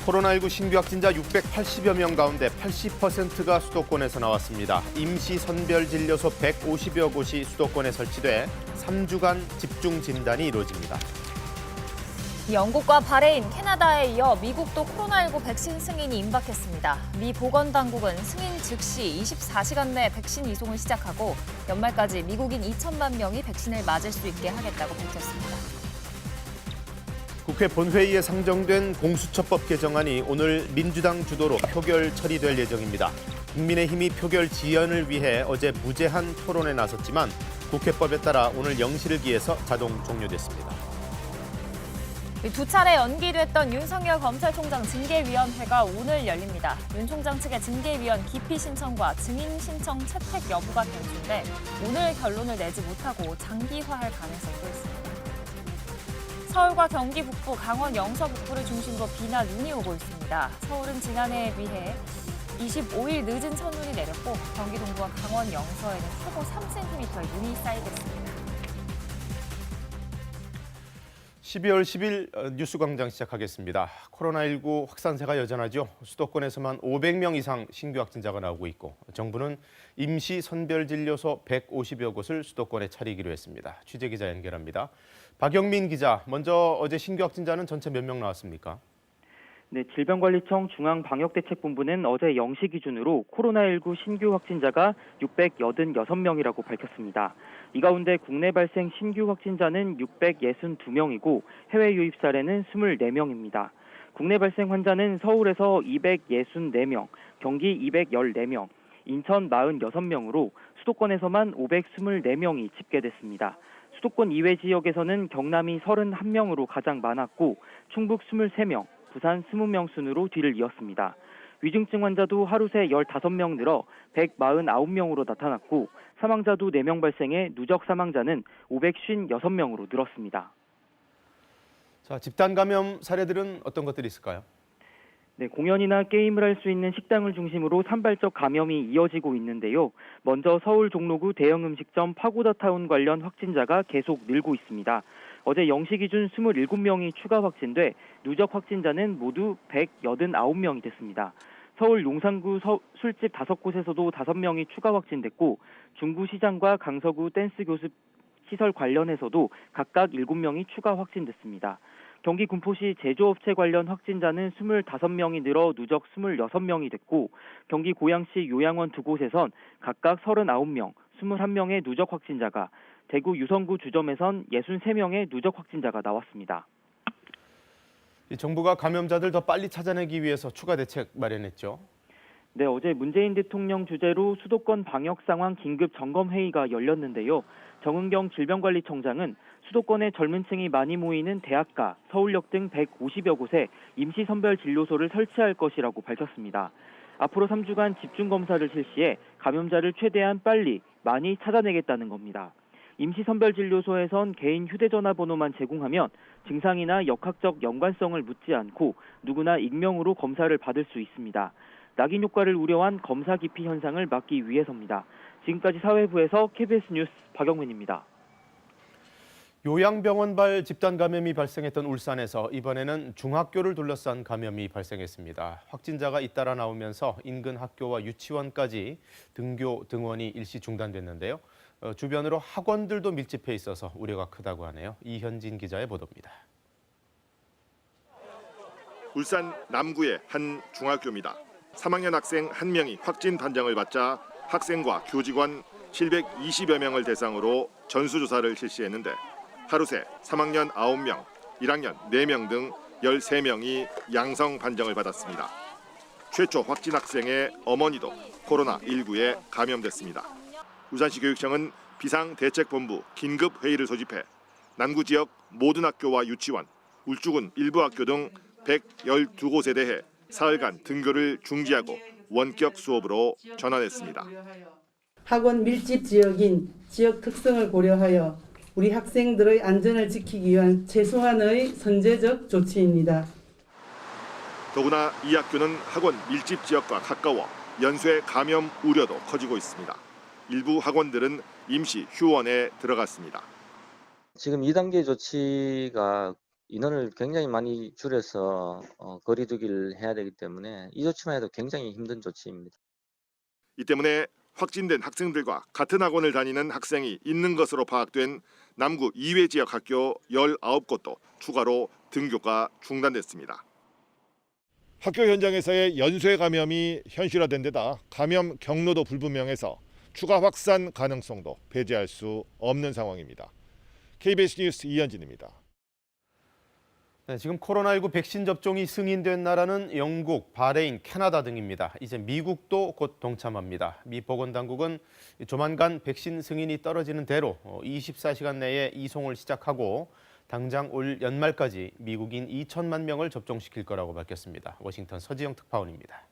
코로나19 신규 확진자 680여 명 가운데 80%가 수도권에서 나왔습니다. 임시 선별진료소 150여 곳이 수도권에 설치돼 3주간 집중 진단이 이루어집니다. 영국과 바레인, 캐나다에 이어 미국도 코로나19 백신 승인이 임박했습니다. 미 보건당국은 승인 즉시 24시간 내 백신 이송을 시작하고 연말까지 미국인 2천만 명이 백신을 맞을 수 있게 하겠다고 밝혔습니다. 국회 본회의에 상정된 공수처법 개정안이 오늘 민주당 주도로 표결 처리될 예정입니다. 국민의힘이 표결 지연을 위해 어제 무제한 토론에 나섰지만 국회법에 따라 오늘 0시를 기해서 자동 종료됐습니다. 두 차례 연기됐던 윤석열 검찰총장 징계위원회가 오늘 열립니다. 윤 총장 측의 징계위원 기피 신청과 증인 신청 채택 여부가 변수인데 오늘 결론을 내지 못하고 장기화할 가능성도 있습니다. 서울과 경기 북부, 강원 영서 북부를 중심으로 비나 눈이 오고 있습니다. 서울은 지난해에 비해 25일 늦은 첫눈이 내렸고 경기 동부와 강원 영서에는 최고 3cm의 눈이 쌓이겠습니다. 12월 10일 뉴스광장 시작하겠습니다. 코로나19 확산세가 여전하죠. 수도권에서만 500명 이상 신규 확진자가 나오고 있고 정부는 임시 선별진료소 150여 곳을 수도권에 차리기로 했습니다. 취재기자 연결합니다. 박영민 기자, 먼저 어제 신규 확진자는 전체 몇 명 나왔습니까? 네, 질병관리청 중앙방역대책본부는 어제 0시 기준으로 코로나19 신규 확진자가 686명이라고 밝혔습니다. 이 가운데 국내 발생 신규 확진자는 662명이고 해외 유입 사례는 24명입니다. 국내 발생 환자는 서울에서 264명, 경기 214명, 인천 46명으로 수도권에서만 524명이 집계됐습니다. 수도권 이외 지역에서는 경남이 31명으로 가장 많았고 충북 23명, 부산 20명 순으로 뒤를 이었습니다. 위중증 환자도 하루 새 15명 늘어 149명으로 나타났고 사망자도 4명 발생해 누적 사망자는 556명으로 늘었습니다. 자, 집단 감염 사례들은 어떤 것들이 있을까요? 네, 공연이나 게임을 할 수 있는 식당을 중심으로 산발적 감염이 이어지고 있는데요. 먼저 서울 종로구 대형 음식점 파고다타운 관련 확진자가 계속 늘고 있습니다. 어제 0시 기준 27명이 추가 확진돼 누적 확진자는 모두 189명이 됐습니다. 서울 용산구 술집 5곳에서도 5명이 추가 확진됐고 중구시장과 강서구 댄스 교습 시설 관련해서도 각각 7명이 추가 확진됐습니다. 경기 군포시 제조업체 관련 확진자는 25명이 늘어 누적 26명이 됐고 경기 고양시 요양원 2곳에선 각각 39명, 21명의 누적 확진자가, 대구 유성구 주점에선 63명의 누적 확진자가 나왔습니다. 정부가 감염자들 더 빨리 찾아내기 위해서 추가 대책 마련했죠. 네, 어제 문재인 대통령 주재로 수도권 방역 상황 긴급 점검 회의가 열렸는데요. 정은경 질병관리청장은 수도권에 젊은 층이 많이 모이는 대학가, 서울역 등 150여 곳에 임시 선별 진료소를 설치할 것이라고 밝혔습니다. 앞으로 3주간 집중 검사를 실시해 감염자를 최대한 빨리 많이 찾아내겠다는 겁니다. 임시 선별 진료소에선 개인 휴대전화 번호만 제공하면 증상이나 역학적 연관성을 묻지 않고 누구나 익명으로 검사를 받을 수 있습니다. 낙인 효과를 우려한 검사 기피 현상을 막기 위해서입니다. 지금까지 사회부에서 KBS 뉴스 박영민입니다. 요양병원발 집단 감염이 발생했던 울산에서 이번에는 중학교를 둘러싼 감염이 발생했습니다. 확진자가 잇따라 나오면서 인근 학교와 유치원까지 등교 등원이 일시 중단됐는데요. 주변으로 학원들도 밀집해 있어서 우려가 크다고 하네요. 이현진 기자의 보도입니다. 울산 남구의 한 중학교입니다. 3학년 학생 1명이 확진 판정을 받자 학생과 교직원 720여 명을 대상으로 전수조사를 실시했는데 하루 새 3학년 9명, 1학년 4명 등 13명이 양성 판정을 받았습니다. 최초 확진 학생의 어머니도 코로나19에 감염됐습니다. 울산시 교육청은 비상대책본부 긴급회의를 소집해 남구 지역 모든 학교와 유치원, 울주군 일부 학교 등 112곳에 대해 사흘간 등교를 중지하고 원격 수업으로 전환했습니다. 학원 밀집 지역인 지역 특성을 고려하여 우리 학생들의 안전을 지키기 위한 최소한의 선제적 조치입니다. 더구나 이 학교는 학원 밀집 지역과 가까워 연쇄 감염 우려도 커지고 있습니다. 일부 학원들은 임시 휴원에 들어갔습니다. 지금 2단계 조치가 인원을 굉장히 많이 줄여서 거리두기를 해야 되기 때문에 이 조치만 해도 굉장히 힘든 조치입니다. 이 때문에 확진된 학생들과 같은 학원을 다니는 학생이 있는 것으로 파악된 남구 이외 지역 학교 19곳도 추가로 등교가 중단됐습니다. 학교 현장에서의 연쇄 감염이 현실화된 데다 감염 경로도 불분명해서 추가 확산 가능성도 배제할 수 없는 상황입니다. KBS 뉴스 이현진입니다. 네, 지금 코로나19 백신 접종이 승인된 나라는 영국, 바레인, 캐나다 등입니다. 이제 미국도 곧 동참합니다. 미 보건당국은 조만간 백신 승인이 떨어지는 대로 24시간 내에 이송을 시작하고 당장 올 연말까지 미국인 2천만 명을 접종시킬 거라고 밝혔습니다. 워싱턴 서지영 특파원입니다.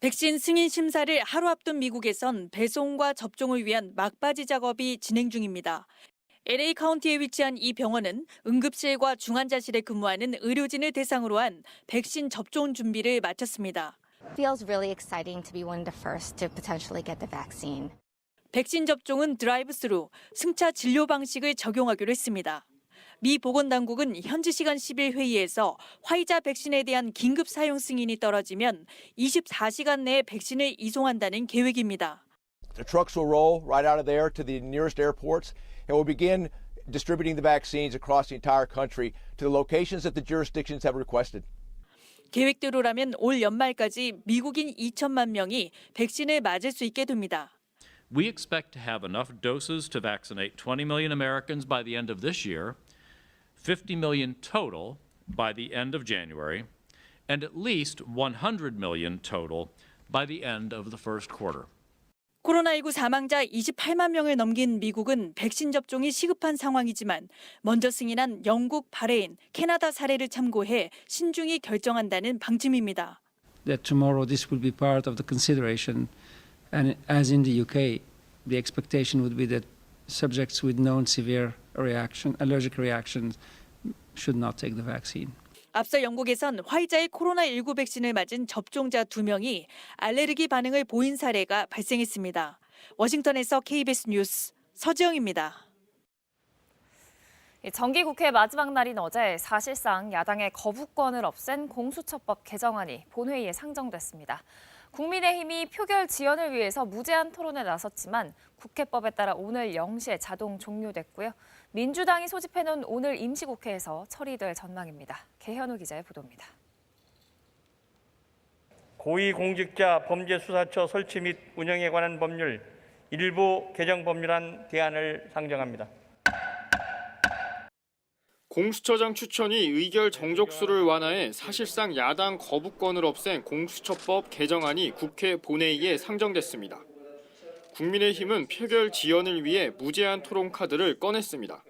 백신 승인 심사를 하루 앞둔 미국에선 배송과 접종을 위한 막바지 작업이 진행 중입니다. LA 카운티에 위치한 이 병원은 응급실과 중환자실에 근무하는 의료진을 대상으로 한 백신 접종 준비를 마쳤습니다. Feels really exciting to be one of the first to potentially get the vaccine. 백신 접종은 드라이브스루, 승차 진료 방식을 적용하기로 했습니다. 미 보건당국은 현지 시간 10일 회의에서 화이자 백신에 대한 긴급 사용 승인이 떨어지면 24시간 내에 백신을 이송한다는 계획입니다. The trucks will roll right out of there to the nearest airports and we'll begin distributing the vaccines across the entire country to the locations that the jurisdictions have requested. 계획대로라면 올 연말까지 미국인 2천만 명이 백신을 맞을 수 있게 됩니다. We expect to have enough doses to vaccinate 20 million Americans by the end of this year, 50 million total by the end of January, and at least 100 million total by the end of the first quarter. 코로나19 사망자 28만 명을 넘긴 미국은 백신 접종이 시급한 상황이지만 먼저 승인한 영국, 바레인, 캐나다 사례를 참고해 신중히 결정한다는 방침입니다. That tomorrow this will be part of the consideration. And as in the UK, the expectation would be that subjects with known severe allergic reactions should not take the vaccine. 앞서 영국에선 화이자의 코로나19 백신을 맞은 접종자 2명이 알레르기 반응을 보인 사례가 발생했습니다. 워싱턴에서 KBS 뉴스 서지영입니다. 정기국회 마지막 날인 어제 사실상 야당의 거부권을 없앤 공수처법 개정안이 본회의에 상정됐습니다. 국민의힘이 표결 지연을 위해서 무제한 토론에 나섰지만 국회법에 따라 오늘 0시에 자동 종료됐고요. 민주당이 소집해놓은 오늘 임시국회에서 처리될 전망입니다. 개현우 기자의 보도입니다. 고위공직자 범죄수사처 설치 및 운영에 관한 법률 일부 개정 법률안 대안을 상정합니다. 공수처장 추천이 의결 정족수를 완화해 사실상 야당 거부권을 없앤 공수처법 개정안이 국회 본회의에 상정됐습니다. 국민의힘은 표결 지연을 위해 무제한 토론 카드를 꺼냈습니다.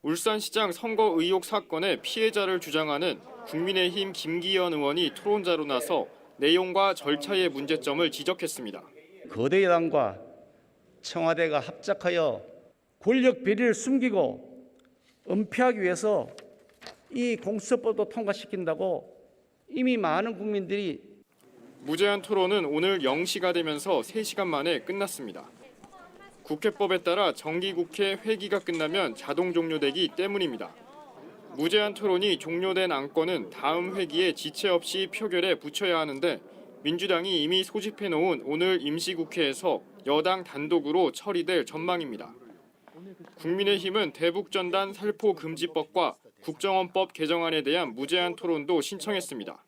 울산시장 선거 의혹 사건의 피해자를 주장하는 국민의힘 김기현 의원이 토론자로 나서 내용과 절차의 문제점을 지적했습니다. 거대 여당과 청와대가 합작하여 권력 비리를 숨기고 은폐하기 위해서 이 공수처법도 통과시킨다고 이미 많은 국민들이 무제한 토론은 오늘 0시가 되면서 3시간 만에 끝났습니다. 국회법에 따라 정기국회 회기가 끝나면 자동 종료되기 때문입니다. 무제한 토론이 종료된 안건은 다음 회기에 지체 없이 표결에 붙여야 하는데 민주당이 이미 소집해놓은 오늘 임시국회에서 여당 단독으로 처리될 전망입니다. 국민의힘은 대북전단 살포금지법과 국정원법 개정안에 대한 무제한 토론도 신청했습니다.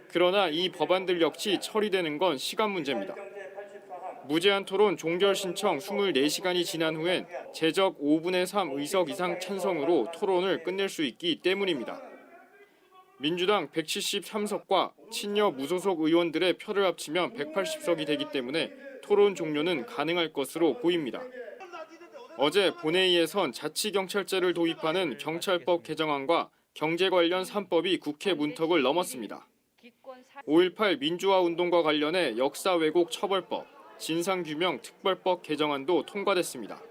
그러나 이 법안들 역시 처리되는 건 시간 문제입니다. 무제한 토론 종결 신청 24시간이 지난 후엔 제적 5분의 3 의석 이상 찬성으로 토론을 끝낼 수 있기 때문입니다. 민주당 173석과 친여 무소속 의원들의 표를 합치면 180석이 되기 때문에 토론 종료는 가능할 것으로 보입니다. 어제 본회의에선 자치경찰제를 도입하는 경찰법 개정안과 경제 관련 3법이 국회 문턱을 넘었습니다. 5.18 민주화운동과 관련해 역사 왜곡 처벌법, 진상규명 특별법 개정안도 통과됐습니다.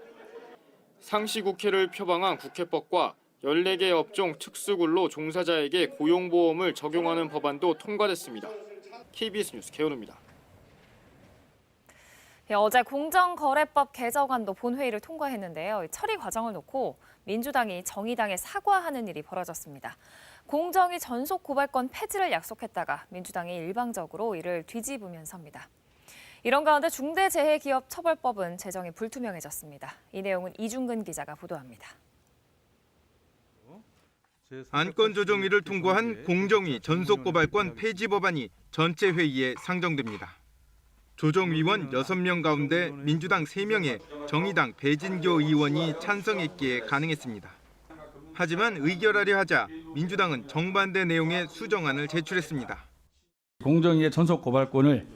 상시국회를 표방한 국회법과 14개 업종 특수근로 종사자에게 고용보험을 적용하는 법안도 통과됐습니다. KBS 뉴스 개현우입니다. 어제 공정거래법 개정안도 본회의를 통과했는데요. 처리 과정을 놓고 민주당이 정의당에 사과하는 일이 벌어졌습니다. 공정위 전속 고발권 폐지를 약속했다가 민주당이 일방적으로 이를 뒤집으면서입니다. 이런 가운데 중대재해기업처벌법은 재정이 불투명해졌습니다. 이 내용은 이중근 기자가 보도합니다. 안건조정위를 통과한 공정위 전속고발권 폐지 법안이 전체 회의에 상정됩니다. 조정위원 6명 가운데 민주당 3명에 정의당 배진교 의원이 찬성했기에 가능했습니다. 하지만 의결하려 하자 민주당은 정반대 내용의 수정안을 제출했습니다. 공정위의 전속고발권을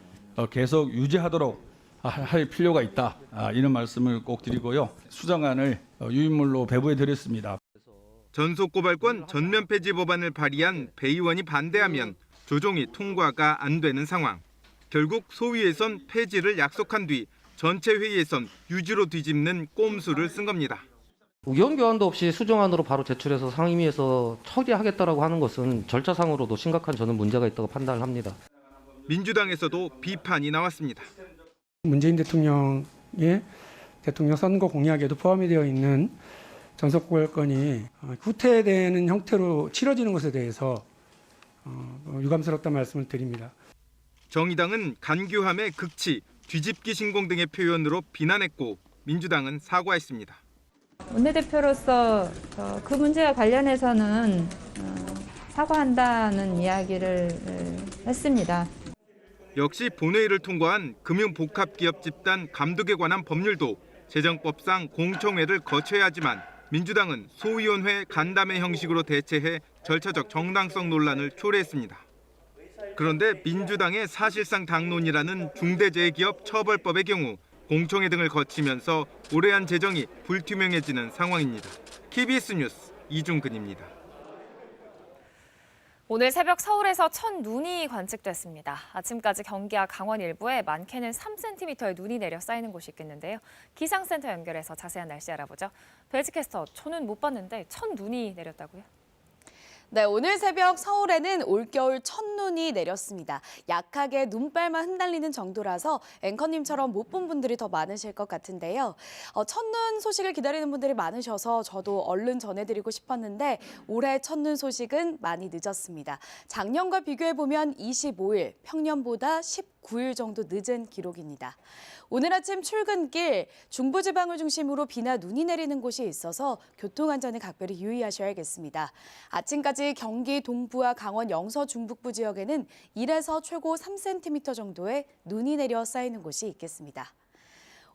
계속 유지하도록 할 필요가 있다. 이런 말씀을 꼭 드리고요. 수정안을 유인물로 배부해 드렸습니다. 전속고발권 전면 폐지 법안을 발의한 배 의원이 반대하면 조정위 통과가 안 되는 상황. 결국 소위에선 폐지를 약속한 뒤 전체 회의에선 유지로 뒤집는 꼼수를 쓴 겁니다. 의견 교환도 없이 수정안으로 바로 제출해서 상임위에서 처리하겠다라고 하는 것은 절차상으로도 심각한 저는 문제가 있다고 판단을 합니다. 민주당에서도 비판이 나왔습니다. 문재인 대통령의 대통령 선거 공약에도 포함이 되어 있는 전속고발권이 후퇴되는 형태로 치러지는 것에 대해서 유감스럽다는 말씀을 드립니다. 정의당은 간교함의 극치, 뒤집기 신공 등의 표현으로 비난했고 민주당은 사과했습니다. 원내대표로서 그 문제와 관련해서는 사과한다는 이야기를 했습니다. 역시 본회의를 통과한 금융복합기업 집단 감독에 관한 법률도 재정법상 공청회를 거쳐야 하지만 민주당은 소위원회 간담회 형식으로 대체해 절차적 정당성 논란을 초래했습니다. 그런데 민주당의 사실상 당론이라는 중대재해기업 처벌법의 경우 공청회 등을 거치면서 올해한 재정이 불투명해지는 상황입니다. KBS 뉴스 이중근입니다. 오늘 새벽 서울에서 첫 눈이 관측됐습니다. 아침까지 경기와 강원 일부에 많게는 3cm의 눈이 내려 쌓이는 곳이 있겠는데요. 기상센터 연결해서 자세한 날씨 알아보죠. 벨지캐스터, 저는 못 봤는데 첫 눈이 내렸다고요? 네, 오늘 새벽 서울에는 올겨울 첫눈이 내렸습니다. 약하게 눈발만 흩날리는 정도라서 앵커님처럼 못 본 분들이 더 많으실 것 같은데요. 첫눈 소식을 기다리는 분들이 많으셔서 저도 얼른 전해드리고 싶었는데 올해 첫눈 소식은 많이 늦었습니다. 작년과 비교해보면 25일, 평년보다 19일 정도 늦은 기록입니다. 오늘 아침 출근길 중부지방을 중심으로 비나 눈이 내리는 곳이 있어서 교통안전에 각별히 유의하셔야겠습니다. 아침까지 경기 동부와 강원 영서 중북부 지역에는 1에서 최고 3cm 정도의 눈이 내려 쌓이는 곳이 있겠습니다.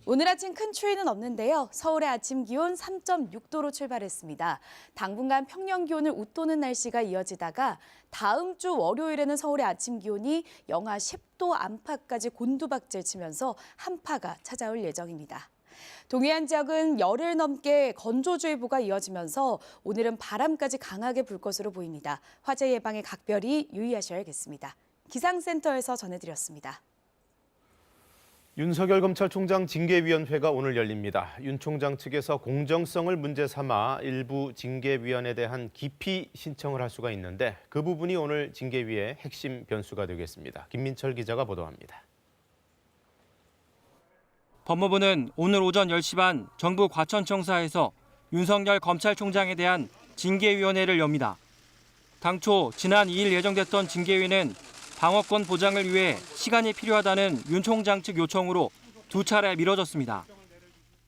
오늘 아침 큰 추위는 없는데요. 서울의 아침 기온 3.6도로 출발했습니다. 당분간 평년 기온을 웃도는 날씨가 이어지다가 다음 주 월요일에는 서울의 아침 기온이 영하 10도 안팎까지 곤두박질 치면서 한파가 찾아올 예정입니다. 동해안 지역은 열흘 넘게 건조주의보가 이어지면서 오늘은 바람까지 강하게 불 것으로 보입니다. 화재 예방에 각별히 유의하셔야겠습니다. 기상센터에서 전해드렸습니다. 윤석열 검찰총장 징계위원회가 오늘 열립니다. 윤 총장 측에서 공정성을 문제 삼아 일부 징계위원에 대한 기피 신청을 할 수가 있는데 그 부분이 오늘 징계위의 핵심 변수가 되겠습니다. 김민철 기자가 보도합니다. 법무부는 오늘 오전 10시 반 정부 과천청사에서 윤석열 검찰총장에 대한 징계위원회를 엽니다. 당초 지난 2일 예정됐던 징계위는 방어권 보장을 위해 시간이 필요하다는 윤 총장 측 요청으로 2차례 미뤄졌습니다.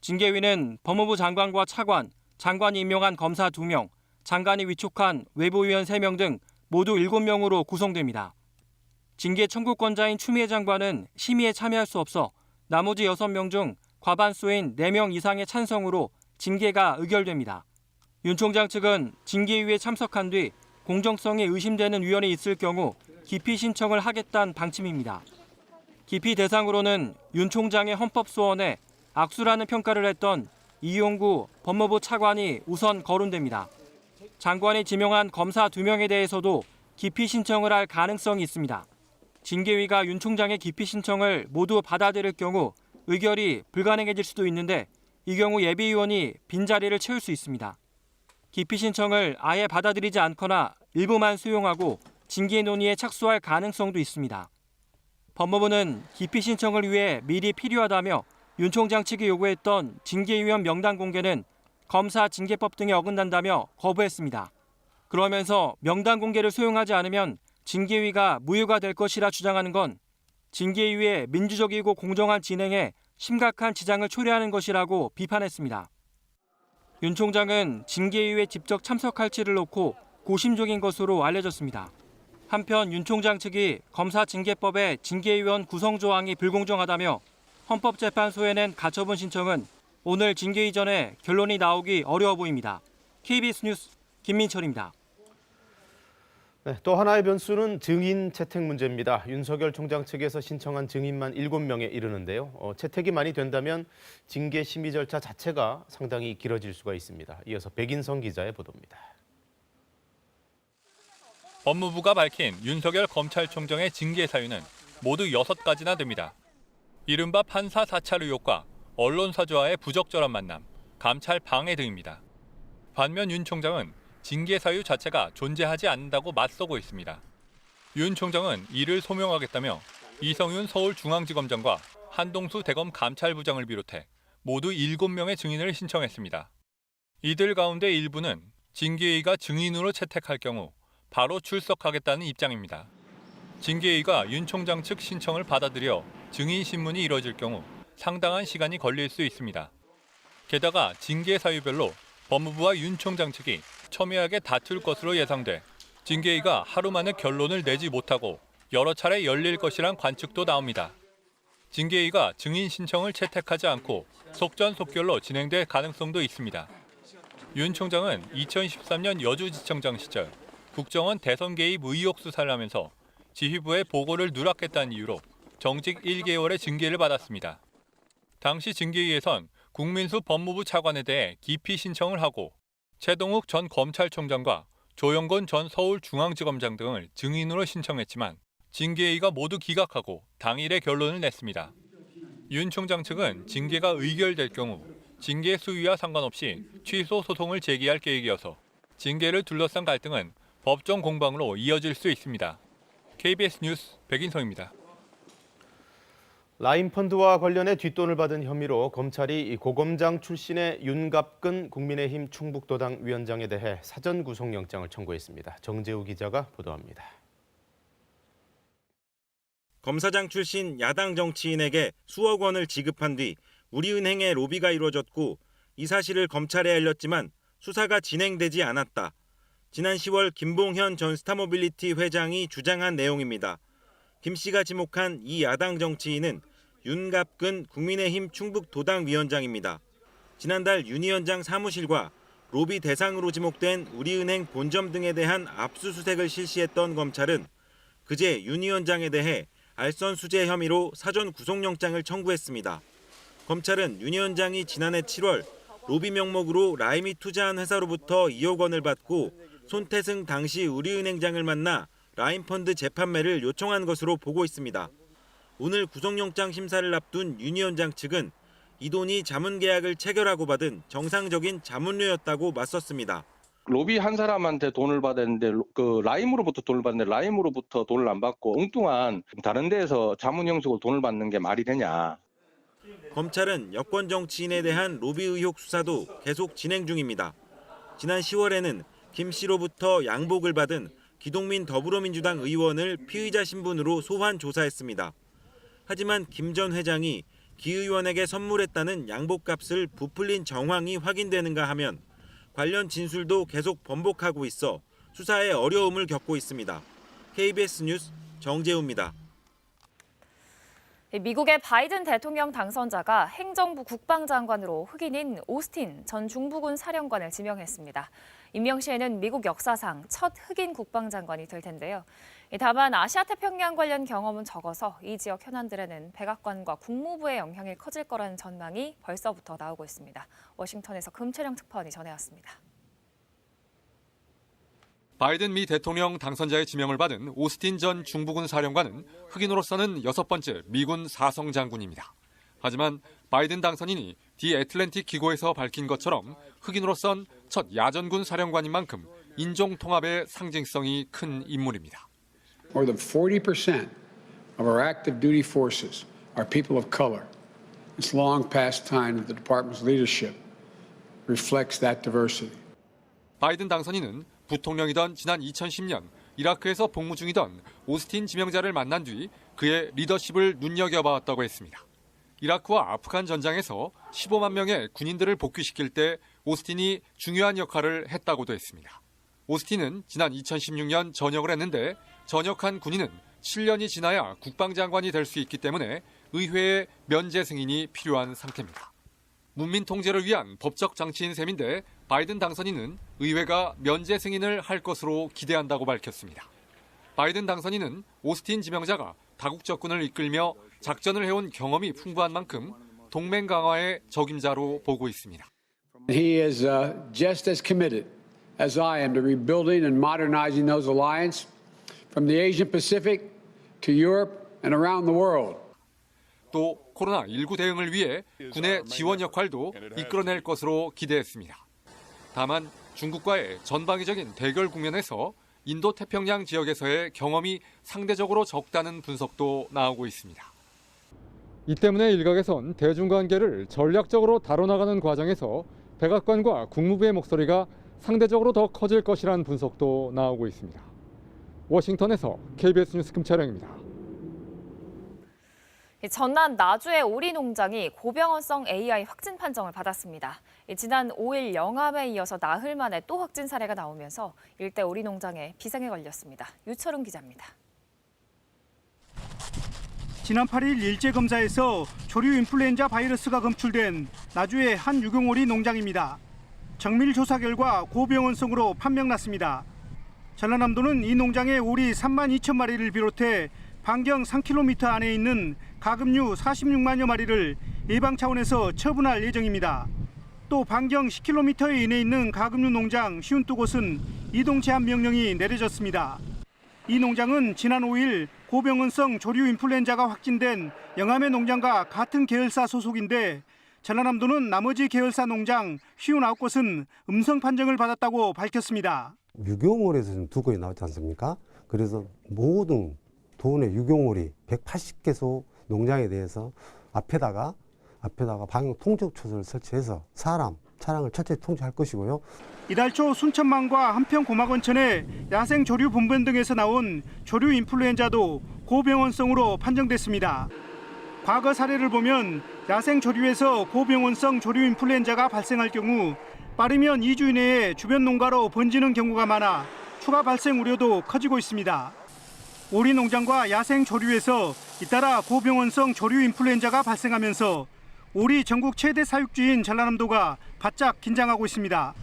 징계위는 법무부 장관과 차관, 장관이 임명한 검사 2명, 장관이 위촉한 외부위원 3명 등 모두 7명으로 구성됩니다. 징계 청구권자인 추미애 장관은 심의에 참여할 수 없어 나머지 6명 중 과반수인 4명 이상의 찬성으로 징계가 의결됩니다. 윤 총장 측은 징계위에 참석한 뒤 공정성이 의심되는 위원이 있을 경우 기피 신청을 하겠다는 방침입니다. 기피 대상으로는 윤 총장의 헌법소원에 악수라는 평가를 했던 이용구 법무부 차관이 우선 거론됩니다. 장관이 지명한 검사 2명에 대해서도 기피 신청을 할 가능성이 있습니다. 징계위가 윤 총장의 기피 신청을 모두 받아들일 경우 의결이 불가능해질 수도 있는데 이 경우 예비위원이 빈자리를 채울 수 있습니다. 기피 신청을 아예 받아들이지 않거나 일부만 수용하고 징계 논의에 착수할 가능성도 있습니다. 법무부는 기피 신청을 위해 미리 필요하다며 윤 총장 측이 요구했던 징계위원 명단 공개는 검사 징계법 등에 어긋난다며 거부했습니다. 그러면서 명단 공개를 수용하지 않으면 징계위가 무효가 될 것이라 주장하는 건 징계위의 민주적이고 공정한 진행에 심각한 지장을 초래하는 것이라고 비판했습니다. 윤 총장은 징계위에 직접 참석할지를 놓고 고심적인 것으로 알려졌습니다. 한편 윤 총장 측이 검사 징계법의 징계위원 구성 조항이 불공정하다며 헌법재판소에 낸 가처분 신청은 오늘 징계 이전에 결론이 나오기 어려워 보입니다. KBS 뉴스 김민철입니다. 네, 또 하나의 변수는 증인 채택 문제입니다. 윤석열 총장 측에서 신청한 증인만 7명에 이르는데요. 채택이 많이 된다면 징계 심의 절차 자체가 상당히 길어질 수가 있습니다. 이어서 백인성 기자의 보도입니다. 법무부가 밝힌 윤석열 검찰총장의 징계 사유는 모두 6가지나 됩니다. 이른바 판사 사찰 의혹과 언론사주와의 부적절한 만남, 감찰 방해 등입니다. 반면 윤 총장은 징계 사유 자체가 존재하지 않는다고 맞서고 있습니다. 윤 총장은 이를 소명하겠다며 이성윤 서울중앙지검장과 한동수 대검 감찰부장을 비롯해 모두 7명의 증인을 신청했습니다. 이들 가운데 일부는 징계위가 증인으로 채택할 경우 바로 출석하겠다는 입장입니다. 징계위가 윤 총장 측 신청을 받아들여 증인 신문이 이뤄질 경우 상당한 시간이 걸릴 수 있습니다. 게다가 징계 사유별로 법무부와 윤 총장 측이 첨예하게 다툴 것으로 예상돼 징계위가 하루 만에 결론을 내지 못하고 여러 차례 열릴 것이란 관측도 나옵니다. 징계위가 증인 신청을 채택하지 않고 속전속결로 진행될 가능성도 있습니다. 윤 총장은 2013년 여주지청장 시절 국정원 대선 개입 의혹 수사를 하면서 지휘부에 보고를 누락했다는 이유로 정직 1개월의 징계를 받았습니다. 당시 징계위에선 국민수 법무부 차관에 대해 기피 신청을 하고 최동욱 전 검찰총장과 조영건 전 서울중앙지검장 등을 증인으로 신청했지만 징계위가 모두 기각하고 당일에 결론을 냈습니다. 윤 총장 측은 징계가 의결될 경우 징계 수위와 상관없이 취소 소송을 제기할 계획이어서 징계를 둘러싼 갈등은 법정 공방으로 이어질 수 있습니다. KBS 뉴스 백인성입니다. 라인펀드와 관련해 뒷돈을 받은 혐의로 검찰이 고검장 출신의 윤갑근 국민의힘 충북도당 위원장에 대해 사전 구속영장을 청구했습니다. 정재우 기자가 보도합니다. 검사장 출신 야당 정치인에게 수억 원을 지급한 뒤 우리은행에 로비가 이루어졌고 이 사실을 검찰에 알렸지만 수사가 진행되지 않았다. 지난 10월 김봉현 전 스타모빌리티 회장이 주장한 내용입니다. 김 씨가 지목한 이 야당 정치인은 윤갑근 국민의힘 충북도당 위원장입니다. 지난달 윤 위원장 사무실과 로비 대상으로 지목된 우리은행 본점 등에 대한 압수수색을 실시했던 검찰은 그제 윤 위원장에 대해 알선수재 혐의로 사전 구속영장을 청구했습니다. 검찰은 윤 위원장이 지난해 7월 로비 명목으로 라임이 투자한 회사로부터 2억 원을 받고 손태승 당시 우리은행장을 만나 라임펀드 재판매를 요청한 것으로 보고 있습니다. 오늘 구속영장 심사를 앞둔 윤 위원장 측은 이 돈이 자문계약을 체결하고 받은 정상적인 자문료였다고 맞섰습니다. 로비 한 사람한테 돈을 받았는데 그 라임으로부터 돈을 받는데 라임으로부터 돈을 안 받고 엉뚱한 다른 데에서 자문 형식으로 돈을 받는 게 말이 되냐. 검찰은 여권 정치인에 대한 로비 의혹 수사도 계속 진행 중입니다. 지난 10월에는 김 씨로부터 양복을 받은 기동민 더불어민주당 의원을 피의자 신분으로 소환 조사했습니다. 하지만 김 전 회장이 기 의원에게 선물했다는 양복값을 부풀린 정황이 확인되는가 하면 관련 진술도 계속 번복하고 있어 수사에 어려움을 겪고 있습니다. KBS 뉴스 정재우입니다. 미국의 바이든 대통령 당선자가 행정부 국방장관으로 흑인인 오스틴 전 중부군 사령관을 지명했습니다. 임명 시에는 미국 역사상 첫 흑인 국방장관이 될 텐데요. 다만 아시아태평양 관련 경험은 적어서 이 지역 현안들에는 백악관과 국무부의 영향이 커질 거라는 전망이 벌써부터 나오고 있습니다. 워싱턴에서 금채령 특파원이 전해왔습니다. 바이든 미 대통령 당선자의 지명을 받은 오스틴 전 중부군 사령관은 흑인으로서는 6번째 미군 사성 장군입니다. 하지만 바이든 당선인이 디 애틀랜틱 기고에서 밝힌 것처럼 흑인으로선 첫 야전군 사령관인 만큼 인종 통합의 상징성이 큰 인물입니다. More than 40% of our active duty forces are people of color. It's long past time that the department's leadership reflects that diversity. 바이든 당선인은 부통령이던 지난 2010년 이라크에서 복무 중이던 오스틴 지명자를 만난 뒤 그의 리더십을 눈여겨봤다고 했습니다. 이라크와 아프간 전장에서 15만 명의 군인들을 복귀시킬 때 오스틴이 중요한 역할을 했다고도 했습니다. 오스틴은 지난 2016년 전역을 했는데 전역한 군인은 7년이 지나야 국방장관이 될 수 있기 때문에 의회의 면제 승인이 필요한 상태입니다. 문민 통제를 위한 법적 장치인 셈인데 바이든 당선인은 의회가 면제 승인을 할 것으로 기대한다고 밝혔습니다. 바이든 당선인은 오스틴 지명자가 다국적군을 이끌며 작전을 해온 경험이 풍부한 만큼 동맹 강화의 적임자로 보고 있습니다. He is just as committed as I am to rebuilding and modernizing those alliances from the Asian Pacific to Europe and around the world. 또 코로나19 대응을 위해 군의 지원 역할도 이끌어낼 것으로 기대했습니다. 다만 중국과의 전방위적인 대결 국면에서 인도태평양 지역에서의 경험이 상대적으로 적다는 분석도 나오고 있습니다. 이 때문에 일각에선 대중관계를 전략적으로 다뤄나가는 과정에서 백악관과 국무부의 목소리가 상대적으로 더 커질 것이라는 분석도 나오고 있습니다. 워싱턴에서 KBS 뉴스 김철영입니다. 전남 나주의 오리 농장이 고병원성 AI 확진 판정을 받았습니다. 지난 5일 영암에 이어서 나흘 만에 또 확진 사례가 나오면서 일대 오리 농장에 비상에 걸렸습니다. 유철웅 기자입니다. 지난 8일 일제검사에서 조류 인플루엔자 바이러스가 검출된 나주의 한 유경오리 농장입니다. 정밀 조사 결과 고병원성으로 판명났습니다. 전라남도는 이 농장의 오리 3만 2천 마리를 비롯해 반경 3km 안에 있는 가금류 46만여 마리를 예방 차원에서 처분할 예정입니다. 또 반경 10km 이내에 있는 가금류 농장 52곳은 이동 제한 명령이 내려졌습니다. 이 농장은 지난 5일 고병원성 조류 인플루엔자가 확진된 영암의 농장과 같은 계열사 소속인데 전라남도는 나머지 계열사 농장 59곳은 음성 판정을 받았다고 밝혔습니다. 유경오리에서 두 건이 나왔지 않습니까? 그래서 모든 도내 유경오리 180개소 농장에 대해서 앞에다가 방역 통제 초소를 설치해서 차량을 철저히 통제할 것이고요. 이달 초 순천만과 한평고막원천에 야생 조류 분변 등에서 나온 조류 인플루엔자도 고병원성으로 판정됐습니다. 과거 사례를 보면 야생 조류에서 고병원성 조류 인플루엔자가 발생할 경우 빠르면 2주 이내에 주변 농가로 번지는 경우가 많아 추가 발생 우려도 커지고 있습니다. 오리 농장과 야생 조류에서 잇따라 고병원성 조류 인플루엔자가 발생하면서 오리 전국 최대 사육지인 전라남도가 바짝 긴장하고 있습니다.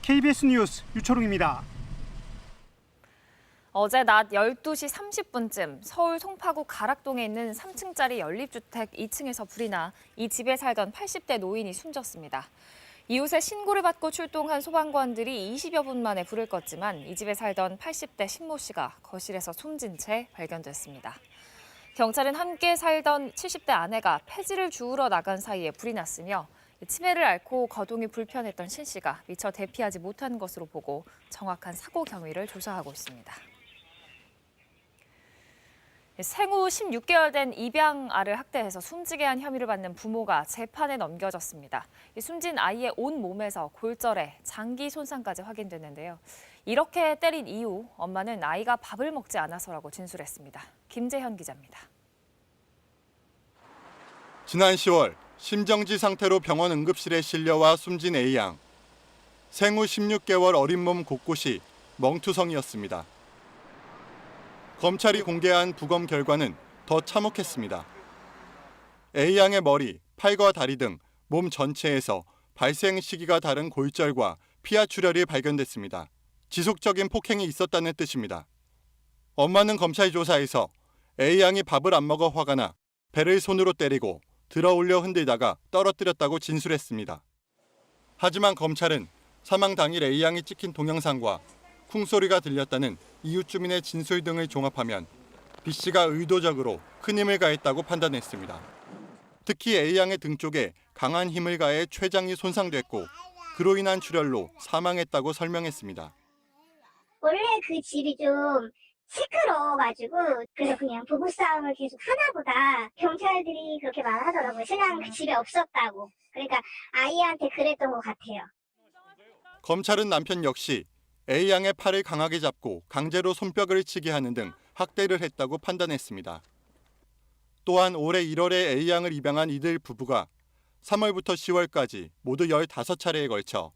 KBS 뉴스 유철웅입니다. 어제 낮 12시 30분쯤 서울 송파구 가락동에 있는 3층짜리 연립주택 2층에서 불이 나 이 집에 살던 80대 노인이 숨졌습니다. 이웃의 신고를 받고 출동한 소방관들이 20여 분 만에 불을 껐지만 이 집에 살던 80대 신모 씨가 거실에서 숨진 채 발견됐습니다. 경찰은 함께 살던 70대 아내가 폐지를 주우러 나간 사이에 불이 났으며 치매를 앓고 거동이 불편했던 신 씨가 미처 대피하지 못한 것으로 보고 정확한 사고 경위를 조사하고 있습니다. 생후 16개월 된 입양아를 학대해서 숨지게 한 혐의를 받는 부모가 재판에 넘겨졌습니다. 숨진 아이의 온 몸에서 골절에 장기 손상까지 확인됐는데요. 이렇게 때린 이후 엄마는 아이가 밥을 먹지 않아서라고 진술했습니다. 김재현 기자입니다. 지난 10월 심정지 상태로 병원 응급실에 실려와 숨진 A양. 생후 16개월 어린 몸 곳곳이 멍투성이었습니다. 검찰이 공개한 부검 결과는 더 참혹했습니다. A양의 머리, 팔과 다리 등 몸 전체에서 발생 시기가 다른 골절과 피하 출혈이 발견됐습니다. 지속적인 폭행이 있었다는 뜻입니다. 엄마는 검찰 조사에서 A양이 밥을 안 먹어 화가 나 배를 손으로 때리고 들어올려 흔들다가 떨어뜨렸다고 진술했습니다. 하지만 검찰은 사망 당일 A양이 찍힌 동영상과 쿵소리가 들렸다는 이웃 주민의 진술 등을 종합하면 B씨가 의도적으로 큰 힘을 가했다고 판단했습니다. 특히 A양의 등 쪽에 강한 힘을 가해 췌장이 손상됐고 그로 인한 출혈로 사망했다고 설명했습니다. 원래 그 집이 좀 시끄러워가지고 그래서 그냥 부부싸움을 계속 하나보다 경찰들이 그렇게 말하더라고요. 신랑 그 집에 없었다고. 그러니까 아이한테 그랬던 것 같아요. 검찰은 남편 역시 A양의 팔을 강하게 잡고 강제로 손뼉을 치게 하는 등 학대를 했다고 판단했습니다. 또한 올해 1월에 A양을 입양한 이들 부부가 3월부터 10월까지 모두 15차례에 걸쳐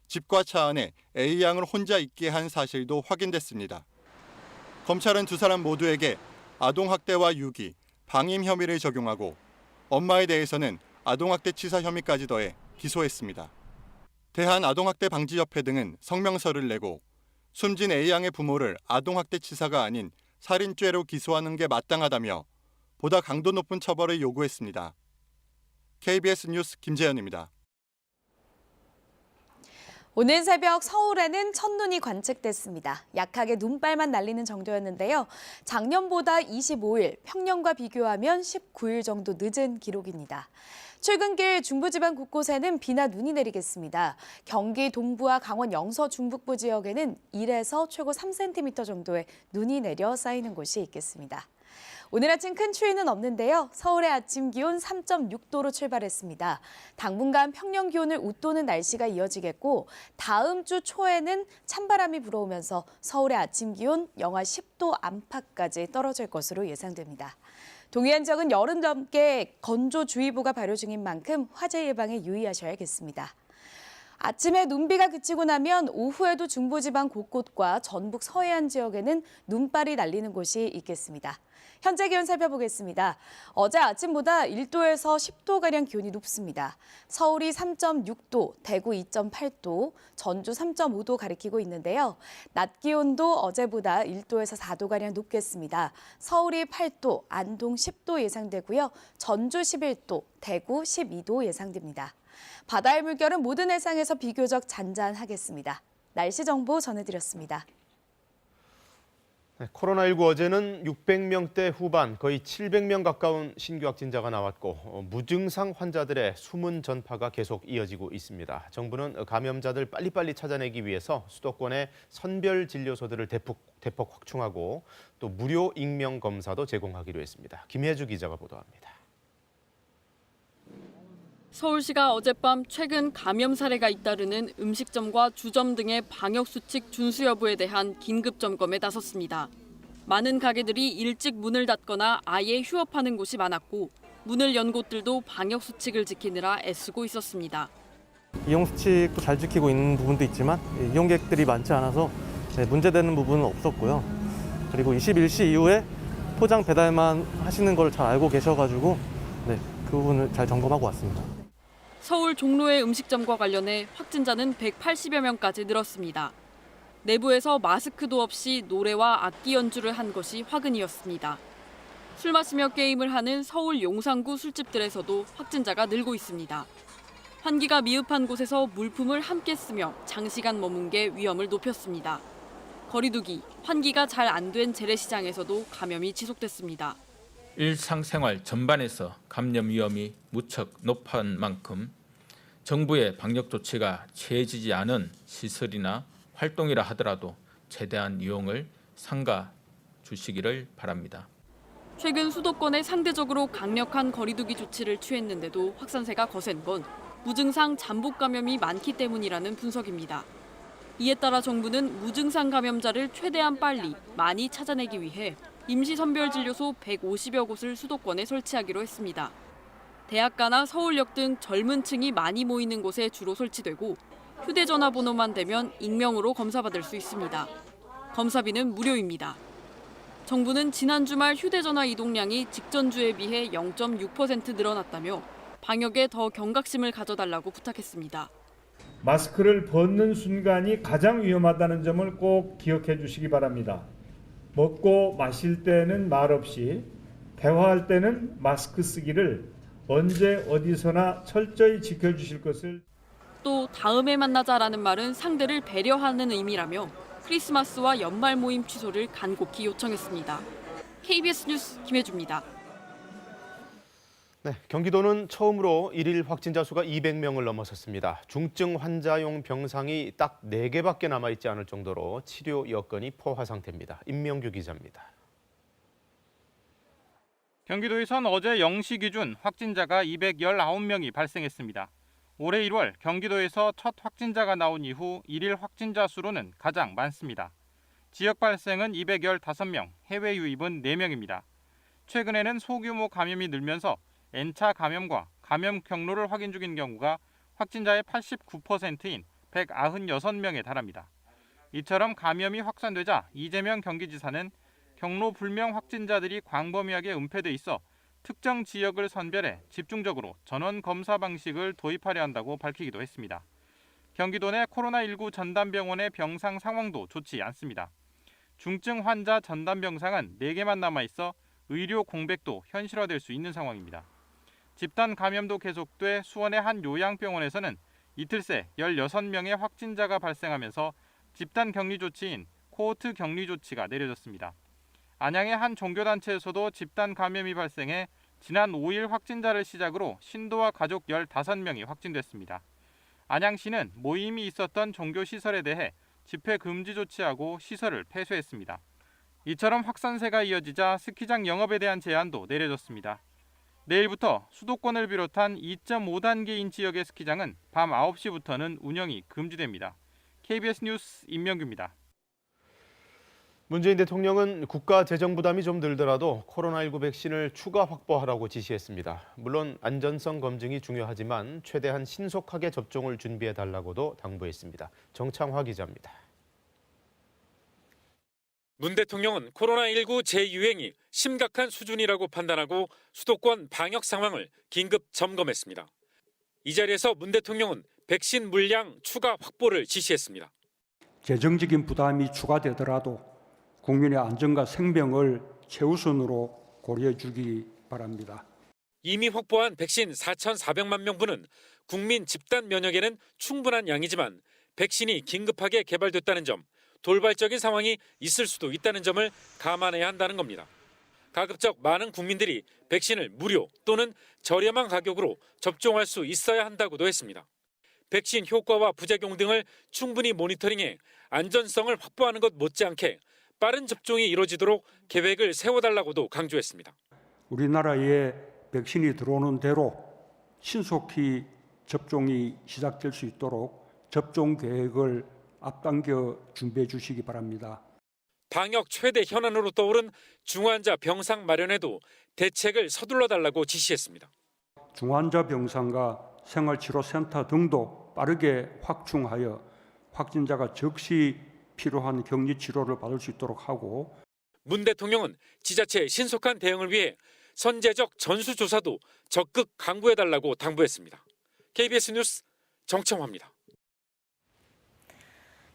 집과 차 안에 A양을 혼자 있게 한 사실도 확인됐습니다. 검찰은 두 사람 모두에게 아동학대와 유기, 방임 혐의를 적용하고 엄마에 대해서는 아동학대 치사 혐의까지 더해 기소했습니다. 대한아동학대방지협회 등은 성명서를 내고 숨진 A양의 부모를 아동학대 치사가 아닌 살인죄로 기소하는 게 마땅하다며 보다 강도 높은 처벌을 요구했습니다. KBS 뉴스 김재현입니다. 오늘 새벽 서울에는 첫눈이 관측됐습니다. 약하게 눈발만 날리는 정도였는데요. 작년보다 25일, 평년과 비교하면 19일 정도 늦은 기록입니다. 출근길 중부지방 곳곳에는 비나 눈이 내리겠습니다. 경기 동부와 강원 영서 중북부 지역에는 1에서 최고 3cm 정도의 눈이 내려 쌓이는 곳이 있겠습니다. 오늘 아침 큰 추위는 없는데요. 서울의 아침 기온 3.6도로 출발했습니다. 당분간 평년 기온을 웃도는 날씨가 이어지겠고 다음 주 초에는 찬바람이 불어오면서 서울의 아침 기온 영하 10도 안팎까지 떨어질 것으로 예상됩니다. 동해안 지역은 열흘 넘게 건조주의보가 발효 중인 만큼 화재 예방에 유의하셔야겠습니다. 아침에 눈비가 그치고 나면 오후에도 중부지방 곳곳과 전북 서해안 지역에는 눈발이 날리는 곳이 있겠습니다. 현재 기온 살펴보겠습니다. 어제 아침보다 1도에서 10도가량 기온이 높습니다. 서울이 3.6도, 대구 2.8도, 전주 3.5도 가리키고 있는데요. 낮 기온도 어제보다 1도에서 4도가량 높겠습니다. 서울이 8도, 안동 10도 예상되고요. 전주 11도, 대구 12도 예상됩니다. 바다의 물결은 모든 해상에서 비교적 잔잔하겠습니다. 날씨 정보 전해드렸습니다. 네, 코로나19 어제는 600명대 후반, 거의 700명 가까운 신규 확진자가 나왔고 무증상 환자들의 숨은 전파가 계속 이어지고 있습니다. 정부는 감염자들 빨리빨리 찾아내기 위해서 수도권의 선별 진료소들을 대폭 확충하고 또 무료 익명 검사도 제공하기로 했습니다. 김혜주 기자가 보도합니다. 서울시가 어젯밤 최근 감염 사례가 잇따르는 음식점과 주점 등의 방역수칙 준수 여부에 대한 긴급 점검에 나섰습니다. 많은 가게들이 일찍 문을 닫거나 아예 휴업하는 곳이 많았고 문을 연 곳들도 방역수칙을 지키느라 애쓰고 있었습니다. 이용수칙도 잘 지키고 있는 부분도 있지만 이용객들이 많지 않아서 문제되는 부분은 없었고요. 그리고 21시 이후에 포장 배달만 하시는 걸 잘 알고 계셔가지고 그 부분을 잘 점검하고 왔습니다. 서울 종로의 음식점과 관련해 확진자는 180여 명까지 늘었습니다. 내부에서 마스크도 없이 노래와 악기 연주를 한 것이 화근이었습니다. 술 마시며 게임을 하는 서울 용산구 술집들에서도 확진자가 늘고 있습니다. 환기가 미흡한 곳에서 물품을 함께 쓰며 장시간 머문 게 위험을 높였습니다. 거리두기, 환기가 잘 안 된 재래시장에서도 감염이 지속됐습니다. 일상생활 전반에서 감염 위험이 무척 높은 만큼 정부의 방역 조치가 취해지지 않은 시설이나 활동이라 하더라도 최대한 이용을 삼가 주시기를 바랍니다. 최근 수도권에 상대적으로 강력한 거리두기 조치를 취했는데도 확산세가 거센 건 무증상 잠복 감염이 많기 때문이라는 분석입니다. 이에 따라 정부는 무증상 감염자를 최대한 빨리 많이 찾아내기 위해 임시선별진료소 150여 곳을 수도권에 설치하기로 했습니다. 대학가나 서울역 등 젊은 층이 많이 모이는 곳에 주로 설치되고 휴대전화 번호만 대면 익명으로 검사받을 수 있습니다. 검사비는 무료입니다. 정부는 지난 주말 휴대전화 이동량이 직전주에 비해 0.6% 늘어났다며 방역에 더 경각심을 가져달라고 부탁했습니다. 마스크를 벗는 순간이 가장 위험하다는 점을 꼭 기억해 주시기 바랍니다. 먹고 마실 때는 말 없이, 대화할 때는 마스크 쓰기를 언제 어디서나 철저히 지켜주실 것을. 또 다음에 만나자라는 말은 상대를 배려하는 의미라며 크리스마스와 연말 모임 취소를 간곡히 요청했습니다. KBS 뉴스 김혜주입니다. 네, 경기도는 처음으로 일일 확진자 수가 200명을 넘어섰습니다. 중증 환자용 병상이 딱 4개밖에 남아있지 않을 정도로 치료 여건이 포화 상태입니다. 임명규 기자입니다. 경기도에선 어제 0시 기준 확진자가 219명이 발생했습니다. 올해 1월 경기도에서 첫 확진자가 나온 이후 일일 확진자 수로는 가장 많습니다. 지역 발생은 215명, 해외 유입은 4명입니다. 최근에는 소규모 감염이 늘면서 N차 감염과 감염 경로를 확인 중인 경우가 확진자의 89%인 196명에 달합니다. 이처럼 감염이 확산되자 이재명 경기지사는 경로 불명 확진자들이 광범위하게 은폐돼 있어 특정 지역을 선별해 집중적으로 전원 검사 방식을 도입하려 한다고 밝히기도 했습니다. 경기도 내 코로나19 전담병원의 병상 상황도 좋지 않습니다. 중증 환자 전담 병상은 4개만 남아있어 의료 공백도 현실화될 수 있는 상황입니다. 집단 감염도 계속돼 수원의 한 요양병원에서는 이틀 새 16명의 확진자가 발생하면서 집단 격리 조치인 코호트 격리 조치가 내려졌습니다. 안양의 한 종교단체에서도 집단 감염이 발생해 지난 5일 확진자를 시작으로 신도와 가족 15명이 확진됐습니다. 안양시는 모임이 있었던 종교시설에 대해 집회 금지 조치하고 시설을 폐쇄했습니다. 이처럼 확산세가 이어지자 스키장 영업에 대한 제한도 내려졌습니다. 내일부터 수도권을 비롯한 2.5단계인 지역의 스키장은 밤 9시부터는 운영이 금지됩니다. KBS 뉴스 임명규입니다. 문재인 대통령은 국가 재정 부담이 좀 늘더라도 코로나19 백신을 추가 확보하라고 지시했습니다. 물론 안전성 검증이 중요하지만 최대한 신속하게 접종을 준비해달라고도 당부했습니다. 정창화 기자입니다. 문 대통령은 코로나19 재유행이 심각한 수준이라고 판단하고 수도권 방역 상황을 긴급 점검했습니다. 이 자리에서 문 대통령은 백신 물량 추가 확보를 지시했습니다. 재정적인 부담이 추가되더라도 국민의 안전과 생명을 최우선으로 고려해 주기 바랍니다. 이미 확보한 백신 4,400만 명분은 국민 집단 면역에는 충분한 양이지만 백신이 긴급하게 개발됐다는 점, 돌발적인 상황이 있을 수도 있다는 점을 감안해야 한다는 겁니다. 가급적 많은 국민들이 백신을 무료 또는 저렴한 가격으로 접종할 수 있어야 한다고도 했습니다. 백신 효과와 부작용 등을 충분히 모니터링해 안전성을 확보하는 것 못지않게 빠른 접종이 이루어지도록 계획을 세워달라고도 강조했습니다. 우리나라에 백신이 들어오는 대로 신속히 접종이 시작될 수 있도록 접종 계획을 앞당겨 준비해 주시기 바랍니다. 방역 최대 현안으로 떠오른 중환자 병상 마련에도 대책을 서둘러 달라고 지시했습니다. 중환자 병상과 생활치료센터 등도 빠르게 확충하여 확진자가 즉시 필요한 격리 치료를 받을 수 있도록 하고 문 대통령은 지자체의 신속한 대응을 위해 선제적 전수조사도 적극 강구해달라고 당부했습니다. KBS 뉴스 정청화입니다.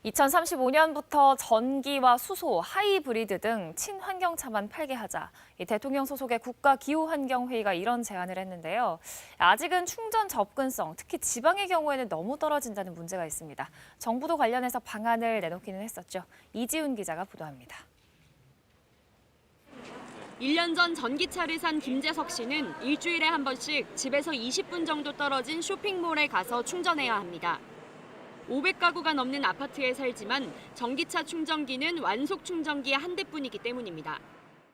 2035년부터 전기와 수소, 하이브리드 등 친환경차만 팔게 하자. 이 대통령 소속의 국가기후환경회의가 이런 제안을 했는데요. 아직은 충전 접근성, 특히 지방의 경우에는 너무 떨어진다는 문제가 있습니다. 정부도 관련해서 방안을 내놓기는 했었죠. 이지훈 기자가 보도합니다. 1년 전 전기차를 산 김재석 씨는 일주일에 한 번씩 집에서 20분 정도 떨어진 쇼핑몰에 가서 충전해야 합니다. 500가구가 넘는 아파트에 살지만 전기차 충전기는 완속 충전기 한 대뿐이기 때문입니다.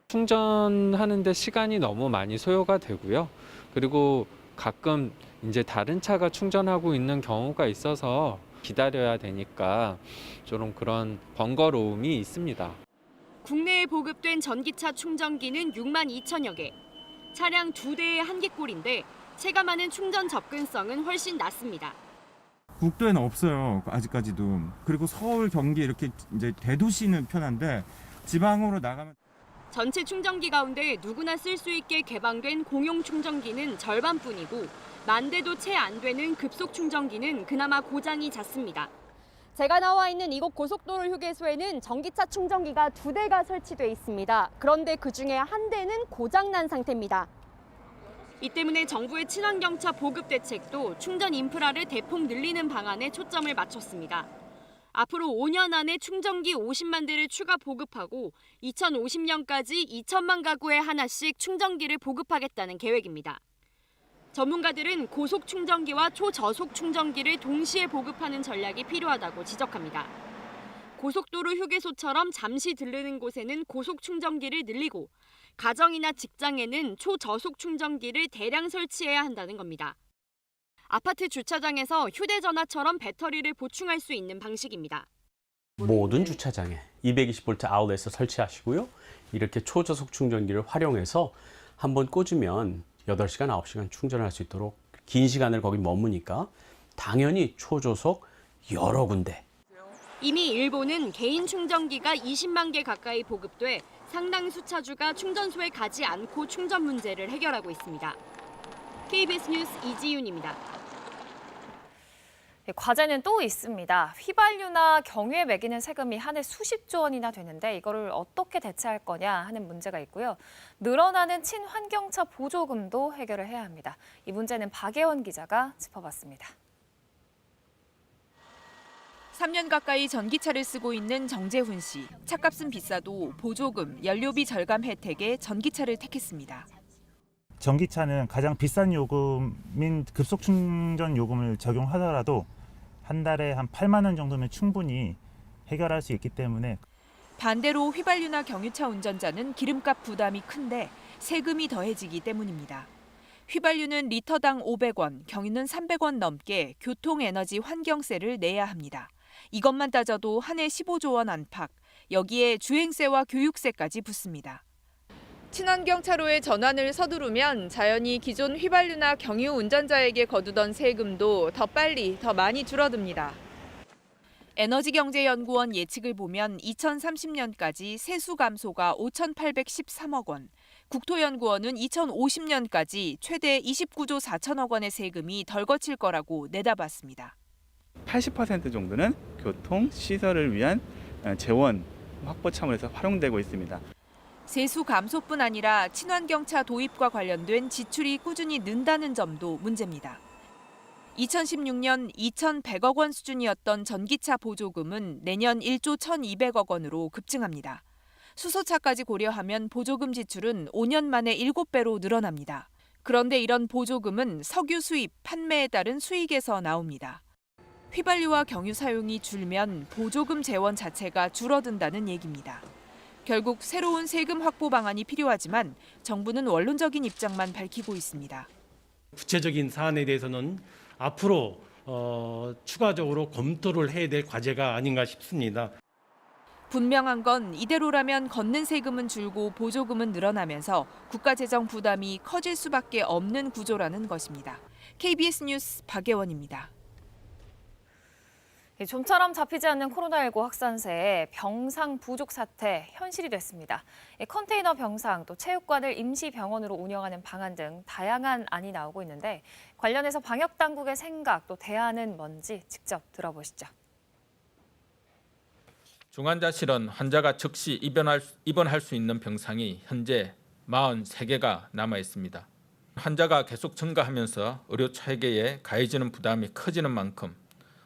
충전하는데 시간이 너무 많이 소요가 되고요. 그리고 가끔 이제 다른 차가 충전하고 있는 경우가 있어서 기다려야 되니까 좀 그런 번거로움이 있습니다. 국내에 보급된 전기차 충전기는 6만 2천여 개. 차량 2대의 한개꼴인데 체감하는 충전 접근성은 훨씬 낮습니다. 국도에는 없어요. 아직까지도. 그리고 서울, 경기 이렇게 이제 대도시는 편한데 지방으로 나가면 전체 충전기 가운데 누구나 쓸 수 있게 개방된 공용 충전기는 절반뿐이고 10,000대도 채 안 되는 급속 충전기는 그나마 고장이 잦습니다. 제가 나와 있는 이곳 고속도로 휴게소에는 전기차 충전기가 2대가 설치돼 있습니다. 그런데 그중에 한 대는 고장난 상태입니다. 이 때문에 정부의 친환경차 보급 대책도 충전 인프라를 대폭 늘리는 방안에 초점을 맞췄습니다. 앞으로 5년 안에 충전기 50만 대를 추가 보급하고 2050년까지 2천만 가구에 하나씩 충전기를 보급하겠다는 계획입니다. 전문가들은 고속 충전기와 초저속 충전기를 동시에 보급하는 전략이 필요하다고 지적합니다. 고속도로 휴게소처럼 잠시 들르는 곳에는 고속 충전기를 늘리고 가정이나 직장에는 초저속 충전기를 대량 설치해야 한다는 겁니다. 아파트 주차장에서 휴대전화처럼 배터리를 보충할 수 있는 방식입니다. 모든 주차장에 220V 아울렛을 설치하시고요. 이렇게 초저속 충전기를 활용해서 한번 꽂으면 8시간, 9시간 충전할 수 있도록 긴 시간을 거기 머무니까 당연히 초저속 여러 군데. 이미 일본은 개인 충전기가 20만 개 가까이 보급돼 상당 수차주가 충전소에 가지 않고 충전 문제를 해결하고 있습니다. KBS 뉴스 이지윤입니다. 과제는 또 있습니다. 휘발유나 경유에 매기는 세금이 한 해 수십조 원이나 되는데 이거를 어떻게 대체할 거냐 하는 문제가 있고요. 늘어나는 친환경차 보조금도 해결을 해야 합니다. 이 문제는 박예원 기자가 짚어봤습니다. 3년 가까이 전기차를 쓰고 있는 정재훈 씨. 차값은 비싸도 보조금, 연료비 절감 혜택에 전기차를 택했습니다. 전기차는 가장 비싼 요금인 급속 충전 요금을 적용하더라도 한 달에 한 8만 원 정도면 충분히 해결할 수 있기 때문에. 반대로 휘발유나 경유차 운전자는 기름값 부담이 큰데 세금이 더해지기 때문입니다. 휘발유는 리터당 500원, 경유는 300원 넘게 교통에너지 환경세를 내야 합니다. 이것만 따져도 한 해 15조 원 안팎, 여기에 주행세와 교육세까지 붙습니다. 친환경 차로의 전환을 서두르면 자연히 기존 휘발유나 경유 운전자에게 거두던 세금도 더 빨리, 더 많이 줄어듭니다. 에너지경제연구원 예측을 보면 2030년까지 세수 감소가 5,813억 원, 국토연구원은 2050년까지 최대 29조 4천억 원의 세금이 덜 거칠 거라고 내다봤습니다. 80% 정도는 교통, 시설을 위한 재원 확보 차원에서 활용되고 있습니다. 세수 감소뿐 아니라 친환경차 도입과 관련된 지출이 꾸준히 는다는 점도 문제입니다. 2016년 2,100억 원 수준이었던 전기차 보조금은 내년 1조 1,200억 원으로 급증합니다. 수소차까지 고려하면 보조금 지출은 5년 만에 7배로 늘어납니다. 그런데 이런 보조금은 석유 수입, 판매에 따른 수익에서 나옵니다. 휘발유와 경유 사용이 줄면 보조금 재원 자체가 줄어든다는 얘기입니다. 결국 새로운 세금 확보 방안이 필요하지만 정부는 원론적인 입장만 밝히고 있습니다. 구체적인 사안에 대해서는 앞으로 추가적으로 검토를 해야 될 과제가 아닌가 싶습니다. 분명한 건 이대로라면 걷는 세금은 줄고 보조금은 늘어나면서 국가 재정 부담이 커질 수밖에 없는 구조라는 것입니다. KBS 뉴스 박예원입니다. 좀처럼 잡히지 않는 코로나19 확산세에 병상 부족 사태 현실이 됐습니다. 컨테이너 병상, 또 체육관을 임시병원으로 운영하는 방안 등 다양한 안이 나오고 있는데 관련해서 방역당국의 생각, 또 대안은 뭔지 직접 들어보시죠. 중환자실은 환자가 즉시 입원할 수 있는 병상이 현재 43개가 남아 있습니다. 환자가 계속 증가하면서 의료 체계에 가해지는 부담이 커지는 만큼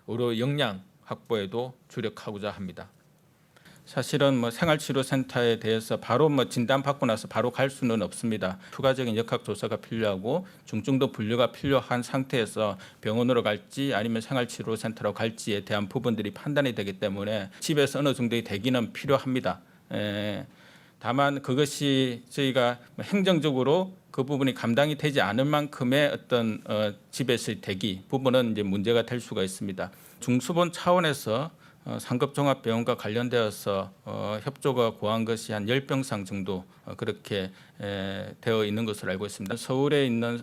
의료 역량 확보에도 주력하고자 합니다. 사실은 생활치료센터에 대해서 바로 진단받고 나서 바로 갈 수는 없습니다. 추가적인 역학조사가 필요하고 중증도 분류가 필요한 상태에서 병원으로 갈지 아니면 생활치료센터로 갈지에 대한 부분들이 판단이 되기 때문에 집에서 어느 정도의 대기는 필요합니다. 다만 그것이 저희가 행정적으로 그 부분이 감당이 되지 않을 만큼의 어떤 집에서의 대기 부분은 이제 문제가 될 수가 있습니다. 중수본 차원에서 상급종합병원과 관련되어서 협조가 구한 것이 한 10병상 정도 그렇게 되어 있는 것으로 알고 있습니다. 서울에 있는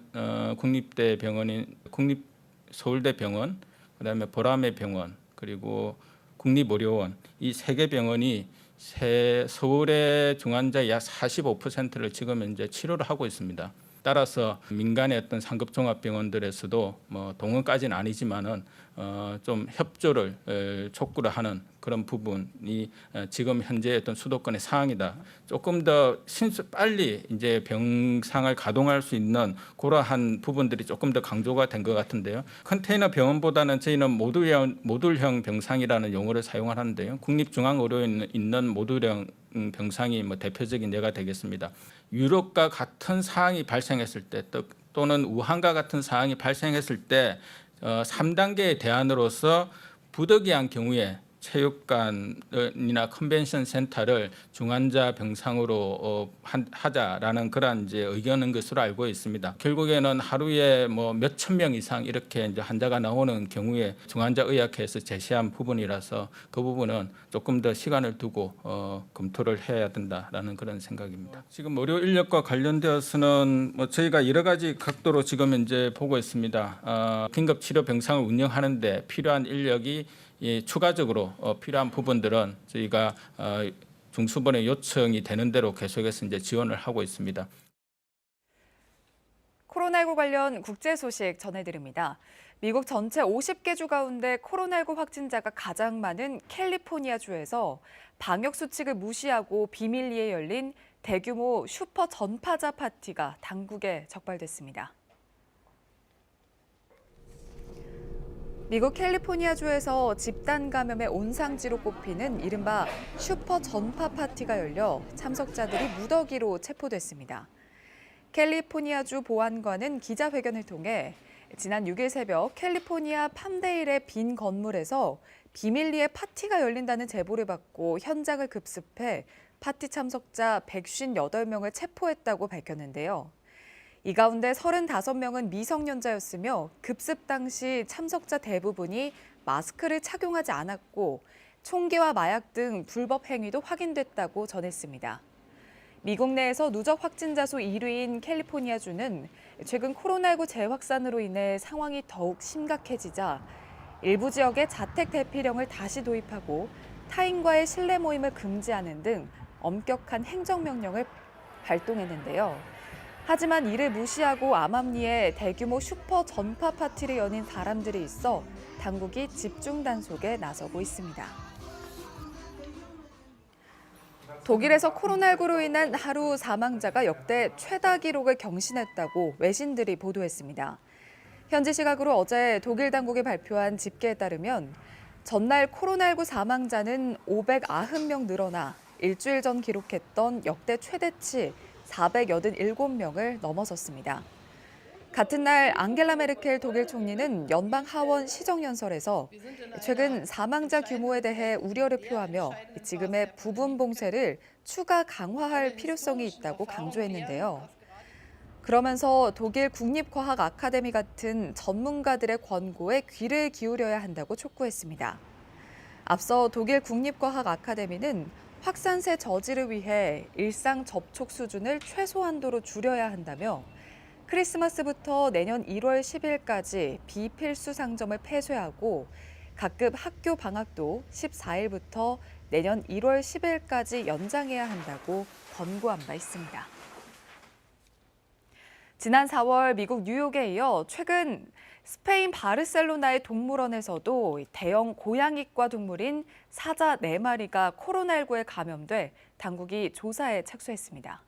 국립대병원인 국립서울대병원, 그다음에 보라매 병원, 그리고 국립의료원 이 3개 병원이 서울의 중환자의 약 45%를 지금 현재 치료를 하고 있습니다. 따라서 민간의 어떤 상급종합병원들에서도 동원까지는 아니지만은 좀 협조를 촉구를 하는 그런 부분이 지금 현재 어떤 수도권의 사항이다. 조금 더 빨리 이제 병상을 가동할 수 있는 그러한 부분들이 조금 더 강조가 된 것 같은데요. 컨테이너 병원보다는 저희는 모듈형 병상이라는 용어를 사용하는데요. 국립중앙의료원에 있는 모듈형 병상이 대표적인 예가 되겠습니다. 유럽과 같은 사항이 발생했을 때 또는 우한과 같은 사항이 발생했을 때 3단계의 대안으로서 부득이한 경우에 체육관이나 컨벤션 센터를 중환자 병상으로 하자라는 그런 이제 의견인 것으로 알고 있습니다. 결국에는 하루에 뭐 몇천 명 이상 이렇게 이제 환자가 나오는 경우에 중환자 의학회에서 제시한 부분이라서 그 부분은 조금 더 시간을 두고 검토를 해야 된다라는 그런 생각입니다. 지금 의료 인력과 관련되어서는 뭐 저희가 여러 가지 각도로 지금 이제 보고 있습니다. 긴급 치료 병상을 운영하는데 필요한 인력이 추가적으로 필요한 부분들은 저희가 중수본의 요청이 되는 대로 계속해서 이제 지원을 하고 있습니다. 코로나19 관련 국제 소식 전해드립니다. 미국 전체 50개 주 가운데 코로나19 확진자가 가장 많은 캘리포니아주에서 방역 수칙을 무시하고 비밀리에 열린 대규모 슈퍼 전파자 파티가 당국에 적발됐습니다. 미국 캘리포니아주에서 집단 감염의 온상지로 꼽히는 이른바 슈퍼 전파 파티가 열려 참석자들이 무더기로 체포됐습니다. 캘리포니아주 보안관은 기자회견을 통해 지난 6일 새벽 캘리포니아 팜데일의 빈 건물에서 비밀리에 파티가 열린다는 제보를 받고 현장을 급습해 파티 참석자 158명을 체포했다고 밝혔는데요. 이 가운데 35명은 미성년자였으며 급습 당시 참석자 대부분이 마스크를 착용하지 않았고 총기와 마약 등 불법 행위도 확인됐다고 전했습니다. 미국 내에서 누적 확진자 수 1위인 캘리포니아주는 최근 코로나19 재확산으로 인해 상황이 더욱 심각해지자 일부 지역에 자택 대피령을 다시 도입하고 타인과의 실내 모임을 금지하는 등 엄격한 행정명령을 발동했는데요. 하지만 이를 무시하고 암암리에 대규모 슈퍼 전파 파티를 여는 사람들이 있어 당국이 집중 단속에 나서고 있습니다. 독일에서 코로나19로 인한 하루 사망자가 역대 최다 기록을 경신했다고 외신들이 보도했습니다. 현지 시각으로 어제 독일 당국이 발표한 집계에 따르면 전날 코로나19 사망자는 590명 늘어나 일주일 전 기록했던 역대 최대치 487명을 넘어섰습니다. 같은 날 앙겔라 메르켈 독일 총리는 연방 하원 시정연설에서 최근 사망자 규모에 대해 우려를 표하며 지금의 부분 봉쇄를 추가 강화할 필요성이 있다고 강조했는데요. 그러면서 독일 국립과학 아카데미 같은 전문가들의 권고에 귀를 기울여야 한다고 촉구했습니다. 앞서 독일 국립과학 아카데미는 확산세 저지를 위해 일상 접촉 수준을 최소한도로 줄여야 한다며 크리스마스부터 내년 1월 10일까지 비필수 상점을 폐쇄하고 각급 학교 방학도 14일부터 내년 1월 10일까지 연장해야 한다고 권고한 바 있습니다. 지난 4월 미국 뉴욕에 이어 최근 스페인 바르셀로나의 동물원에서도 대형 고양이과 동물인 사자 4마리가 코로나19에 감염돼 당국이 조사에 착수했습니다.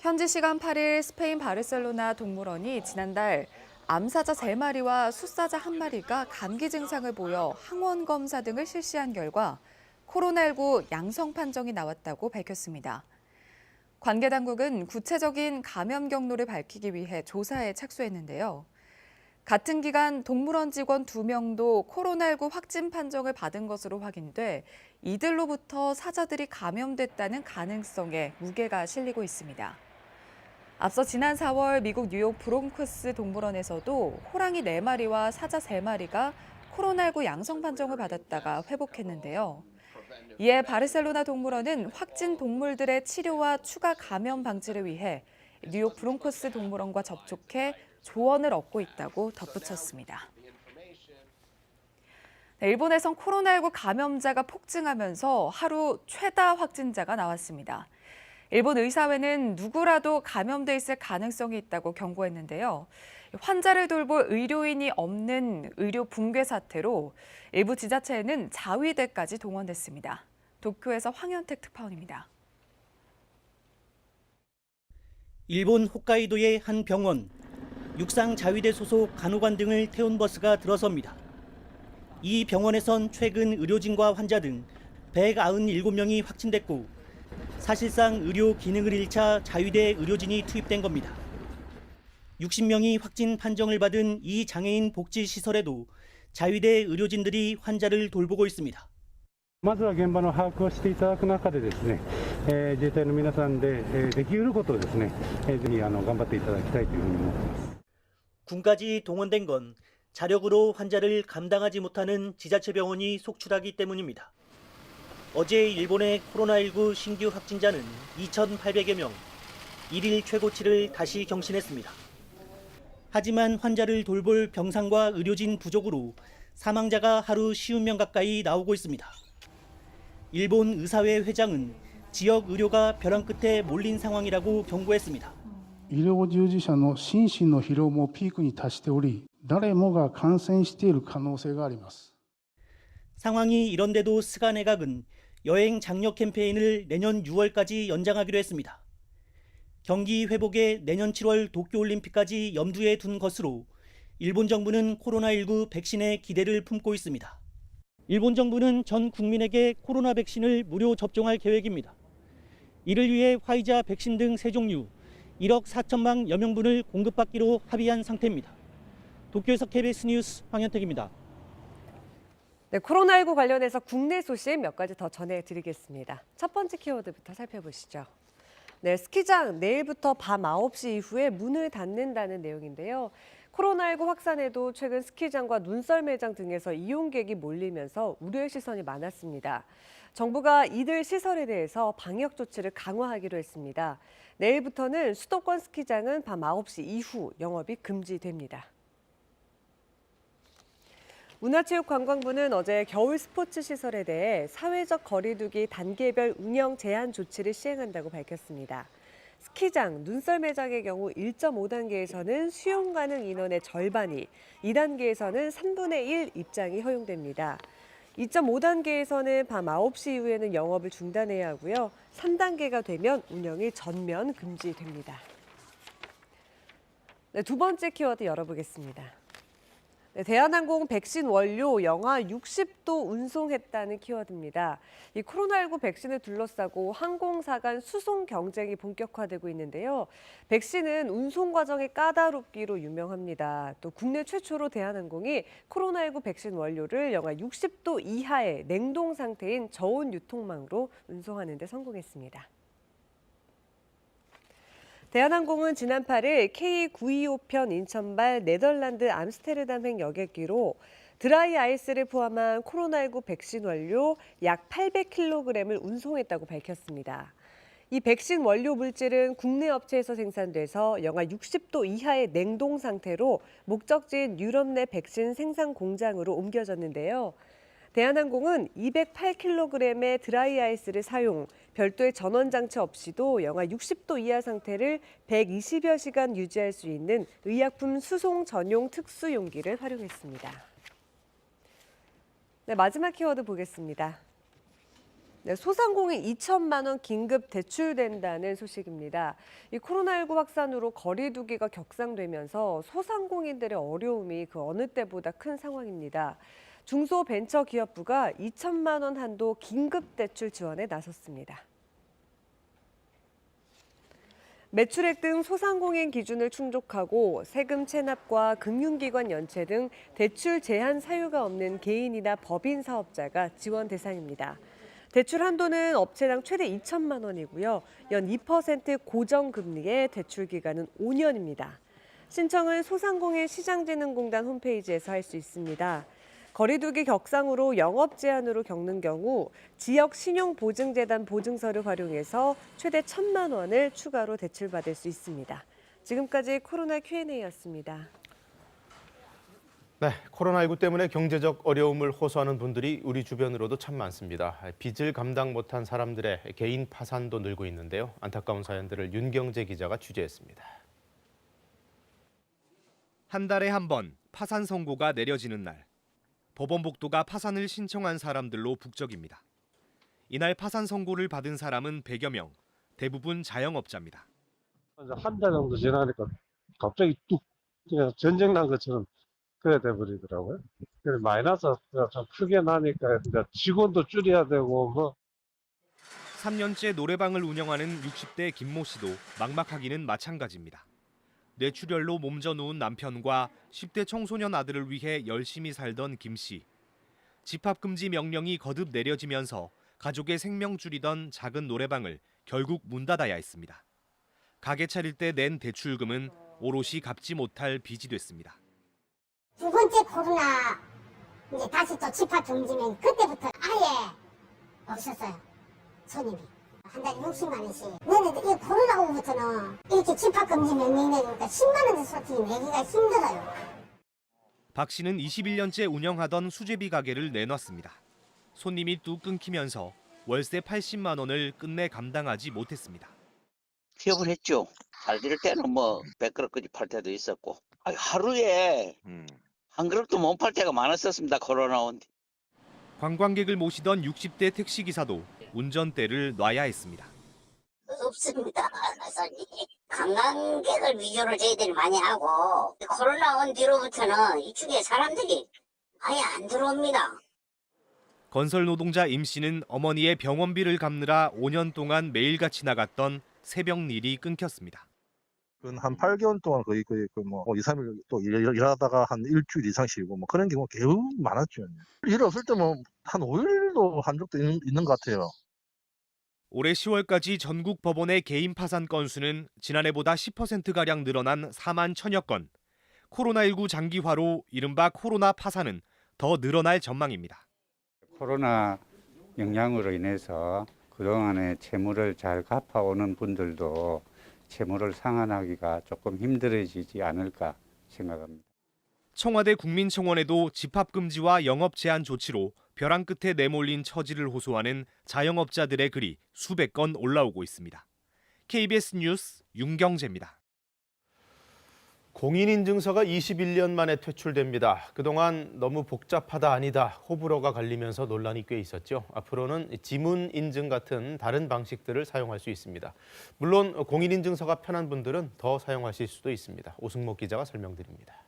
현지 시간 8일 스페인 바르셀로나 동물원이 지난달 암사자 3마리와 숫사자 1마리가 감기 증상을 보여 항원 검사 등을 실시한 결과 코로나19 양성 판정이 나왔다고 밝혔습니다. 관계 당국은 구체적인 감염 경로를 밝히기 위해 조사에 착수했는데요. 같은 기간 동물원 직원 2명도 코로나19 확진 판정을 받은 것으로 확인돼 이들로부터 사자들이 감염됐다는 가능성에 무게가 실리고 있습니다. 앞서 지난 4월 미국 뉴욕 브롱크스 동물원에서도 호랑이 4마리와 사자 3마리가 코로나19 양성 판정을 받았다가 회복했는데요. 이에 바르셀로나 동물원은 확진 동물들의 치료와 추가 감염 방지를 위해 뉴욕 브롱코스 동물원과 접촉해 조언을 얻고 있다고 덧붙였습니다. 일본에선 코로나19 감염자가 폭증하면서 하루 최다 확진자가 나왔습니다. 일본 의사회는 누구라도 감염돼 있을 가능성이 있다고 경고했는데요. 환자를 돌볼 의료인이 없는 의료 붕괴 사태로 일부 지자체에는 자위대까지 동원됐습니다. 도쿄에서 황현택 특파원입니다. 일본 홋카이도의 한 병원, 육상 자위대 소속 간호관 등을 태운 버스가 들어섭니다. 이 병원에선 최근 의료진과 환자 등 197명이 확진됐고 사실상 의료 기능을 잃자 자위대 의료진이 투입된 겁니다. 60명이 확진 판정을 받은 이 장애인 복지시설에도 자위대 의료진들이 환자를 돌보고 있습니다. まずは現場の把握をしていただく中でですね、自衛隊の皆さんで、できることをですね、ぜひ頑張っていただきたいというふうに思っています。 군까지 동원된 건 자력으로 환자를 감당하지 못하는 지자체 병원이 속출하기 때문입니다. 어제 일본의 코로나19 신규 확진자는 2,800여 명, 일일 최고치를 다시 경신했습니다. 하지만 환자를 돌볼 병상과 의료진 부족으로 사망자가 하루 50명 가까이 나오고 있습니다. 일본 의사회 회장은 지역 의료가 벼랑 끝에 몰린 상황이라고 경고했습니다. 医療従事者の心身の疲労もピークに達しており、誰もが感染している可能性があります。 상황이 이런데도 스가네각은 여행 장려 캠페인을 내년 6월까지 연장하기로 했습니다. 경기 회복에 내년 7월 도쿄올림픽까지 염두에 둔 것으로 일본 정부는 코로나19 백신에 기대를 품고 있습니다. 일본 정부는 전 국민에게 코로나 백신을 무료 접종할 계획입니다. 이를 위해 화이자 백신 등 세 종류 1억 4천만여 명분을 공급받기로 합의한 상태입니다. 도쿄에서 KBS 뉴스 황현택입니다. 네, 코로나19 관련해서 국내 소식 몇 가지 더 전해드리겠습니다. 첫 번째 키워드부터 살펴보시죠. 네, 스키장 내일부터 밤 9시 이후에 문을 닫는다는 내용인데요. 코로나19 확산에도 최근 스키장과 눈썰매장 등에서 이용객이 몰리면서 우려의 시선이 많았습니다. 정부가 이들 시설에 대해서 방역 조치를 강화하기로 했습니다. 내일부터는 수도권 스키장은 밤 9시 이후 영업이 금지됩니다. 문화체육관광부는 어제 겨울 스포츠 시설에 대해 사회적 거리두기 단계별 운영 제한 조치를 시행한다고 밝혔습니다. 스키장, 눈썰매장의 경우 1.5단계에서는 수용 가능 인원의 절반이, 2단계에서는 3분의 1 입장이 허용됩니다. 2.5단계에서는 밤 9시 이후에는 영업을 중단해야 하고요. 3단계가 되면 운영이 전면 금지됩니다. 네, 두 번째 키워드 열어보겠습니다. 네, 대한항공 백신 원료 영하 60도 운송했다는 키워드입니다. 이 코로나19 백신을 둘러싸고 항공사 간 수송 경쟁이 본격화되고 있는데요. 백신은 운송 과정의 까다롭기로 유명합니다. 또 국내 최초로 대한항공이 코로나19 백신 원료를 영하 60도 이하의 냉동 상태인 저온 유통망으로 운송하는 데 성공했습니다. 대한항공은 지난 8일 K925편 인천발 네덜란드 암스테르담행 여객기로 드라이 아이스를 포함한 코로나19 백신 원료 약 800kg을 운송했다고 밝혔습니다. 이 백신 원료 물질은 국내 업체에서 생산돼서 영하 60도 이하의 냉동 상태로 목적지인 유럽 내 백신 생산 공장으로 옮겨졌는데요. 대한항공은 208kg의 드라이 아이스를 사용, 별도의 전원 장치 없이도 영하 60도 이하 상태를 120여 시간 유지할 수 있는 의약품 수송 전용 특수 용기를 활용했습니다. 네, 마지막 키워드 보겠습니다. 네, 소상공인 2천만 원 긴급 대출된다는 소식입니다. 이 코로나19 확산으로 거리두기가 격상되면서 소상공인들의 어려움이 그 어느 때보다 큰 상황입니다. 중소벤처기업부가 2천만 원 한도 긴급 대출 지원에 나섰습니다. 매출액 등 소상공인 기준을 충족하고 세금 체납과 금융기관 연체 등 대출 제한 사유가 없는 개인이나 법인 사업자가 지원 대상입니다. 대출 한도는 업체당 최대 2천만 원이고요. 연 2% 고정금리의 대출 기간은 5년입니다. 신청은 소상공인 시장진흥공단 홈페이지에서 할 수 있습니다. 거리두기 격상으로 영업 제한으로 겪는 경우 지역신용보증재단 보증서를 활용해서 최대 1,000만 원을 추가로 대출받을 수 있습니다. 지금까지 코로나 Q&A였습니다. 네, 코로나19 때문에 경제적 어려움을 호소하는 분들이 우리 주변으로도 참 많습니다. 빚을 감당 못한 사람들의 개인 파산도 늘고 있는데요. 안타까운 사연들을 윤경재 기자가 취재했습니다. 한 달에 한 번 파산 선고가 내려지는 날. 법원 복도가 파산을 신청한 사람들로 북적입니다. 이날 파산 선고를 받은 사람은 100여 명, 대부분 자영업자입니다. 한 달 정도 지나니까 갑자기 뚝 그냥 전쟁 난 것처럼 그래 돼버리더라고요. 그래서 마이너스가 좀 크게 나니까 직원도 줄여야 되고 뭐. 3년째 노래방을 운영하는 60대 김모 씨도 막막하기는 마찬가지입니다. 뇌출혈로 몸져 누운 남편과 10대 청소년 아들을 위해 열심히 살던 김 씨. 집합금지 명령이 거듭 내려지면서 가족의 생명 줄이던 작은 노래방을 결국 문 닫아야 했습니다. 가게 차릴 때 낸 대출금은 오롯이 갚지 못할 빚이 됐습니다. 두 번째 코로나 이제 다시 또 집합금지면 그때부터 아예 없었어요. 손님이. 한 달에 60만 원씩. 너는 이 코로나 오부터는 이렇게 집합금지 명령이 내니까 10만 원도 솔직히 내기가 힘들어요. 박 씨는 21년째 운영하던 수제비 가게를 내놨습니다. 손님이 뚝 끊기면서 월세 80만 원을 끝내 감당하지 못했습니다. 취업을 했죠. 잘 될 때는 뭐 100그릇까지 팔 때도 있었고 하루에 한 그릇도 못 팔 때가 많았었습니다. 코로나 온 뒤. 관광객을 모시던 60대 택시기사도 운전대를 놔야 했습니다. 없습니다. 관광객을 위주로 저희들이 많이 하고 코로나 온 뒤로부터는 이쪽에 사람들이 아예 안 들어옵니다. 건설 노동자 임 씨는 어머니의 병원비를 갚느라 5년 동안 매일같이 나갔던 새벽 일이 끊겼습니다. 한 8개월 동안 거의 2, 3일 또 일하다가 한 일주일 이상 쉬고 뭐 그런 경우가 매우 많았죠. 일 없을 때 뭐 한 5일도 한 적도 있는 것 같아요. 올해 10월까지 전국 법원의 개인 파산 건수는 지난해보다 10%가량 늘어난 4만 1000여 건. 코로나19 장기화로 이른바 코로나 파산은 더 늘어날 전망입니다. 코로나 영향으로 인해서 그동안에 채무를 잘 갚아오는 분들도 채무를 상환하기가 조금 힘들어지지 않을까 생각합니다. 청와대 국민청원에도 집합금지와 영업 제한 조치로 벼랑 끝에 내몰린 처지를 호소하는 자영업자들의 글이 수백 건 올라오고 있습니다. KBS 뉴스 윤경재입니다. 공인인증서가 21년 만에 퇴출됩니다. 그동안 너무 복잡하다 아니다 호불호가 갈리면서 논란이 꽤 있었죠. 앞으로는 지문 인증 같은 다른 방식들을 사용할 수 있습니다. 물론 공인인증서가 편한 분들은 더 사용하실 수도 있습니다. 오승목 기자가 설명드립니다.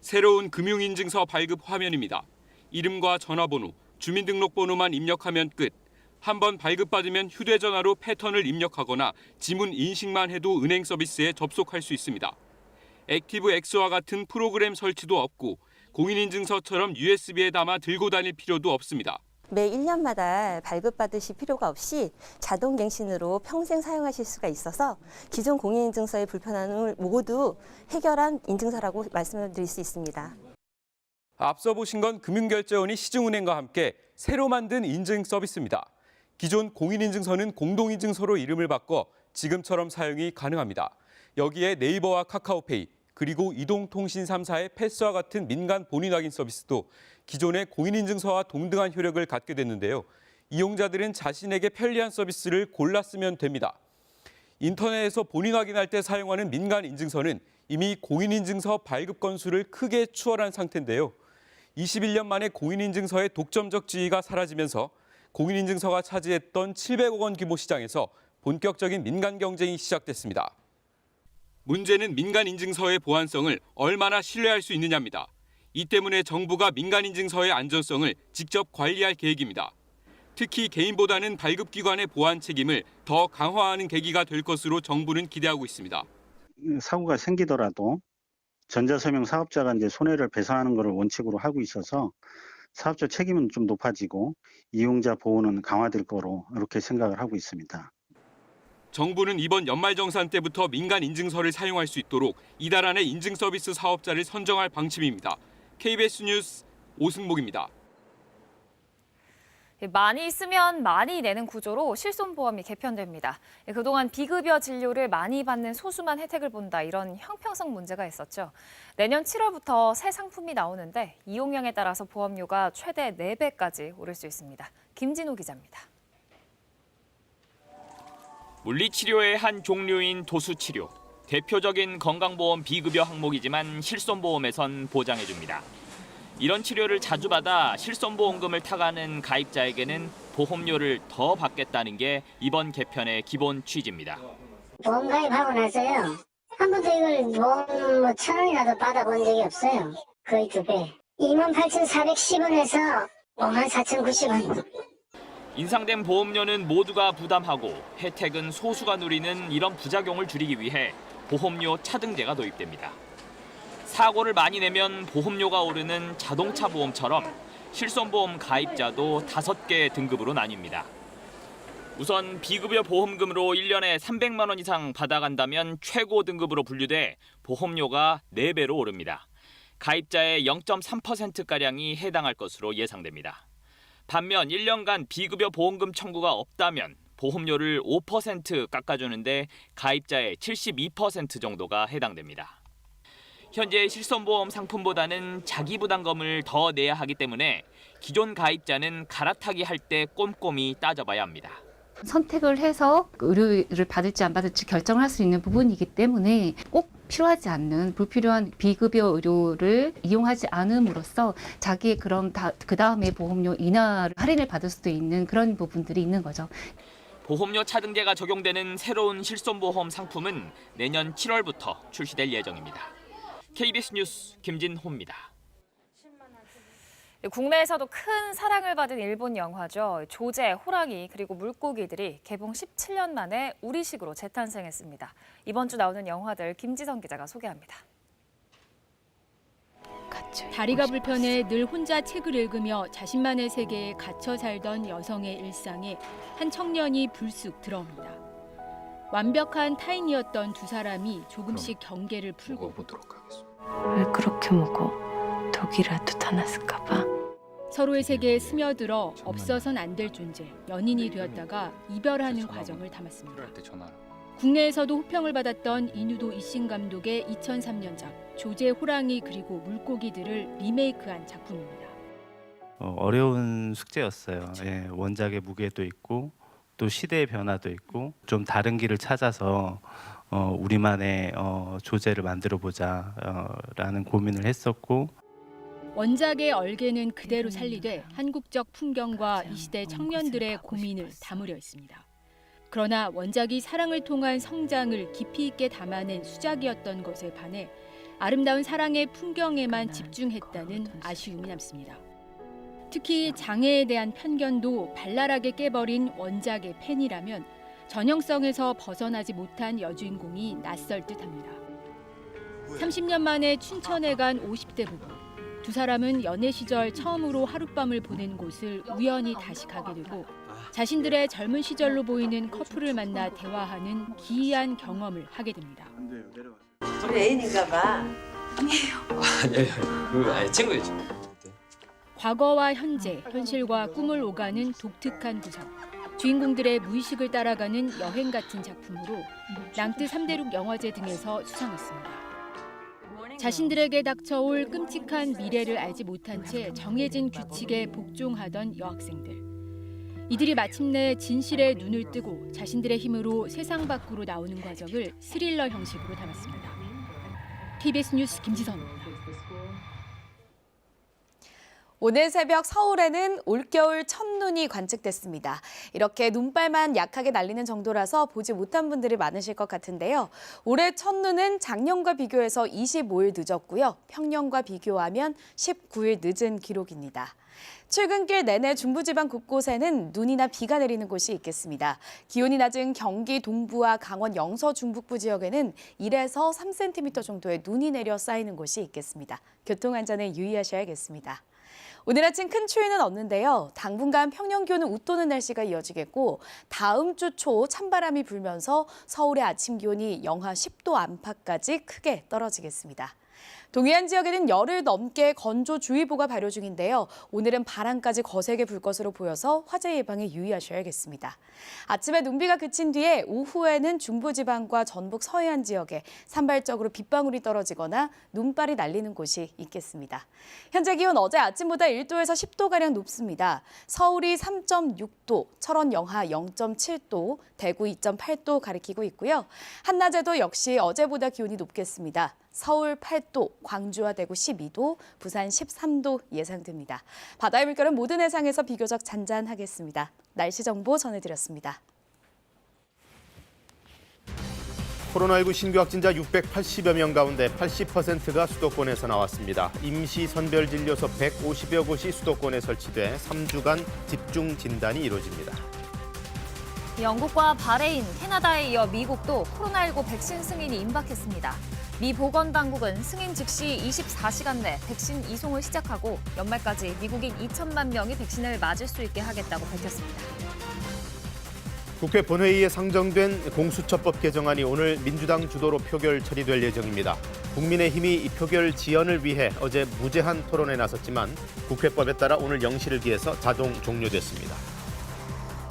새로운 금융인증서 발급 화면입니다. 이름과 전화번호, 주민등록번호만 입력하면 끝. 한번 발급받으면 휴대전화로 패턴을 입력하거나 지문 인식만 해도 은행 서비스에 접속할 수 있습니다. 액티브 X와 같은 프로그램 설치도 없고 공인인증서처럼 USB에 담아 들고 다닐 필요도 없습니다. 매 1년마다 발급받으실 필요가 없이 자동갱신으로 평생 사용하실 수가 있어서 기존 공인인증서의 불편함을 모두 해결한 인증서라고 말씀을 드릴 수 있습니다. 앞서 보신 건 금융결제원이 시중은행과 함께 새로 만든 인증 서비스입니다. 기존 공인인증서는 공동인증서로 이름을 바꿔 지금처럼 사용이 가능합니다. 여기에 네이버와 카카오페이, 그리고 이동통신 3사의 패스와 같은 민간 본인 확인 서비스도 기존의 공인인증서와 동등한 효력을 갖게 됐는데요. 이용자들은 자신에게 편리한 서비스를 골라 쓰면 됩니다. 인터넷에서 본인 확인할 때 사용하는 민간 인증서는 이미 공인인증서 발급 건수를 크게 추월한 상태인데요. 21년 만에 공인인증서의 독점적 지위가 사라지면서 공인인증서가 차지했던 700억 원 규모 시장에서 본격적인 민간 경쟁이 시작됐습니다. 문제는 민간 인증서의 보안성을 얼마나 신뢰할 수 있느냐입니다. 이 때문에 정부가 민간 인증서의 안전성을 직접 관리할 계획입니다. 특히 개인보다는 발급기관의 보안 책임을 더 강화하는 계기가 될 것으로 정부는 기대하고 있습니다. 사고가 생기더라도 전자서명 사업자가 이제 손해를 배상하는 것을 원칙으로 하고 있어서 사업자 책임은 좀 높아지고 이용자 보호는 강화될 거로 이렇게 생각을 하고 있습니다. 정부는 이번 연말정산 때부터 민간 인증서를 사용할 수 있도록 이달 안에 인증 서비스 사업자를 선정할 방침입니다. KBS 뉴스 오승목입니다. 많이 쓰면 많이 내는 구조로 실손보험이 개편됩니다. 그동안 비급여 진료를 많이 받는 소수만 혜택을 본다, 이런 형평성 문제가 있었죠. 내년 7월부터 새 상품이 나오는데 이용량에 따라서 보험료가 최대 4배까지 오를 수 있습니다. 김진호 기자입니다. 물리치료의 한 종류인 도수치료. 대표적인 건강보험 비급여 항목이지만 실손보험에선 보장해줍니다. 이런 치료를 자주 받아 실손보험금을 타가는 가입자에게는 보험료를 더 받겠다는 게 이번 개편의 기본 취지입니다. 보험 가입하고 나서요. 한 번도 이걸 보험 1,000원이라도 받아본 적이 없어요. 거의 2배. 28,410원에서 54,090원. 인상된 보험료는 모두가 부담하고 혜택은 소수가 누리는 이런 부작용을 줄이기 위해 보험료 차등제가 도입됩니다. 사고를 많이 내면 보험료가 오르는 자동차 보험처럼 실손보험 가입자도 5개 등급으로 나뉩니다. 우선 비급여 보험금으로 1년에 300만 원 이상 받아간다면 최고 등급으로 분류돼 보험료가 4배로 오릅니다. 가입자의 0.3%가량이 해당할 것으로 예상됩니다. 반면 1년간 비급여 보험금 청구가 없다면 보험료를 5% 깎아주는데 가입자의 72% 정도가 해당됩니다. 현재 실손보험 상품보다는 자기부담금을 더 내야 하기 때문에 기존 가입자는 갈아타기 할 때 꼼꼼히 따져봐야 합니다. 선택을 해서 의료를 받을지 안 받을지 결정을 할 수 있는 부분이기 때문에 꼭 필요하지 않는 불필요한 비급여 의료를 이용하지 않음으로써 자기의 그럼 그 다음에 보험료 인하를 할인을 받을 수도 있는 그런 부분들이 있는 거죠. 보험료 차등제가 적용되는 새로운 실손보험 상품은 내년 7월부터 출시될 예정입니다. KBS 뉴스 김진호입니다. 국내에서도 큰 사랑을 받은 일본 영화죠. 조제, 호랑이 그리고 물고기들이 개봉 17년 만에 우리식으로 재탄생했습니다. 이번 주 나오는 영화들 김지성 기자가 소개합니다. 다리가 불편해 늘 혼자 책을 읽으며 자신만의 세계에 갇혀 살던 여성의 일상에 한 청년이 불쑥 들어옵니다. 완벽한 타인이었던 두 사람이 조금씩 경계를 풀고 왜 그렇게 먹어? 독이라도 다 났을까 봐. 서로의 세계에 스며들어 없어선 안 될 존재, 연인이 되었다가 이별하는 과정을 담았습니다. 국내에서도 호평을 받았던 이누도 이신 감독의 2003년작 조제, 호랑이 그리고 물고기들을 리메이크한 작품입니다. 어려운 숙제였어요. 예, 원작의 무게도 있고 또 시대의 변화도 있고 좀 다른 길을 찾아서 우리만의 조제를 만들어 보자라는 고민을 했었고 원작의 얼개는 그대로 살리되 한국적 풍경과 이 시대 청년들의 고민을 담으려 했습니다. 그러나 원작이 사랑을 통한 성장을 깊이 있게 담아낸 수작이었던 것에 반해 아름다운 사랑의 풍경에만 집중했다는 아쉬움이 남습니다. 특히 장애에 대한 편견도 발랄하게 깨버린 원작의 팬이라면 전형성에서 벗어나지 못한 여주인공이 낯설 듯합니다. 30년 만에 춘천에 간 50대 부부. 두 사람은 연애 시절 처음으로 하룻밤을 보낸 곳을 우연히 다시 가게 되고 자신들의 젊은 시절로 보이는 커플을 만나 대화하는 기이한 경험을 하게 됩니다. 우리 애인인가 봐. 아니에요. 친구였죠. 과거와 현재, 현실과 꿈을 오가는 독특한 구성. 주인공들의 무의식을 따라가는 여행 같은 작품으로 랑뜨 3대륙 영화제 등에서 수상했습니다. 자신들에게 닥쳐올 끔찍한 미래를 알지 못한 채 정해진 규칙에 복종하던 여학생들. 이들이 마침내 진실에 눈을 뜨고 자신들의 힘으로 세상 밖으로 나오는 과정을 스릴러 형식으로 담았습니다. KBS 뉴스 김지선입니다. 오늘 새벽 서울에는 올겨울 첫눈이 관측됐습니다. 이렇게 눈발만 약하게 날리는 정도라서 보지 못한 분들이 많으실 것 같은데요. 올해 첫눈은 작년과 비교해서 25일 늦었고요. 평년과 비교하면 19일 늦은 기록입니다. 출근길 내내 중부지방 곳곳에는 눈이나 비가 내리는 곳이 있겠습니다. 기온이 낮은 경기 동부와 강원 영서 중북부 지역에는 1에서 3cm 정도의 눈이 내려 쌓이는 곳이 있겠습니다. 교통안전에 유의하셔야겠습니다. 오늘 아침 큰 추위는 없는데요. 당분간 평년 기온은 웃도는 날씨가 이어지겠고 다음 주 초 찬바람이 불면서 서울의 아침 기온이 영하 10도 안팎까지 크게 떨어지겠습니다. 동해안 지역에는 열흘 넘게 건조주의보가 발효 중인데요. 오늘은 바람까지 거세게 불 것으로 보여서 화재 예방에 유의하셔야겠습니다. 아침에 눈비가 그친 뒤에 오후에는 중부지방과 전북 서해안 지역에 산발적으로 빗방울이 떨어지거나 눈발이 날리는 곳이 있겠습니다. 현재 기온 어제 아침보다 1도에서 10도가량 높습니다. 서울이 3.6도, 철원 영하 0.7도, 대구 2.8도 가리키고 있고요. 한낮에도 역시 어제보다 기온이 높겠습니다. 서울 8도, 광주와 대구 12도, 부산 13도 예상됩니다. 바다의 물결은 모든 해상에서 비교적 잔잔하겠습니다. 날씨 정보 전해드렸습니다. 코로나19 신규 확진자 680여 명 가운데 80%가 수도권에서 나왔습니다. 임시 선별진료소 150여 곳이 수도권에 설치돼 3주간 집중 진단이 이루어집니다. 영국과 바레인, 캐나다에 이어 미국도 코로나19 백신 승인이 임박했습니다. 미 보건당국은 승인 즉시 24시간 내 백신 이송을 시작하고 연말까지 미국인 2천만 명이 백신을 맞을 수 있게 하겠다고 밝혔습니다. 국회 본회의에 상정된 공수처법 개정안이 오늘 민주당 주도로 표결 처리될 예정입니다. 국민의힘이 이 표결 지연을 위해 어제 무제한 토론에 나섰지만 국회법에 따라 오늘 0시를 기해서 자동 종료됐습니다.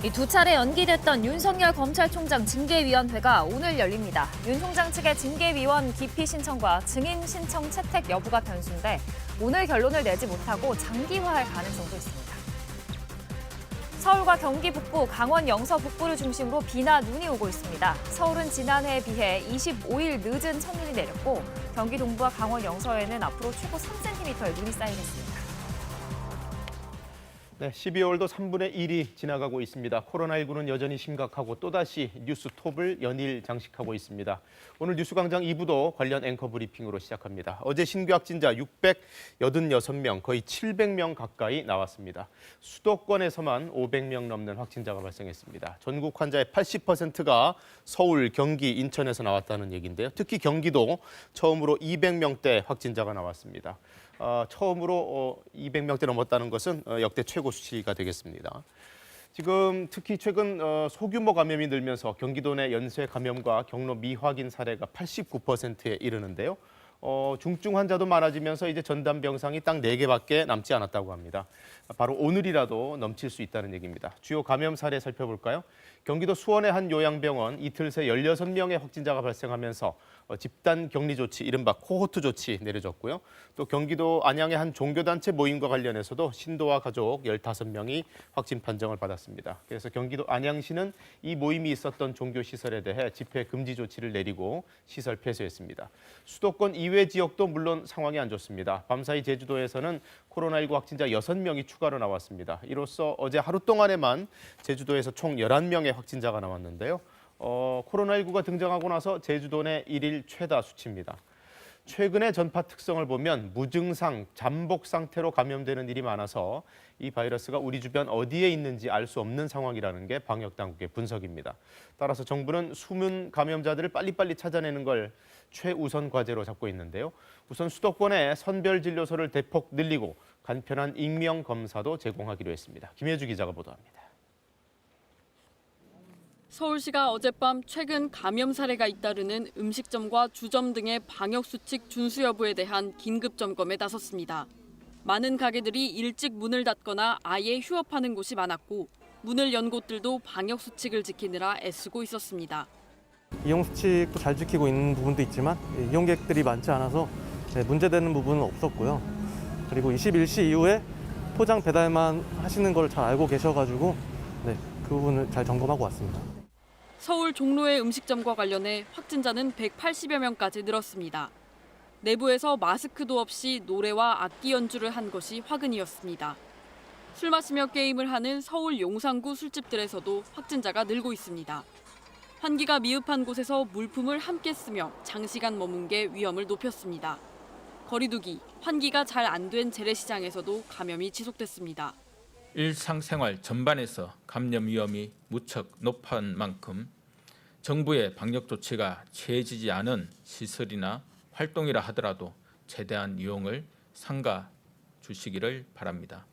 이 두 차례 연기됐던 윤석열 검찰총장 징계위원회가 오늘 열립니다. 윤 총장 측의 징계위원 기피 신청과 증인 신청 채택 여부가 변수인데 오늘 결론을 내지 못하고 장기화할 가능성도 있습니다. 서울과 경기 북부, 강원 영서 북부를 중심으로 비나 눈이 오고 있습니다. 서울은 지난해에 비해 25일 늦은 첫눈이 내렸고 경기 동부와 강원 영서에는 앞으로 최고 3cm의 눈이 쌓이겠습니다. 네, 12월도 3분의 1이 지나가고 있습니다. 코로나19는 여전히 심각하고 또다시 뉴스 톱을 연일 장식하고 있습니다. 오늘 뉴스광장 2부도 관련 앵커 브리핑으로 시작합니다. 어제 신규 확진자 686명, 거의 700명 가까이 나왔습니다. 수도권에서만 500명 넘는 확진자가 발생했습니다. 전국 환자의 80%가 서울, 경기, 인천에서 나왔다는 얘기인데요. 특히 경기도 처음으로 200명대 확진자가 나왔습니다. 처음으로 200명대 넘었다는 것은 역대 최고 수치가 되겠습니다. 지금 특히 최근 소규모 감염이 늘면서 경기도 내 연쇄 감염과 경로 미확인 사례가 89%에 이르는데요. 중증 환자도 많아지면서 이제 전담 병상이 딱 4개밖에 남지 않았다고 합니다. 바로 오늘이라도 넘칠 수 있다는 얘기입니다. 주요 감염 사례 살펴볼까요? 경기도 수원의 한 요양병원 이틀 새 16명의 확진자가 발생하면서 집단 격리 조치, 이른바 코호트 조치 내려졌고요. 또 경기도 안양의 한 종교단체 모임과 관련해서도 신도와 가족 15명이 확진 판정을 받았습니다. 그래서 경기도 안양시는 이 모임이 있었던 종교시설에 대해 집회 금지 조치를 내리고 시설 폐쇄했습니다. 수도권 이외 지역도 물론 상황이 안 좋습니다. 밤사이 제주도에서는 코로나19 확진자 6명이 추가로 나왔습니다. 이로써 어제 하루 동안에만 제주도에서 총 11명의 확진자가 나왔는데요. 코로나19가 등장하고 나서 제주도 내 일일 최다 수치입니다. 최근의 전파 특성을 보면 무증상, 잠복 상태로 감염되는 일이 많아서 이 바이러스가 우리 주변 어디에 있는지 알 수 없는 상황이라는 게 방역당국의 분석입니다. 따라서 정부는 숨은 감염자들을 빨리빨리 찾아내는 걸 최우선 과제로 잡고 있는데요. 우선 수도권에 선별진료소를 대폭 늘리고 간편한 익명 검사도 제공하기로 했습니다. 김혜주 기자가 보도합니다. 서울시가 어젯밤 최근 감염 사례가 잇따르는 음식점과 주점 등의 방역수칙 준수 여부에 대한 긴급 점검에 나섰습니다. 많은 가게들이 일찍 문을 닫거나 아예 휴업하는 곳이 많았고 문을 연 곳들도 방역수칙을 지키느라 애쓰고 있었습니다. 이용수칙도 잘 지키고 있는 부분도 있지만 이용객들이 많지 않아서 문제되는 부분은 없었고요. 그리고 21시 이후에 포장 배달만 하시는 걸 잘 알고 계셔가지고 그 부분을 잘 점검하고 왔습니다. 서울 종로의 음식점과 관련해 확진자는 180여 명까지 늘었습니다. 내부에서 마스크도 없이 노래와 악기 연주를 한 것이 화근이었습니다. 술 마시며 게임을 하는 서울 용산구 술집들에서도 확진자가 늘고 있습니다. 환기가 미흡한 곳에서 물품을 함께 쓰며 장시간 머문 게 위험을 높였습니다. 거리두기, 환기가 잘 안 된 재래시장에서도 감염이 지속됐습니다. 일상생활 전반에서 감염 위험이 무척 높은 만큼 정부의 방역 조치가 취해지지 않은 시설이나 활동이라 하더라도 최대한 이용을 삼가 주시기를 바랍니다.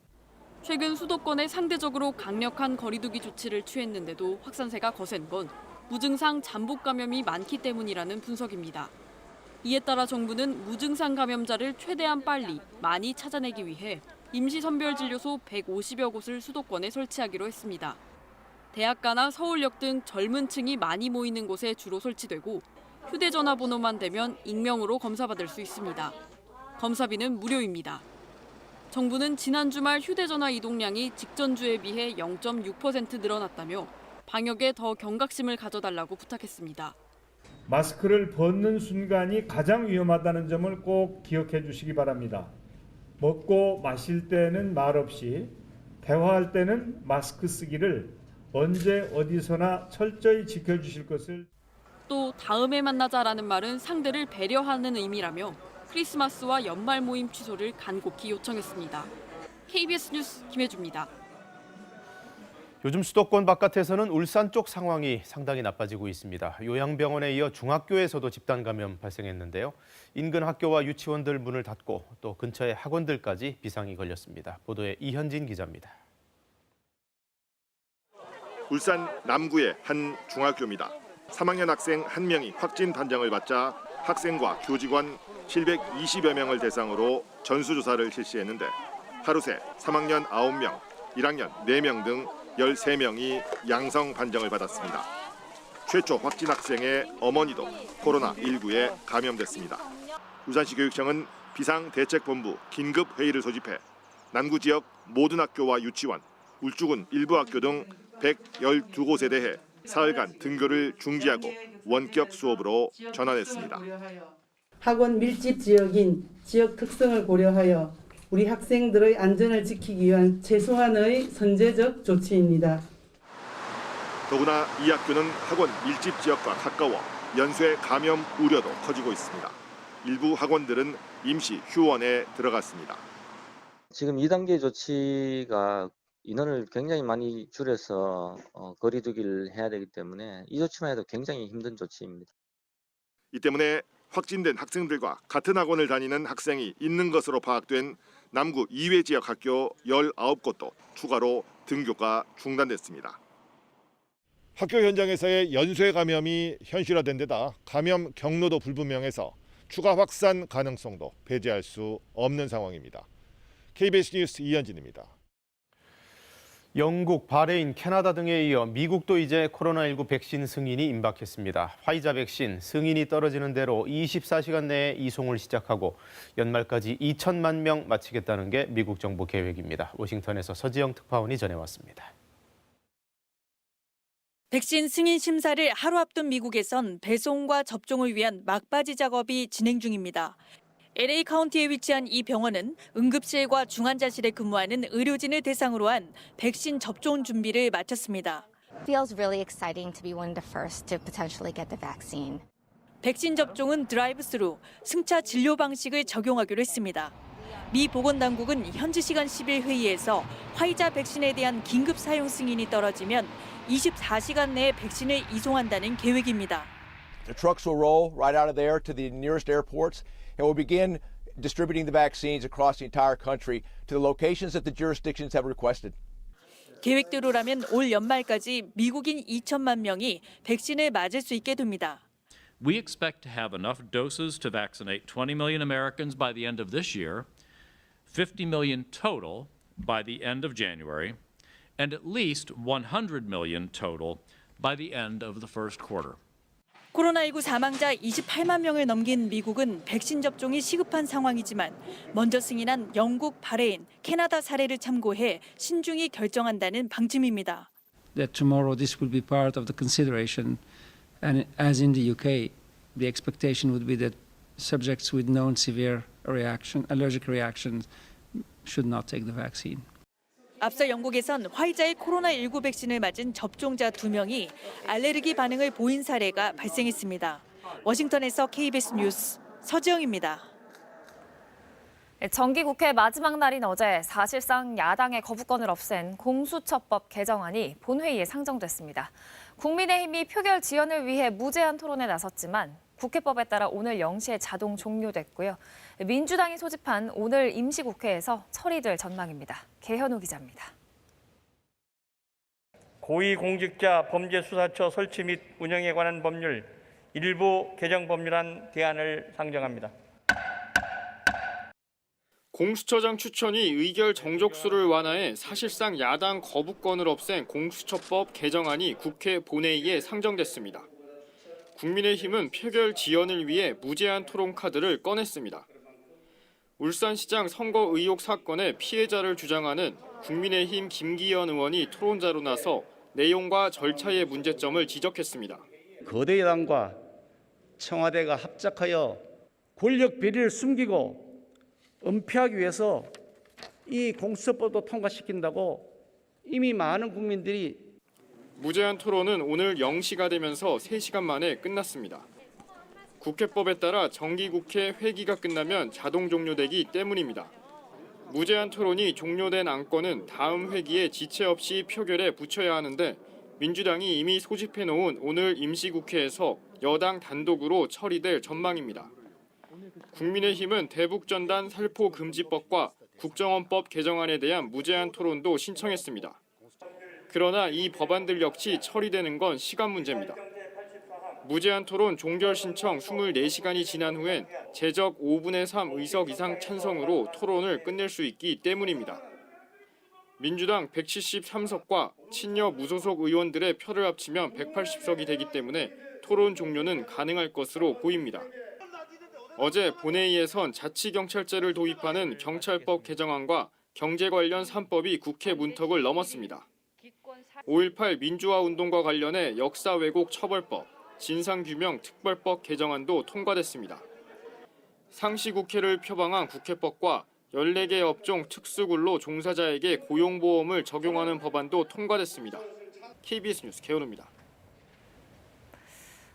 최근 수도권에 상대적으로 강력한 거리두기 조치를 취했는데도 확산세가 거센 건 무증상 잠복 감염이 많기 때문이라는 분석입니다. 이에 따라 정부는 무증상 감염자를 최대한 빨리 많이 찾아내기 위해 임시선별진료소 150여 곳을 수도권에 설치하기로 했습니다. 대학가나 서울역 등 젊은 층이 많이 모이는 곳에 주로 설치되고 휴대전화 번호만 대면 익명으로 검사받을 수 있습니다. 검사비는 무료입니다. 정부는 지난 주말 휴대전화 이동량이 직전주에 비해 0.6% 늘어났다며 방역에 더 경각심을 가져달라고 부탁했습니다. 마스크를 벗는 순간이 가장 위험하다는 점을 꼭 기억해 주시기 바랍니다. 먹고 마실 때는 말 없이, 대화할 때는 마스크 쓰기를 언제 어디서나 철저히 지켜주실 것을. 또 다음에 만나자라는 말은 상대를 배려하는 의미라며 크리스마스와 연말 모임 취소를 간곡히 요청했습니다. KBS 뉴스 김혜주입니다. 요즘 수도권 바깥에서는 울산 쪽 상황이 상당히 나빠지고 있습니다. 요양병원에 이어 중학교에서도 집단 감염 발생했는데요. 인근 학교와 유치원들 문을 닫고 또 근처의 학원들까지 비상이 걸렸습니다. 보도에 이현진 기자입니다. 울산 남구의 한 중학교입니다. 3학년 학생 1명이 확진 판정을 받자 학생과 교직원 720여 명을 대상으로 전수조사를 실시했는데 하루 새 3학년 9명, 1학년 4명 등 13명이 양성 판정을 받았습니다. 최초 확진 학생의 어머니도 코로나19에 감염됐습니다. 울산시 교육청은 비상대책본부 긴급회의를 소집해 남구 지역 모든 학교와 유치원, 울주군 일부 학교 등 112곳에 대해 사흘간 등교를 중지하고 원격 수업으로 전환했습니다. 학원 밀집 지역인 지역 특성을 고려하여 우리 학생들의 안전을 지키기 위한 최소한의 선제적 조치입니다. 더구나 이 학교는 학원 밀집 지역과 가까워 연쇄 감염 우려도 커지고 있습니다. 일부 학원들은 임시 휴원에 들어갔습니다. 지금 2단계 조치가 인원을 굉장히 많이 줄여서 거리 두기를 해야 되기 때문에 이 조치만 해도 굉장히 힘든 조치입니다. 이 때문에 확진된 학생들과 같은 학원을 다니는 학생이 있는 것으로 파악된 남구 이외 지역 학교 19곳도 추가로 등교가 중단됐습니다. 학교 현장에서의 연쇄 감염이 현실화된 데다 감염 경로도 불분명해서 추가 확산 가능성도 배제할 수 없는 상황입니다. KBS 뉴스 이현진입니다. 영국, 바레인, 캐나다 등에 이어 미국도 이제 코로나19 백신 승인이 임박했습니다. 화이자 백신 승인이 떨어지는 대로 24시간 내에 이송을 시작하고 연말까지 2천만 명 마치겠다는 게 미국 정부 계획입니다. 워싱턴에서 서지영 특파원이 전해왔습니다. 백신 승인 심사를 하루 앞둔 미국에선 배송과 접종을 위한 막바지 작업이 진행 중입니다. LA 카운티에 위치한 이 병원은 응급실과 중환자실에 근무하는 의료진을 대상으로 한 백신 접종 준비를 마쳤습니다. Feels really exciting to be one of the first to potentially get the vaccine. 백신 접종은 드라이브-스루, 승차 진료 방식을 적용하기로 했습니다. 미 보건당국은 현지 시간 10일 회의에서 화이자 백신에 대한 긴급 사용 승인이 떨어지면 24시간 내에 백신을 이송한다는 계획입니다. The trucks will roll right out of there to the nearest airports and we'll begin distributing the vaccines across the entire country to the locations that the jurisdictions have requested. 계획대로라면 올 연말까지 미국인 2천만 명이 백신을 맞을 수 있게 됩니다. We expect to have enough doses to vaccinate 20 million Americans by the end of this year, 50 million total by the end of January, and at least 100 million total by the end of the first quarter. 코로나19 사망자 28만 명을 넘긴 미국은 백신 접종이 시급한 상황이지만 먼저 승인한 영국, 바레인, 캐나다 사례를 참고해 신중히 결정한다는 방침입니다. That tomorrow this will be part of the consideration, and as in the UK, the expectation would be that subjects with known severe allergic reactions should not take the vaccine. 앞서 영국에선 화이자의 코로나19 백신을 맞은 접종자 2명이 알레르기 반응을 보인 사례가 발생했습니다. 워싱턴에서 KBS 뉴스 서지영입니다. 정기국회 마지막 날인 어제 사실상 야당의 거부권을 없앤 공수처법 개정안이 본회의에 상정됐습니다. 국민의힘이 표결 지연을 위해 무제한 토론에 나섰지만 국회법에 따라 오늘 0시에 자동 종료됐고요. 민주당이 소집한 오늘 임시국회에서 처리될 전망입니다. 개현우 기자입니다. 고위공직자 범죄수사처 설치 및 운영에 관한 법률 일부 개정 법률안 대안을 상정합니다. 공수처장 추천이 의결 정족수를 완화해 사실상 야당 거부권을 없앤 공수처법 개정안이 국회 본회의에 상정됐습니다. 국민의힘은 표결 지연을 위해 무제한 토론 카드를 꺼냈습니다. 울산시장 선거 의혹 사건의 피해자를 주장하는 국민의힘 김기현 의원이 토론자로 나서 내용과 절차의 문제점을 지적했습니다. 거대 여당과 청와대가 합작하여 권력 비리를 숨기고 은폐하기 위해서 이 공수처법도 통과시킨다고 이미 많은 국민들이 무제한 토론은 오늘 0시가 되면서 3시간 만에 끝났습니다. 국회법에 따라 정기국회 회기가 끝나면 자동 종료되기 때문입니다. 무제한 토론이 종료된 안건은 다음 회기에 지체 없이 표결에 붙여야 하는데 민주당이 이미 소집해놓은 오늘 임시국회에서 여당 단독으로 처리될 전망입니다. 국민의힘은 대북전단 살포금지법과 국정원법 개정안에 대한 무제한 토론도 신청했습니다. 그러나 이 법안들 역시 처리되는 건 시간 문제입니다. 무제한 토론 종결 신청 24시간이 지난 후엔 제적 5분의 3 의석 이상 찬성으로 토론을 끝낼 수 있기 때문입니다. 민주당 173석과 친여 무소속 의원들의 표를 합치면 180석이 되기 때문에 토론 종료는 가능할 것으로 보입니다. 어제 본회의에선 자치경찰제를 도입하는 경찰법 개정안과 경제 관련 3법이 국회 문턱을 넘었습니다. 5.18 민주화운동과 관련해 역사 왜곡 처벌법, 진상규명 특별법 개정안도 통과됐습니다. 상시국회를 표방한 국회법과 14개 업종 특수근로 종사자에게 고용보험을 적용하는 법안도 통과됐습니다. KBS 뉴스 개헌우입니다.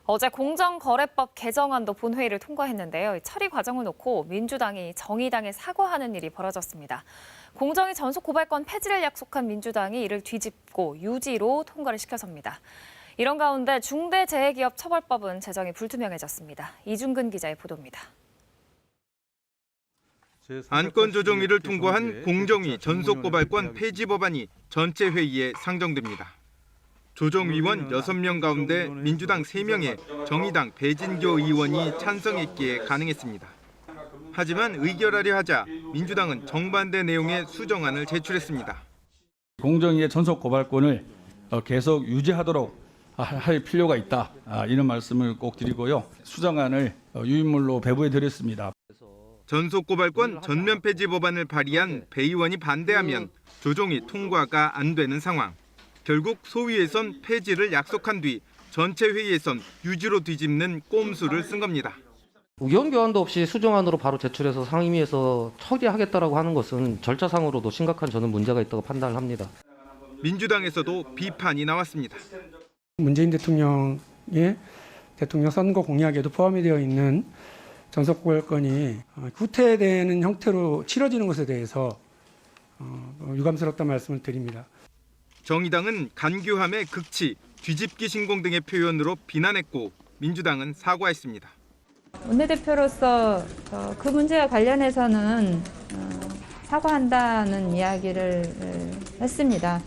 어제 공정거래법 개정안도 본회의를 통과했는데요. 처리 과정을 놓고 민주당이 정의당에 사과하는 일이 벌어졌습니다. 공정위 전속 고발권 폐지를 약속한 민주당이 이를 뒤집고 유지로 통과를 시켜섭니다. 이런 가운데 중대재해기업처벌법은 제정이 불투명해졌습니다. 이중근 기자의 보도입니다. 안건조정위를 통과한 공정위 전속고발권 폐지 법안이 전체 회의에 상정됩니다. 조정위원 6명 가운데 민주당 3명에 정의당 배진교 의원이 찬성했기에 가능했습니다. 하지만 의결하려 하자 민주당은 정반대 내용의 수정안을 제출했습니다. 공정위의 전속고발권을 계속 유지하도록 할 필요가 있다. 이런 말씀을 꼭 드리고요. 수정안을 유인물로 배부해 드렸습니다. 전속고발권 전면 폐지 법안을 발의한 배 의원이 반대하면 조정위 통과가 안 되는 상황. 결국 소위에선 폐지를 약속한 뒤 전체 회의에선 유지로 뒤집는 꼼수를 쓴 겁니다. 의견 교환도 없이 수정안으로 바로 제출해서 상임위에서 처리하겠다라고 하는 것은 절차상으로도 심각한 저는 문제가 있다고 판단을 합니다. 민주당에서도 비판이 나왔습니다. 문재인 대통령의 대통령 선거 공약에도 포함이 되어 있는 전속고발권이 후퇴되는 형태로 치러지는 것에 대해서 유감스럽다는 말씀을 드립니다. 정의당은 간교함의 극치, 뒤집기 신공 등의 표현으로 비난했고 민주당은 사과했습니다. 원내대표로서 그 문제와 관련해서는 사과한다는 이야기를 했습니다.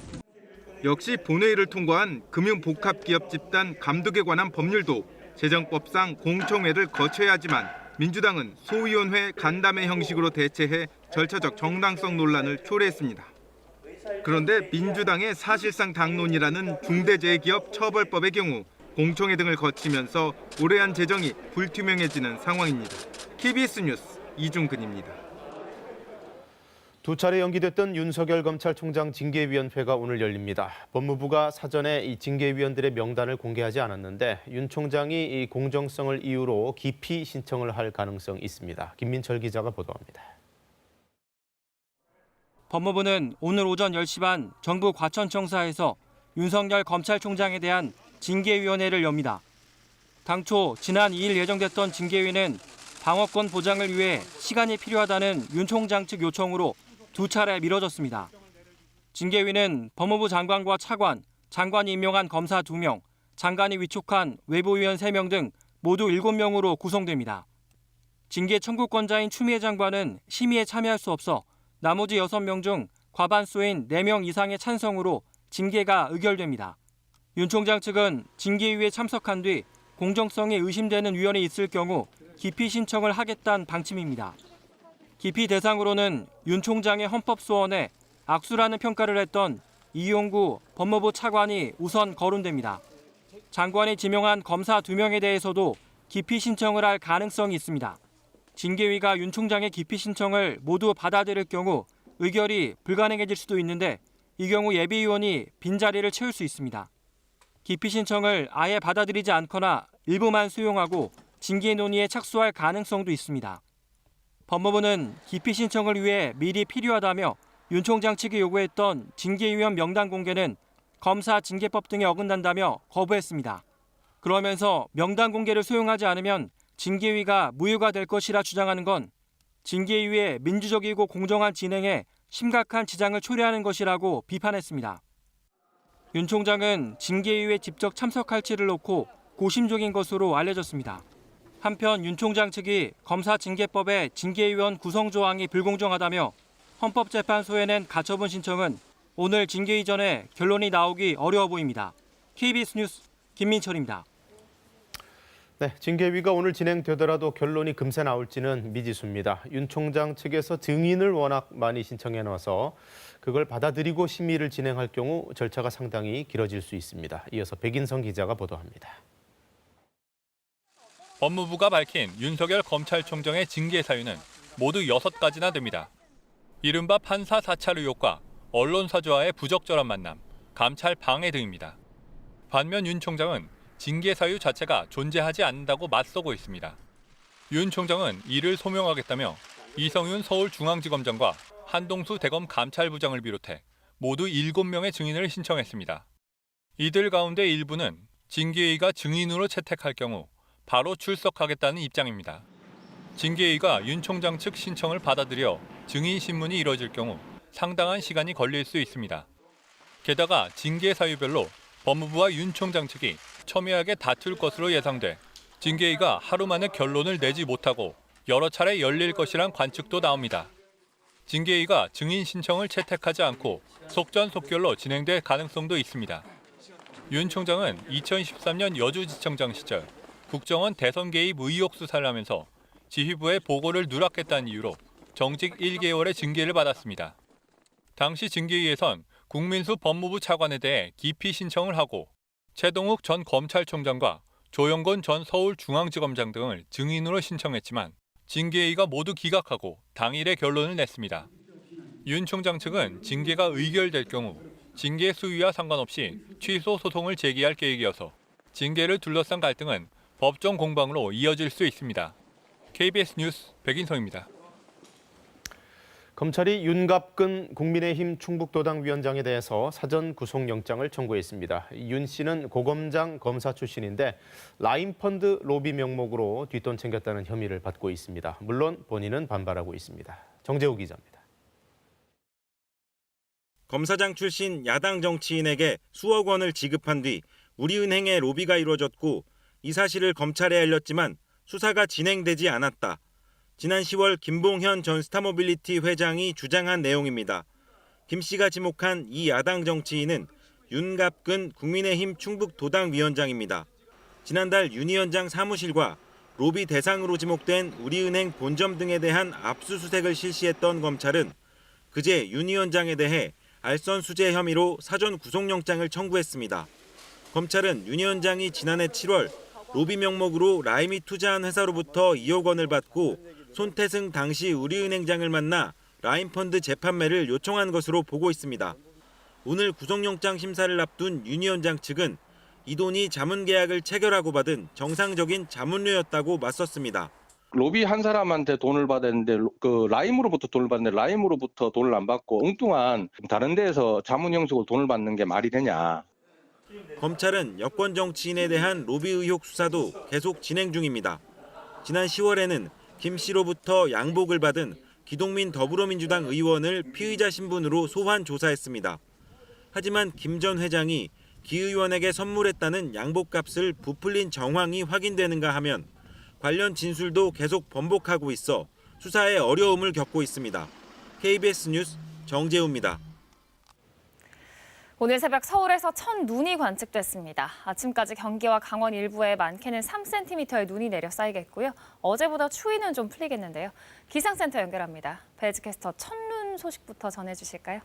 역시 본회의를 통과한 금융복합기업 집단 감독에 관한 법률도 재정법상 공청회를 거쳐야 하지만 민주당은 소위원회 간담회 형식으로 대체해 절차적 정당성 논란을 초래했습니다. 그런데 민주당의 사실상 당론이라는 중대재해기업 처벌법의 경우 공청회 등을 거치면서 올해한 재정이 불투명해지는 상황입니다. KBS 뉴스 이중근입니다. 두 차례 연기됐던 윤석열 검찰총장 징계위원회가 오늘 열립니다. 법무부가 사전에 이 징계위원들의 명단을 공개하지 않았는데 윤 총장이 이 공정성을 이유로 기피 신청을 할 가능성이 있습니다. 김민철 기자가 보도합니다. 법무부는 오늘 오전 10시 반 정부 과천청사에서 윤석열 검찰총장에 대한 징계위원회를 엽니다. 당초 지난 2일 예정됐던 징계위는 방어권 보장을 위해 시간이 필요하다는 윤 총장 측 요청으로 두 차례 미뤄졌습니다. 징계위는 법무부 장관과 차관, 장관이 임명한 검사 2명, 장관이 위촉한 외부위원 3명 등 모두 7명으로 구성됩니다. 징계 청구권자인 추미애 장관은 심의에 참여할 수 없어 나머지 6명 중 과반수인 4명 이상의 찬성으로 징계가 의결됩니다. 윤 총장 측은 징계위에 참석한 뒤 공정성이 의심되는 위원이 있을 경우 기피 신청을 하겠다는 방침입니다. 기피 대상으로는 윤 총장의 헌법소원에 악수라는 평가를 했던 이용구 법무부 차관이 우선 거론됩니다. 장관이 지명한 검사 2명에 대해서도 기피 신청을 할 가능성이 있습니다. 징계위가 윤 총장의 기피 신청을 모두 받아들일 경우 의결이 불가능해질 수도 있는데 이 경우 예비위원이 빈자리를 채울 수 있습니다. 기피 신청을 아예 받아들이지 않거나 일부만 수용하고 징계 논의에 착수할 가능성도 있습니다. 법무부는 기피 신청을 위해 미리 필요하다며 윤 총장 측이 요구했던 징계위원 명단 공개는 검사 징계법 등에 어긋난다며 거부했습니다. 그러면서 명단 공개를 수용하지 않으면 징계위가 무효가 될 것이라 주장하는 건 징계위의 민주적이고 공정한 진행에 심각한 지장을 초래하는 것이라고 비판했습니다. 윤 총장은 징계위에 직접 참석할지를 놓고 고심적인 것으로 알려졌습니다. 한편 윤 총장 측이 검사 징계법의 징계위원 구성 조항이 불공정하다며 헌법재판소에 낸 가처분 신청은 오늘 징계 이전에 결론이 나오기 어려워 보입니다. KBS 뉴스 김민철입니다. 네, 징계위가 오늘 진행되더라도 결론이 금세 나올지는 미지수입니다. 윤 총장 측에서 증인을 워낙 많이 신청해 놔서 그걸 받아들이고 심의를 진행할 경우 절차가 상당히 길어질 수 있습니다. 이어서 백인성 기자가 보도합니다. 법무부가 밝힌 윤석열 검찰총장의 징계 사유는 모두 6가지나 됩니다. 이른바 판사 사찰 의혹과 언론사주와의 부적절한 만남, 감찰 방해 등입니다. 반면 윤 총장은 징계 사유 자체가 존재하지 않는다고 맞서고 있습니다. 윤 총장은 이를 소명하겠다며 이성윤 서울중앙지검장과 한동수 대검 감찰부장을 비롯해 모두 7명의 증인을 신청했습니다. 이들 가운데 일부는 징계위가 증인으로 채택할 경우 바로 출석하겠다는 입장입니다. 징계위가 윤 총장 측 신청을 받아들여 증인 신문이 이뤄질 경우 상당한 시간이 걸릴 수 있습니다. 게다가 징계 사유별로 법무부와 윤 총장 측이 첨예하게 다툴 것으로 예상돼 징계위가 하루 만에 결론을 내지 못하고 여러 차례 열릴 것이란 관측도 나옵니다. 징계위가 증인 신청을 채택하지 않고 속전속결로 진행될 가능성도 있습니다. 윤 총장은 2013년 여주지청장 시절 국정원 대선 개입 의혹 수사를 하면서 지휘부의 보고를 누락했다는 이유로 정직 1개월의 징계를 받았습니다. 당시 징계위에선 국민수 법무부 차관에 대해 기피 신청을 하고 최동욱 전 검찰총장과 조영건 전 서울중앙지검장 등을 증인으로 신청했지만 징계위가 모두 기각하고 당일에 결론을 냈습니다. 윤 총장 측은 징계가 의결될 경우 징계 수위와 상관없이 취소 소송을 제기할 계획이어서 징계를 둘러싼 갈등은 법정 공방으로 이어질 수 있습니다. KBS 뉴스 백인성입니다. 검찰이 윤갑근 국민의힘 충북도당위원장에 대해서 사전 구속영장을 청구했습니다. 윤 씨는 고검장 검사 출신인데 라인펀드 로비 명목으로 뒷돈 챙겼다는 혐의를 받고 있습니다. 물론 본인은 반발하고 있습니다. 정재우 기자입니다. 검사장 출신 야당 정치인에게 수억 원을 지급한 뒤 우리은행에 로비가 이루어졌고 이 사실을 검찰에 알렸지만 수사가 진행되지 않았다. 지난 10월 김봉현 전 스타모빌리티 회장이 주장한 내용입니다. 김 씨가 지목한 이 야당 정치인은 윤갑근 국민의힘 충북도당위원장입니다. 지난달 윤 위원장 사무실과 로비 대상으로 지목된 우리은행 본점 등에 대한 압수수색을 실시했던 검찰은 그제 윤 위원장에 대해 알선수재 혐의로 사전 구속영장을 청구했습니다. 검찰은 윤 위원장이 지난해 7월 로비 명목으로 라임이 투자한 회사로부터 2억 원을 받고 손태승 당시 우리은행장을 만나 라임펀드 재판매를 요청한 것으로 보고 있습니다. 오늘 구속영장 심사를 앞둔 윤 위원장 측은 이 돈이 자문계약을 체결하고 받은 정상적인 자문료였다고 맞섰습니다. 로비 한 사람한테 돈을 받았는데 그 라임으로부터 돈을 받는데 라임으로부터 돈을 안 받고 엉뚱한 다른 데에서 자문 형식으로 돈을 받는 게 말이 되냐. 검찰은 여권 정치인에 대한 로비 의혹 수사도 계속 진행 중입니다. 지난 10월에는 김 씨로부터 양복을 받은 기동민 더불어민주당 의원을 피의자 신분으로 소환 조사했습니다. 하지만 김 전 회장이 기 의원에게 선물했다는 양복값을 부풀린 정황이 확인되는가 하면 관련 진술도 계속 번복하고 있어 수사에 어려움을 겪고 있습니다. KBS 뉴스 정재우입니다. 오늘 새벽 서울에서 첫 눈이 관측됐습니다. 아침까지 경기와 강원 일부에 많게는 3cm의 눈이 내려 쌓이겠고요. 어제보다 추위는 좀 풀리겠는데요. 기상센터 연결합니다. 배즈캐스터 첫눈 소식부터 전해주실까요?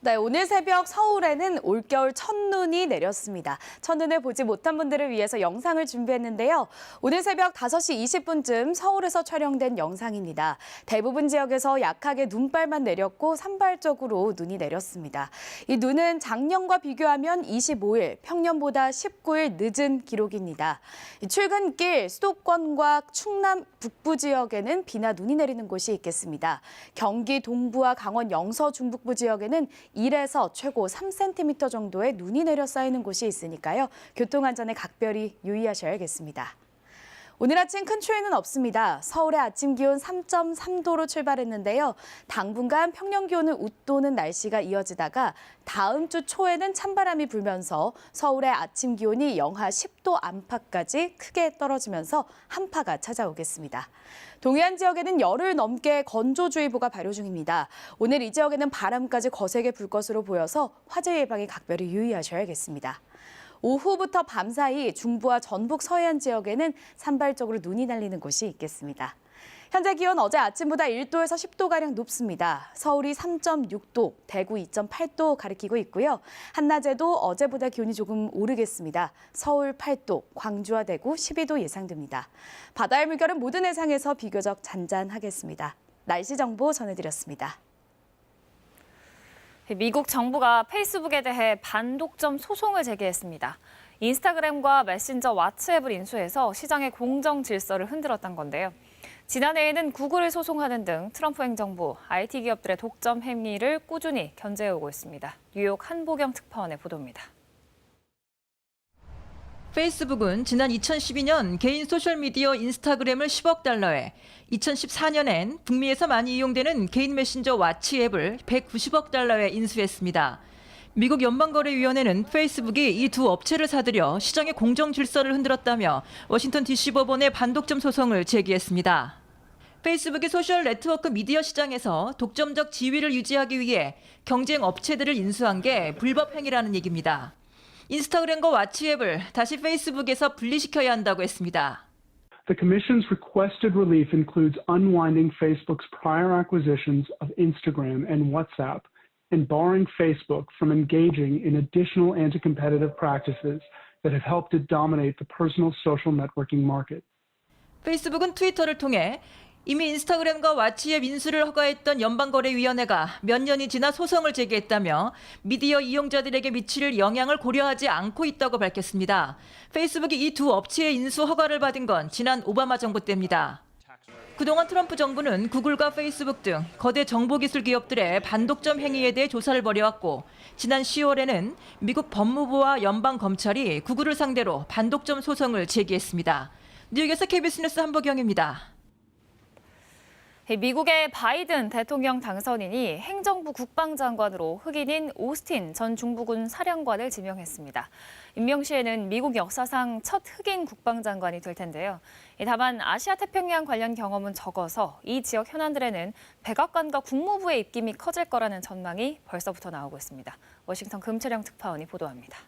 네, 오늘 새벽 서울에는 올겨울 첫눈이 내렸습니다. 첫눈을 보지 못한 분들을 위해서 영상을 준비했는데요. 오늘 새벽 5시 20분쯤 서울에서 촬영된 영상입니다. 대부분 지역에서 약하게 눈발만 내렸고 산발적으로 눈이 내렸습니다. 이 눈은 작년과 비교하면 25일, 평년보다 19일 늦은 기록입니다. 출근길 수도권과 충남 북부 지역에는 비나 눈이 내리는 곳이 있겠습니다. 경기 동부와 강원 영서 중북부 지역에는 1에서 최고 3cm 정도의 눈이 내려 쌓이는 곳이 있으니까요. 교통안전에 각별히 유의하셔야겠습니다. 오늘 아침 큰 추위는 없습니다. 서울의 아침 기온 3.3도로 출발했는데요. 당분간 평년 기온을 웃도는 날씨가 이어지다가 다음 주 초에는 찬바람이 불면서 서울의 아침 기온이 영하 10도 안팎까지 크게 떨어지면서 한파가 찾아오겠습니다. 동해안 지역에는 열흘 넘게 건조주의보가 발효 중입니다. 오늘 이 지역에는 바람까지 거세게 불 것으로 보여서 화재 예방에 각별히 유의하셔야겠습니다. 오후부터 밤 사이 중부와 전북 서해안 지역에는 산발적으로 눈이 날리는 곳이 있겠습니다. 현재 기온 어제 아침보다 1도에서 10도가량 높습니다. 서울이 3.6도, 대구 2.8도 가리키고 있고요. 한낮에도 어제보다 기온이 조금 오르겠습니다. 서울 8도, 광주와 대구 12도 예상됩니다. 바다의 물결은 모든 해상에서 비교적 잔잔하겠습니다. 날씨 정보 전해드렸습니다. 미국 정부가 페이스북에 대해 반독점 소송을 제기했습니다. 인스타그램과 메신저 왓츠앱을 인수해서 시장의 공정 질서를 흔들었던 건데요. 지난해에는 구글을 소송하는 등 트럼프 행정부 IT 기업들의 독점 행위를 꾸준히 견제해오고 있습니다. 뉴욕 한보경 특파원의 보도입니다. 페이스북은 지난 2012년 개인 소셜미디어 인스타그램을 10억 달러에 2014년엔 북미에서 많이 이용되는 개인 메신저 왓츠 앱을 190억 달러에 인수했습니다. 미국 연방거래위원회는 페이스북이 이 두 업체를 사들여 시장의 공정 질서를 흔들었다며 워싱턴 DC 법원에 반독점 소송을 제기했습니다. 페이스북이 소셜 네트워크 미디어 시장에서 독점적 지위를 유지하기 위해 경쟁 업체들을 인수한 게 불법 행위라는 얘기입니다. 인스타그램과 왓츠앱을 다시 페이스북에서 분리시켜야 한다고 했습니다. The Commission's requested relief includes unwinding Facebook's prior acquisitions of Instagram and WhatsApp and barring Facebook from engaging in additional anti-competitive practices that have helped it dominate the personal social networking market. 페이스북은 트위터를 통해 이미 인스타그램과 왓츠앱 인수를 허가했던 연방거래위원회가 몇 년이 지나 소송을 제기했다며 미디어 이용자들에게 미칠 영향을 고려하지 않고 있다고 밝혔습니다. 페이스북이 이 두 업체의 인수 허가를 받은 건 지난 오바마 정부 때입니다. 그동안 트럼프 정부는 구글과 페이스북 등 거대 정보기술 기업들의 반독점 행위에 대해 조사를 벌여왔고 지난 10월에는 미국 법무부와 연방검찰이 구글을 상대로 반독점 소송을 제기했습니다. 뉴욕에서 KBS 뉴스 한보경입니다. 미국의 바이든 대통령 당선인이 행정부 국방장관으로 흑인인 오스틴 전 중부군 사령관을 지명했습니다. 임명 시에는 미국 역사상 첫 흑인 국방장관이 될 텐데요. 다만 아시아 태평양 관련 경험은 적어서 이 지역 현안들에는 백악관과 국무부의 입김이 커질 거라는 전망이 벌써부터 나오고 있습니다. 워싱턴 금채령 특파원이 보도합니다.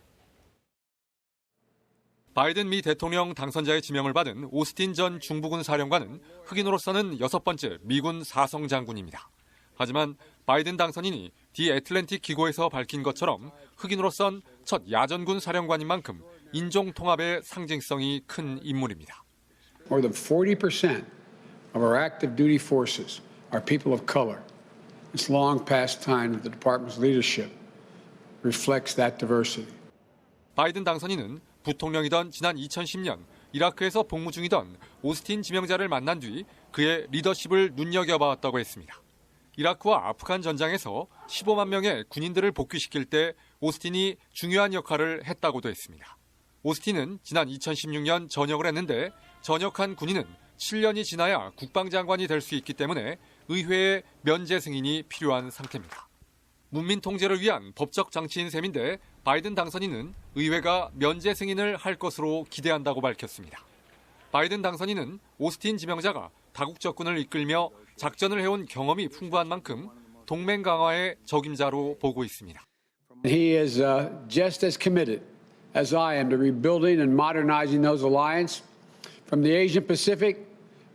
바이든 미 대통령 당선자의 지명을 받은 오스틴 전 중부군 사령관은 흑인으로서는 6번째 미군 사성 장군입니다. 하지만 바이든 당선인이 디 애틀랜틱 기고에서 밝힌 것처럼 흑인으로선 첫 야전군 사령관인 만큼 인종 통합의 상징성이 큰 인물입니다. More than 40% of our active duty forces are people of color. It's long past time that the department's leadership reflects that diversity. 바이든 당선인은 부통령이던 지난 2010년 이라크에서 복무 중이던 오스틴 지명자를 만난 뒤 그의 리더십을 눈여겨봤다고 했습니다. 이라크와 아프간 전장에서 15만 명의 군인들을 복귀시킬 때 오스틴이 중요한 역할을 했다고도 했습니다. 오스틴은 지난 2016년 전역을 했는데 전역한 군인은 7년이 지나야 국방장관이 될 수 있기 때문에 의회의 면제 승인이 필요한 상태입니다. 문민 통제를 위한 법적 장치인 셈인데 바이든 당선인은 의회가 면제 승인을 할 것으로 기대한다고 밝혔습니다. 바이든 당선인은 오스틴 지명자가 다국적군을 이끌며 작전을 해온 경험이 풍부한 만큼 동맹 강화의 적임자로 보고 있습니다. He is just as committed as I am to rebuilding and modernizing those alliances from the Asian Pacific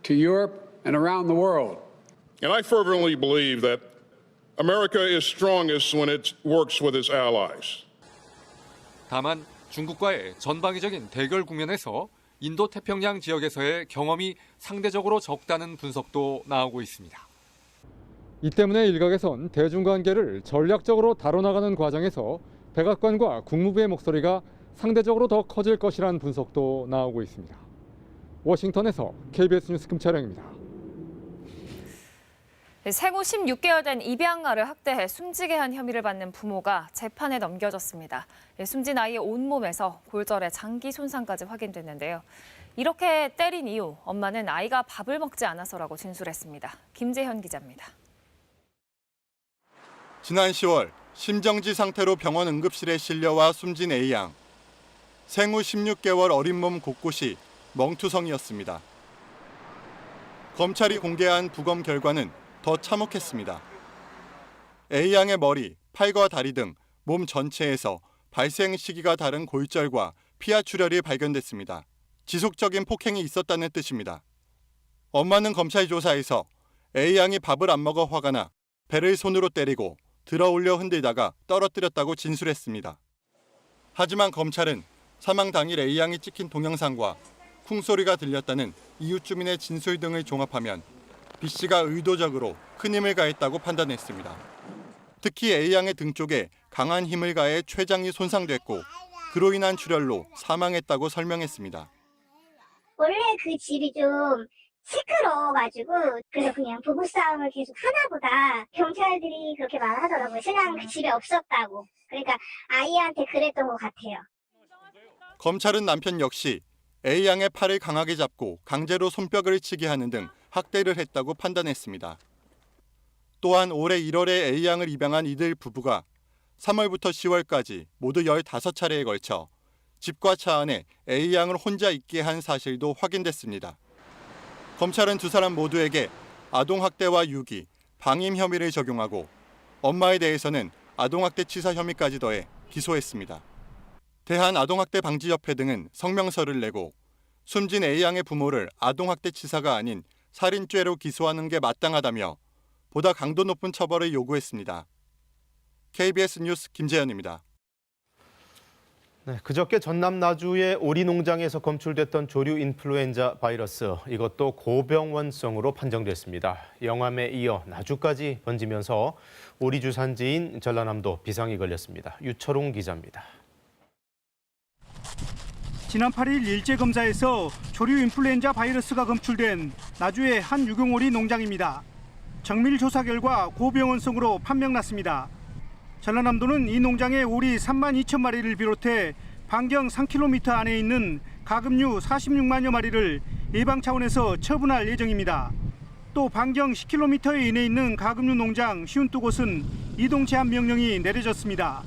to Europe and around the world. And I fervently believe that America is strongest when it works with its allies. 다만 중국과의 전방위적인 대결 국면에서 인도 태평양 지역에서의 경험이 상대적으로 적다는 분석도 나오고 있습니다. 이 때문에 일각에선 대중관계를 전략적으로 다뤄나가는 과정에서 백악관과 국무부의 목소리가 상대적으로 더 커질 것이라는 분석도 나오고 있습니다. 워싱턴에서 KBS 뉴스 금채령입니다. 생후 16개월 된 입양아를 학대해 숨지게 한 혐의를 받는 부모가 재판에 넘겨졌습니다. 숨진 아이의 온몸에서 골절에 장기 손상까지 확인됐는데요. 이렇게 때린 이유, 엄마는 아이가 밥을 먹지 않아서라고 진술했습니다. 김재현 기자입니다. 지난 10월 심정지 상태로 병원 응급실에 실려와 숨진 A양. 생후 16개월 어린 몸 곳곳이 멍투성이었습니다. 검찰이 공개한 부검 결과는 더 참혹했습니다. A양의 머리, 팔과 다리 등 몸 전체에서 발생 시기가 다른 골절과 피하 출혈이 발견됐습니다. 지속적인 폭행이 있었다는 뜻입니다. 엄마는 검찰 조사에서 A양이 밥을 안 먹어 화가 나 배를 손으로 때리고 들어올려 흔들다가 떨어뜨렸다고 진술했습니다. 하지만 검찰은 사망 당일 A양이 찍힌 동영상과 쿵소리가 들렸다는 이웃 주민의 진술 등을 종합하면 B씨가 의도적으로 큰 힘을 가했다고 판단했습니다. 특히 A양의 등 쪽에 강한 힘을 가해 췌장이 손상됐고 그로 인한 출혈로 사망했다고 설명했습니다. 원래 그 집이 좀 시끄러워가지고 그래서 그냥 부부싸움을 계속 하나보다 경찰들이 그렇게 말하더라고요. 신랑은 그 집에 없었다고. 그러니까 아이한테 그랬던 것 같아요. 검찰은 남편 역시 A양의 팔을 강하게 잡고 강제로 손뼉을 치게 하는 등 학대를 했다고 판단했습니다. 또한 올해 1월에 A양을 입양한 이들 부부가 3월부터 10월까지 모두 15차례에 걸쳐 집과 차 안에 A양을 혼자 있게 한 사실도 확인됐습니다. 검찰은 두 사람 모두에게 아동학대와 유기, 방임 혐의를 적용하고 엄마에 대해서는 아동학대치사 혐의까지 더해 기소했습니다. 대한아동학대방지협회 등은 성명서를 내고 숨진 A양의 부모를 아동학대치사가 아닌 살인죄로 기소하는 게 마땅하다며 보다 강도 높은 처벌을 요구했습니다. KBS 뉴스 김재현입니다. 네, 그저께 전남 나주의 오리 농장에서 검출됐던 조류 인플루엔자 바이러스, 이것도 고병원성으로 판정됐습니다. 영암에 이어 나주까지 번지면서 오리 주산지인 전라남도 비상이 걸렸습니다. 유철웅 기자입니다. 지난 8일 일제검사에서 조류 인플루엔자 바이러스가 검출된 나주의 한 유경오리 농장입니다. 정밀 조사 결과 고병원성으로 판명났습니다. 전라남도는 이 농장의 오리 3만 2천 마리를 비롯해 반경 3km 안에 있는 가금류 46만여 마리를 예방 차원에서 처분할 예정입니다. 또 반경 10km 이내에 있는 가금류 농장 52곳은 이동 제한 명령이 내려졌습니다.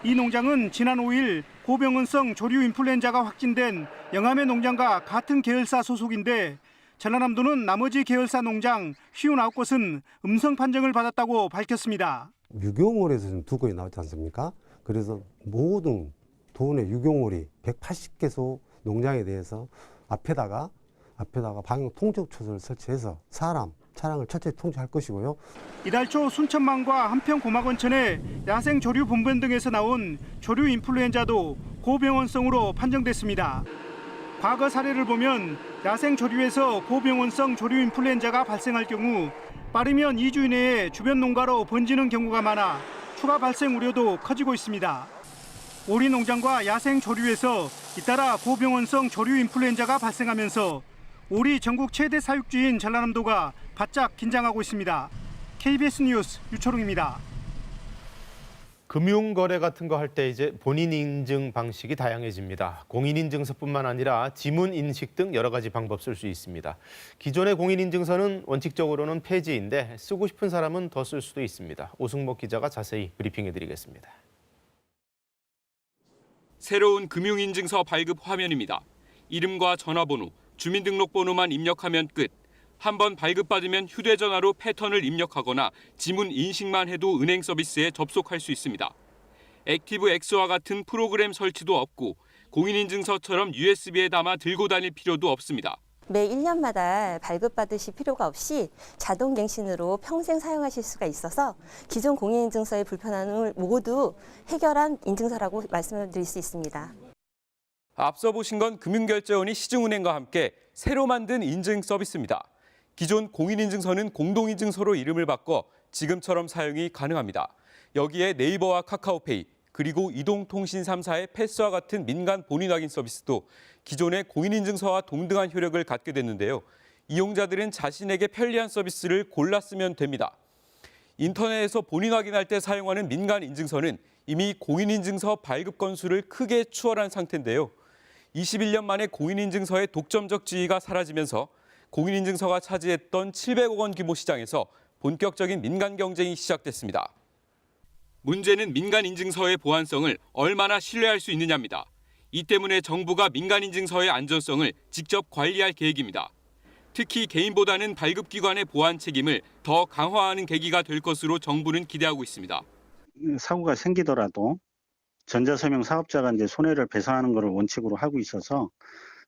이 농장은 지난 5일 고병원성 조류 인플루엔자가 확진된 영암의 농장과 같은 계열사 소속인데 전라남도는 나머지 계열사 농장 59곳은 음성 판정을 받았다고 밝혔습니다. 유경오리에서 지금 2건이 나왔지 않습니까? 그래서 모든 도내 유경오리 180개소 농장에 대해서 앞에다가 방역 통제초소를 설치해서 차량을 철저히 통제할 것이고요. 이달 초 순천만과 한평 고막원천의 야생 조류 분변 등에서 나온 조류 인플루엔자도 고병원성으로 판정됐습니다. 과거 사례를 보면 야생 조류에서 고병원성 조류 인플루엔자가 발생할 경우 빠르면 2주 이내에 주변 농가로 번지는 경우가 많아 추가 발생 우려도 커지고 있습니다. 오리 농장과 야생 조류에서 잇따라 고병원성 조류 인플루엔자가 발생하면서 오리 전국 최대 사육지인 전라남도가 바짝 긴장하고 있습니다. KBS 뉴스 유철웅입니다. 금융거래 같은 거 할 때 이제 본인 인증 방식이 다양해집니다. 공인인증서뿐만 아니라 지문 인식 등 여러 가지 방법 쓸 수 있습니다. 기존의 공인인증서는 원칙적으로는 폐지인데 쓰고 싶은 사람은 더 쓸 수도 있습니다. 오승목 기자가 자세히 브리핑해드리겠습니다. 새로운 금융인증서 발급 화면입니다. 이름과 전화번호, 주민등록번호만 입력하면 끝. 한번 발급받으면 휴대전화로 패턴을 입력하거나 지문 인식만 해도 은행 서비스에 접속할 수 있습니다. 액티브 X와 같은 프로그램 설치도 없고 공인인증서처럼 USB에 담아 들고 다닐 필요도 없습니다. 매 1년마다 발급받으실 필요가 없이 자동갱신으로 평생 사용하실 수가 있어서 기존 공인인증서의 불편함을 모두 해결한 인증서라고 말씀을 드릴 수 있습니다. 앞서 보신 건 금융결제원이 시중은행과 함께 새로 만든 인증 서비스입니다. 기존 공인인증서는 공동인증서로 이름을 바꿔 지금처럼 사용이 가능합니다. 여기에 네이버와 카카오페이, 그리고 이동통신 3사의 패스와 같은 민간 본인 확인 서비스도 기존의 공인인증서와 동등한 효력을 갖게 됐는데요. 이용자들은 자신에게 편리한 서비스를 골라 쓰면 됩니다. 인터넷에서 본인 확인할 때 사용하는 민간 인증서는 이미 공인인증서 발급 건수를 크게 추월한 상태인데요. 21년 만에 공인인증서의 독점적 지위가 사라지면서 공인인증서가 차지했던 700억 원 규모 시장에서 본격적인 민간 경쟁이 시작됐습니다. 문제는 민간 인증서의 보안성을 얼마나 신뢰할 수 있느냐입니다. 이 때문에 정부가 민간 인증서의 안전성을 직접 관리할 계획입니다. 특히 개인보다는 발급기관의 보안 책임을 더 강화하는 계기가 될 것으로 정부는 기대하고 있습니다. 사고가 생기더라도 전자서명 사업자가 이제 손해를 배상하는 것을 원칙으로 하고 있어서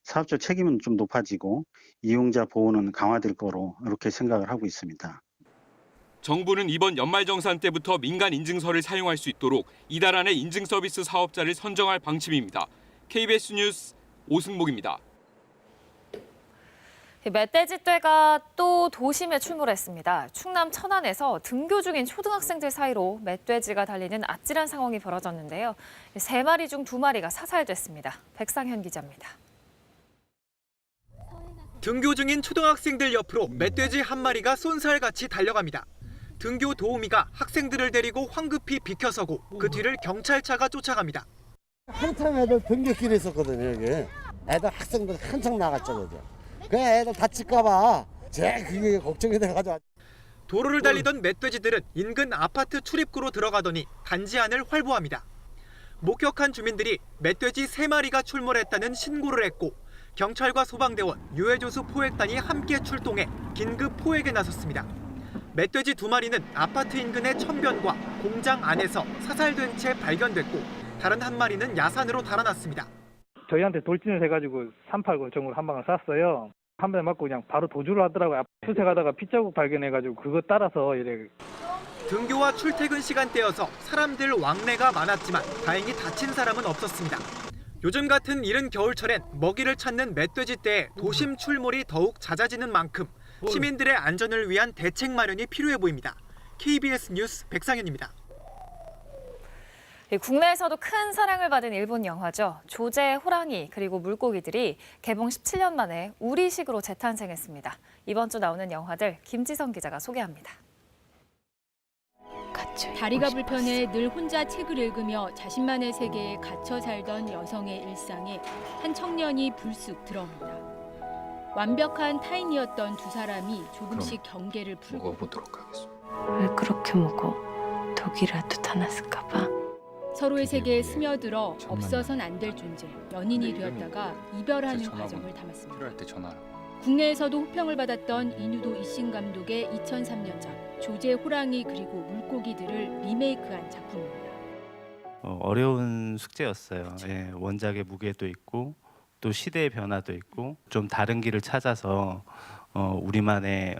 사업자 책임은 좀 높아지고 이용자 보호는 강화될 거로 이렇게 생각을 하고 있습니다. 정부는 이번 연말정산 때부터 민간 인증서를 사용할 수 있도록 이달 안에 인증서비스 사업자를 선정할 방침입니다. KBS 뉴스 오승목입니다. 멧돼지떼가 또 도심에 출몰했습니다. 충남 천안에서 등교 중인 초등학생들 사이로 멧돼지가 달리는 아찔한 상황이 벌어졌는데요. 3마리 중 2마리가 사살됐습니다. 백상현 기자입니다. 등교 중인 초등학생들 옆으로 멧돼지 한 마리가 쏜살같이 달려갑니다. 등교 도우미가 학생들을 데리고 황급히 비켜서고 그 뒤를 경찰차가 쫓아갑니다. 한참 애들 등교길에 있었거든요, 여기. 애들 학생들 한창 나갔죠, 그죠. 그냥 애들 다칠까 봐 그게 걱정이 돼가지고. 도로를 달리던 멧돼지들은 인근 아파트 출입구로 들어가더니 단지 안을 활보합니다. 목격한 주민들이 멧돼지 3마리가 출몰했다는 신고를 했고 경찰과 소방대원, 유해조수 포획단이 함께 출동해 긴급 포획에 나섰습니다. 멧돼지 2마리는 아파트 인근의 천변과 공장 안에서 사살된 채 발견됐고 다른 한 마리는 야산으로 달아났습니다. 저희한테 돌진을 해가지고 389정으로 한 방을 쐈어요. 한 대 맞고 그냥 바로 도주를 하더라고요. 수색하다가 핏자국 발견해가지고 그거 따라서 이래. 등교와 출퇴근 시간대여서 사람들 왕래가 많았지만 다행히 다친 사람은 없었습니다. 요즘 같은 이른 겨울철엔 먹이를 찾는 멧돼지떼의 도심 출몰이 더욱 잦아지는 만큼 시민들의 안전을 위한 대책 마련이 필요해 보입니다. KBS 뉴스 백상현입니다. 국내에서도 큰 사랑을 받은 일본 영화죠. 조제, 호랑이 그리고 물고기들이 개봉 17년 만에 우리식으로 재탄생했습니다. 이번 주 나오는 영화들 김지성 기자가 소개합니다. 다리가 불편해 늘 혼자 책을 읽으며 자신만의 세계에 갇혀 살던 여성의 일상에 한 청년이 불쑥 들어옵니다. 완벽한 타인이었던 두 사람이 조금씩 경계를 풀고 먹어보도록 하겠습니다. 왜 그렇게 먹어? 독이라도 다 났을까 봐. 서로의 세계에 스며들어 없어선 안 될 존재, 연인이 되었다가 이별하는 과정을 담았습니다. 필요할 때 전화라. 국내에서도 호평을 받았던 이누도 이신 감독의 2003년작 조제, 호랑이 그리고 물고기들을 리메이크한 작품입니다. 어려운 숙제였어요. 예, 원작의 무게도 있고 또 시대의 변화도 있고 좀 다른 길을 찾아서 우리만의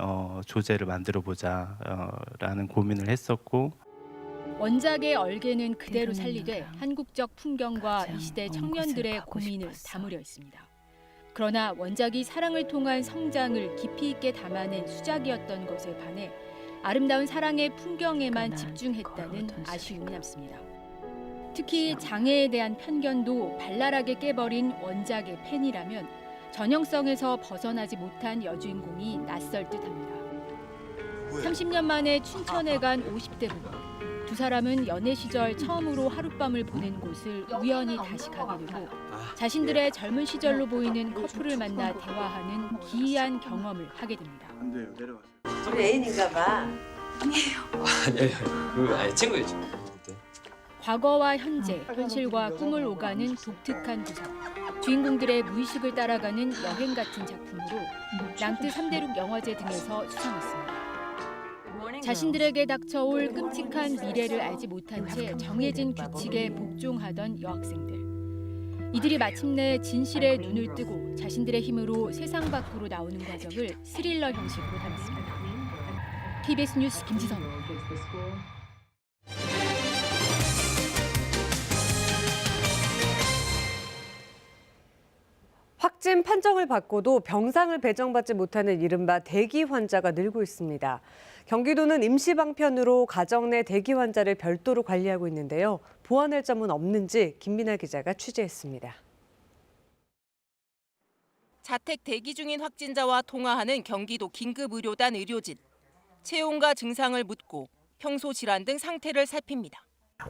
조제를 만들어 보자라는 고민을 했었고 원작의 얼개는 그대로 살리되 한국적 풍경과 이 시대 청년들의 고민을 담으려 했습니다. 그러나 원작이 사랑을 통한 성장을 깊이 있게 담아낸 수작이었던 것에 반해 아름다운 사랑의 풍경에만 집중했다는 아쉬움이 남습니다. 특히 장애에 대한 편견도 발랄하게 깨버린 원작의 팬이라면 전형성에서 벗어나지 못한 여주인공이 낯설 듯합니다. 30년 만에 춘천에 간 50대 부부. 두 사람은 연애 시절 처음으로 하룻밤을 보낸 곳을 우연히 다시 가게 되고 자신들의 젊은 시절로 보이는 커플을 만나 대화하는 기이한 경험을 하게 됩니다. 안 돼요, 내려가세요. 우리 애인인가 봐. 아니에요. 친구였죠. 과거와 현재, 현실과 꿈을 오가는 독특한 구성. 주인공들의 무의식을 따라가는 여행 같은 작품으로 랑뜨 3대륙 영화제 등에서 수상했습니다. 자신들에게 닥쳐올 끔찍한 미래를 알지 못한 채 정해진 규칙에 복종하던 여학생들. 이들이 마침내 진실에 눈을 뜨고 자신들의 힘으로 세상 밖으로 나오는 과정을 스릴러 형식으로 담았습니다. KBS 뉴스 김지성. 확진 판정을 받고도 병상을 배정받지 못하는 이른바 대기 환자가 늘고 있습니다. 경기도는 임시 방편으로 가정 내 대기 환자를 별도로 관리하고 있는데요. 보완할 점은 없는지 김민아 기자가 취재했습니다. 자택 대기 중인 확진자와 통화하는 경기도 긴급의료단 의료진. 체온과 증상을 묻고 평소 질환 등 상태를 살핍니다.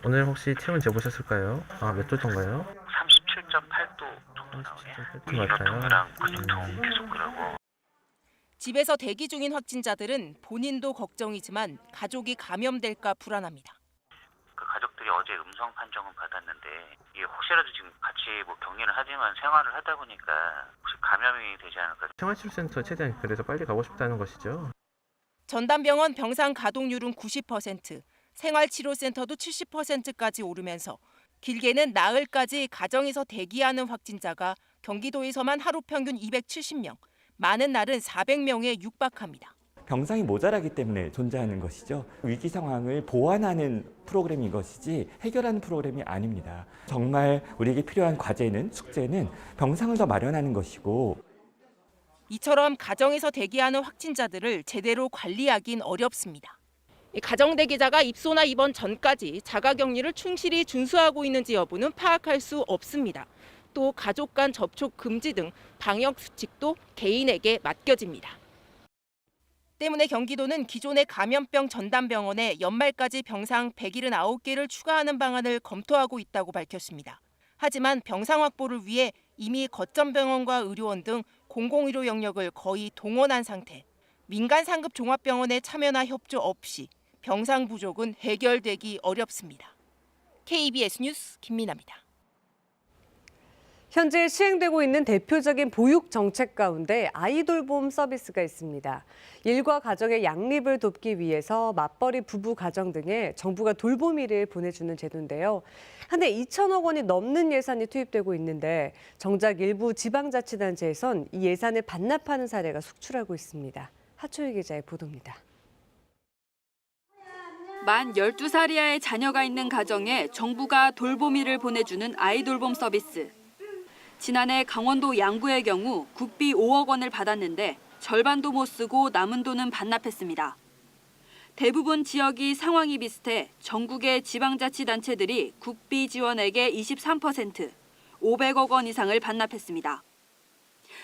오늘 혹시 체온 재보셨을까요? 몇 도던가요? 37.8도 정도 나오네요. 이너통이랑 근육통 계속 그러고. 집에서 대기 중인 확진자들은 본인도 걱정이지만 가족이 감염될까 불안합니다. 그 가족들이 어제 음성 판정은 받았는데 이게 혹시라도 지금 같이 격리를 하지만 생활을 하다 보니까 혹시 감염이 되지 않을까. 생활치료센터 최대한 그래서 빨리 가고 싶다는 것이죠. 전담병원 병상 가동률은 90%, 생활치료센터도 70%까지 오르면서 길게는 나흘까지 가정에서 대기하는 확진자가 경기도에서만 하루 평균 270명, 많은 날은 400명에 육박합니다. 병상이 모자라기 때문에 존재하는 것이죠. 위기 상황을 보완하는 프로그램인 것이지 해결하는 프로그램이 아닙니다. 정말 우리에게 필요한 과제는, 숙제는 병상을 더 마련하는 것이고, 이처럼 가정에서 대기하는 확진자들을 제대로 관리하긴 어렵습니다. 가정 대기자가 입소나 입원 전까지 자가격리를 충실히 준수하고 있는지 여부는 파악할 수 없습니다. 또 가족 간 접촉 금지 등 방역 수칙도 개인에게 맡겨집니다. 때문에 경기도는 기존의 감염병 전담병원에 연말까지 병상 179개를 추가하는 방안을 검토하고 있다고 밝혔습니다. 하지만 병상 확보를 위해 이미 거점병원과 의료원 등 공공의료 영역을 거의 동원한 상태. 민간 상급 종합병원의 참여나 협조 없이 병상 부족은 해결되기 어렵습니다. KBS 뉴스 김민아입니다. 현재 시행되고 있는 대표적인 보육 정책 가운데 아이돌봄 서비스가 있습니다. 일과 가정의 양립을 돕기 위해서 맞벌이 부부 가정 등에 정부가 돌보미를 보내주는 제도인데요. 한 해 2천억 원이 넘는 예산이 투입되고 있는데 정작 일부 지방자치단체에선 이 예산을 반납하는 사례가 속출하고 있습니다. 하초희 기자의 보도입니다. 만 12살 이하의 자녀가 있는 가정에 정부가 돌보미를 보내주는 아이돌봄 서비스. 지난해 강원도 양구의 경우 국비 5억 원을 받았는데 절반도 못 쓰고 남은 돈은 반납했습니다. 대부분 지역이 상황이 비슷해 전국의 지방자치단체들이 국비 지원액의 23%, 500억 원 이상을 반납했습니다.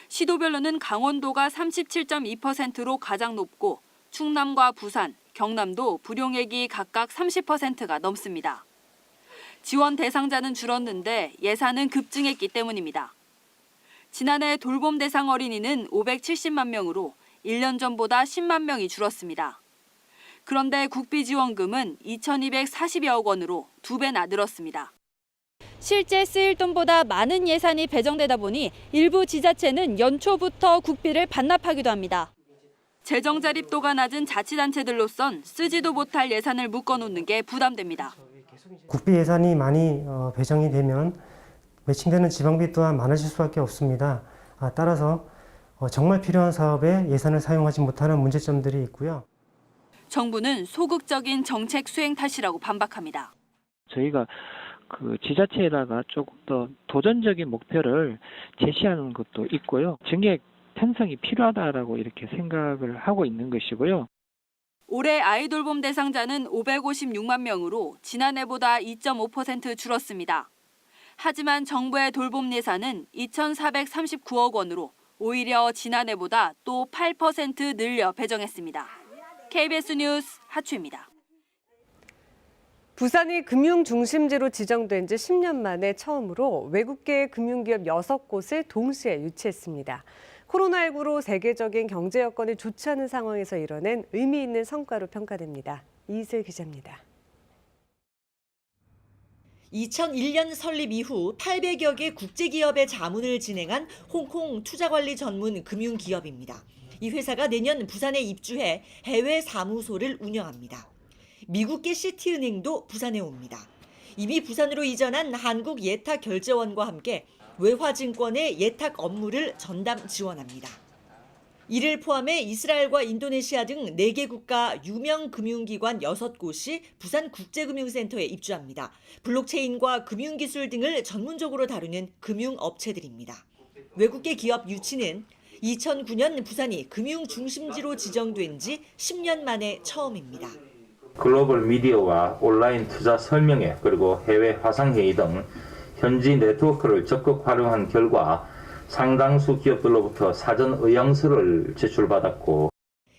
시도별로는 강원도가 37.2%로 가장 높고 충남과 부산, 경남도 불용액이 각각 30%가 넘습니다. 지원 대상자는 줄었는데 예산은 급증했기 때문입니다. 지난해 돌봄 대상 어린이는 570만 명으로 1년 전보다 10만 명이 줄었습니다. 그런데 국비 지원금은 2,240여억 원으로 2배나 늘었습니다. 실제 쓰일 돈보다 많은 예산이 배정되다 보니 일부 지자체는 연초부터 국비를 반납하기도 합니다. 재정 자립도가 낮은 자치단체들로선 쓰지도 못할 예산을 묶어놓는 게 부담됩니다. 국비 예산이 많이 배정이 되면 매칭되는 지방비 또한 많아질 수밖에 없습니다. 따라서 정말 필요한 사업에 예산을 사용하지 못하는 문제점들이 있고요. 정부는 소극적인 정책 수행 탓이라고 반박합니다. 저희가 그 지자체에다가 조금 더 도전적인 목표를 제시하는 것도 있고요. 증액 편성이 필요하다라고 이렇게 생각을 하고 있는 것이고요. 올해 아이돌봄 대상자는 556만 명으로 지난해보다 2.5% 줄었습니다. 하지만 정부의 돌봄 예산은 2,439억 원으로 오히려 지난해보다 또 8% 늘려 배정했습니다. KBS 뉴스 하추입니다. 부산이 금융 중심지로 지정된 지 10년 만에 처음으로 외국계 금융기업 6곳을 동시에 유치했습니다. 코로나19로 세계적인 경제 여건이 좋지 않은 상황에서 이뤄낸 의미 있는 성과로 평가됩니다. 이슬 기자입니다. 2001년 설립 이후 800여 개 국제기업의 자문을 진행한 홍콩 투자관리 전문 금융기업입니다. 이 회사가 내년 부산에 입주해 해외 사무소를 운영합니다. 미국계 시티은행도 부산에 옵니다. 이미 부산으로 이전한 한국예탁결제원과 함께 외화증권의 예탁 업무를 전담 지원합니다. 이를 포함해 이스라엘과 인도네시아 등 4개 국가 유명 금융기관 6곳이 부산국제금융센터에 입주합니다. 블록체인과 금융기술 등을 전문적으로 다루는 금융업체들입니다. 외국계 기업 유치는 2009년 부산이 금융중심지로 지정된 지 10년 만에 처음입니다. 글로벌 미디어와 온라인 투자 설명회 그리고 해외 화상회의 등 현지 네트워크를 적극 활용한 결과 상당수 기업들로부터 사전 의향서를 제출받았고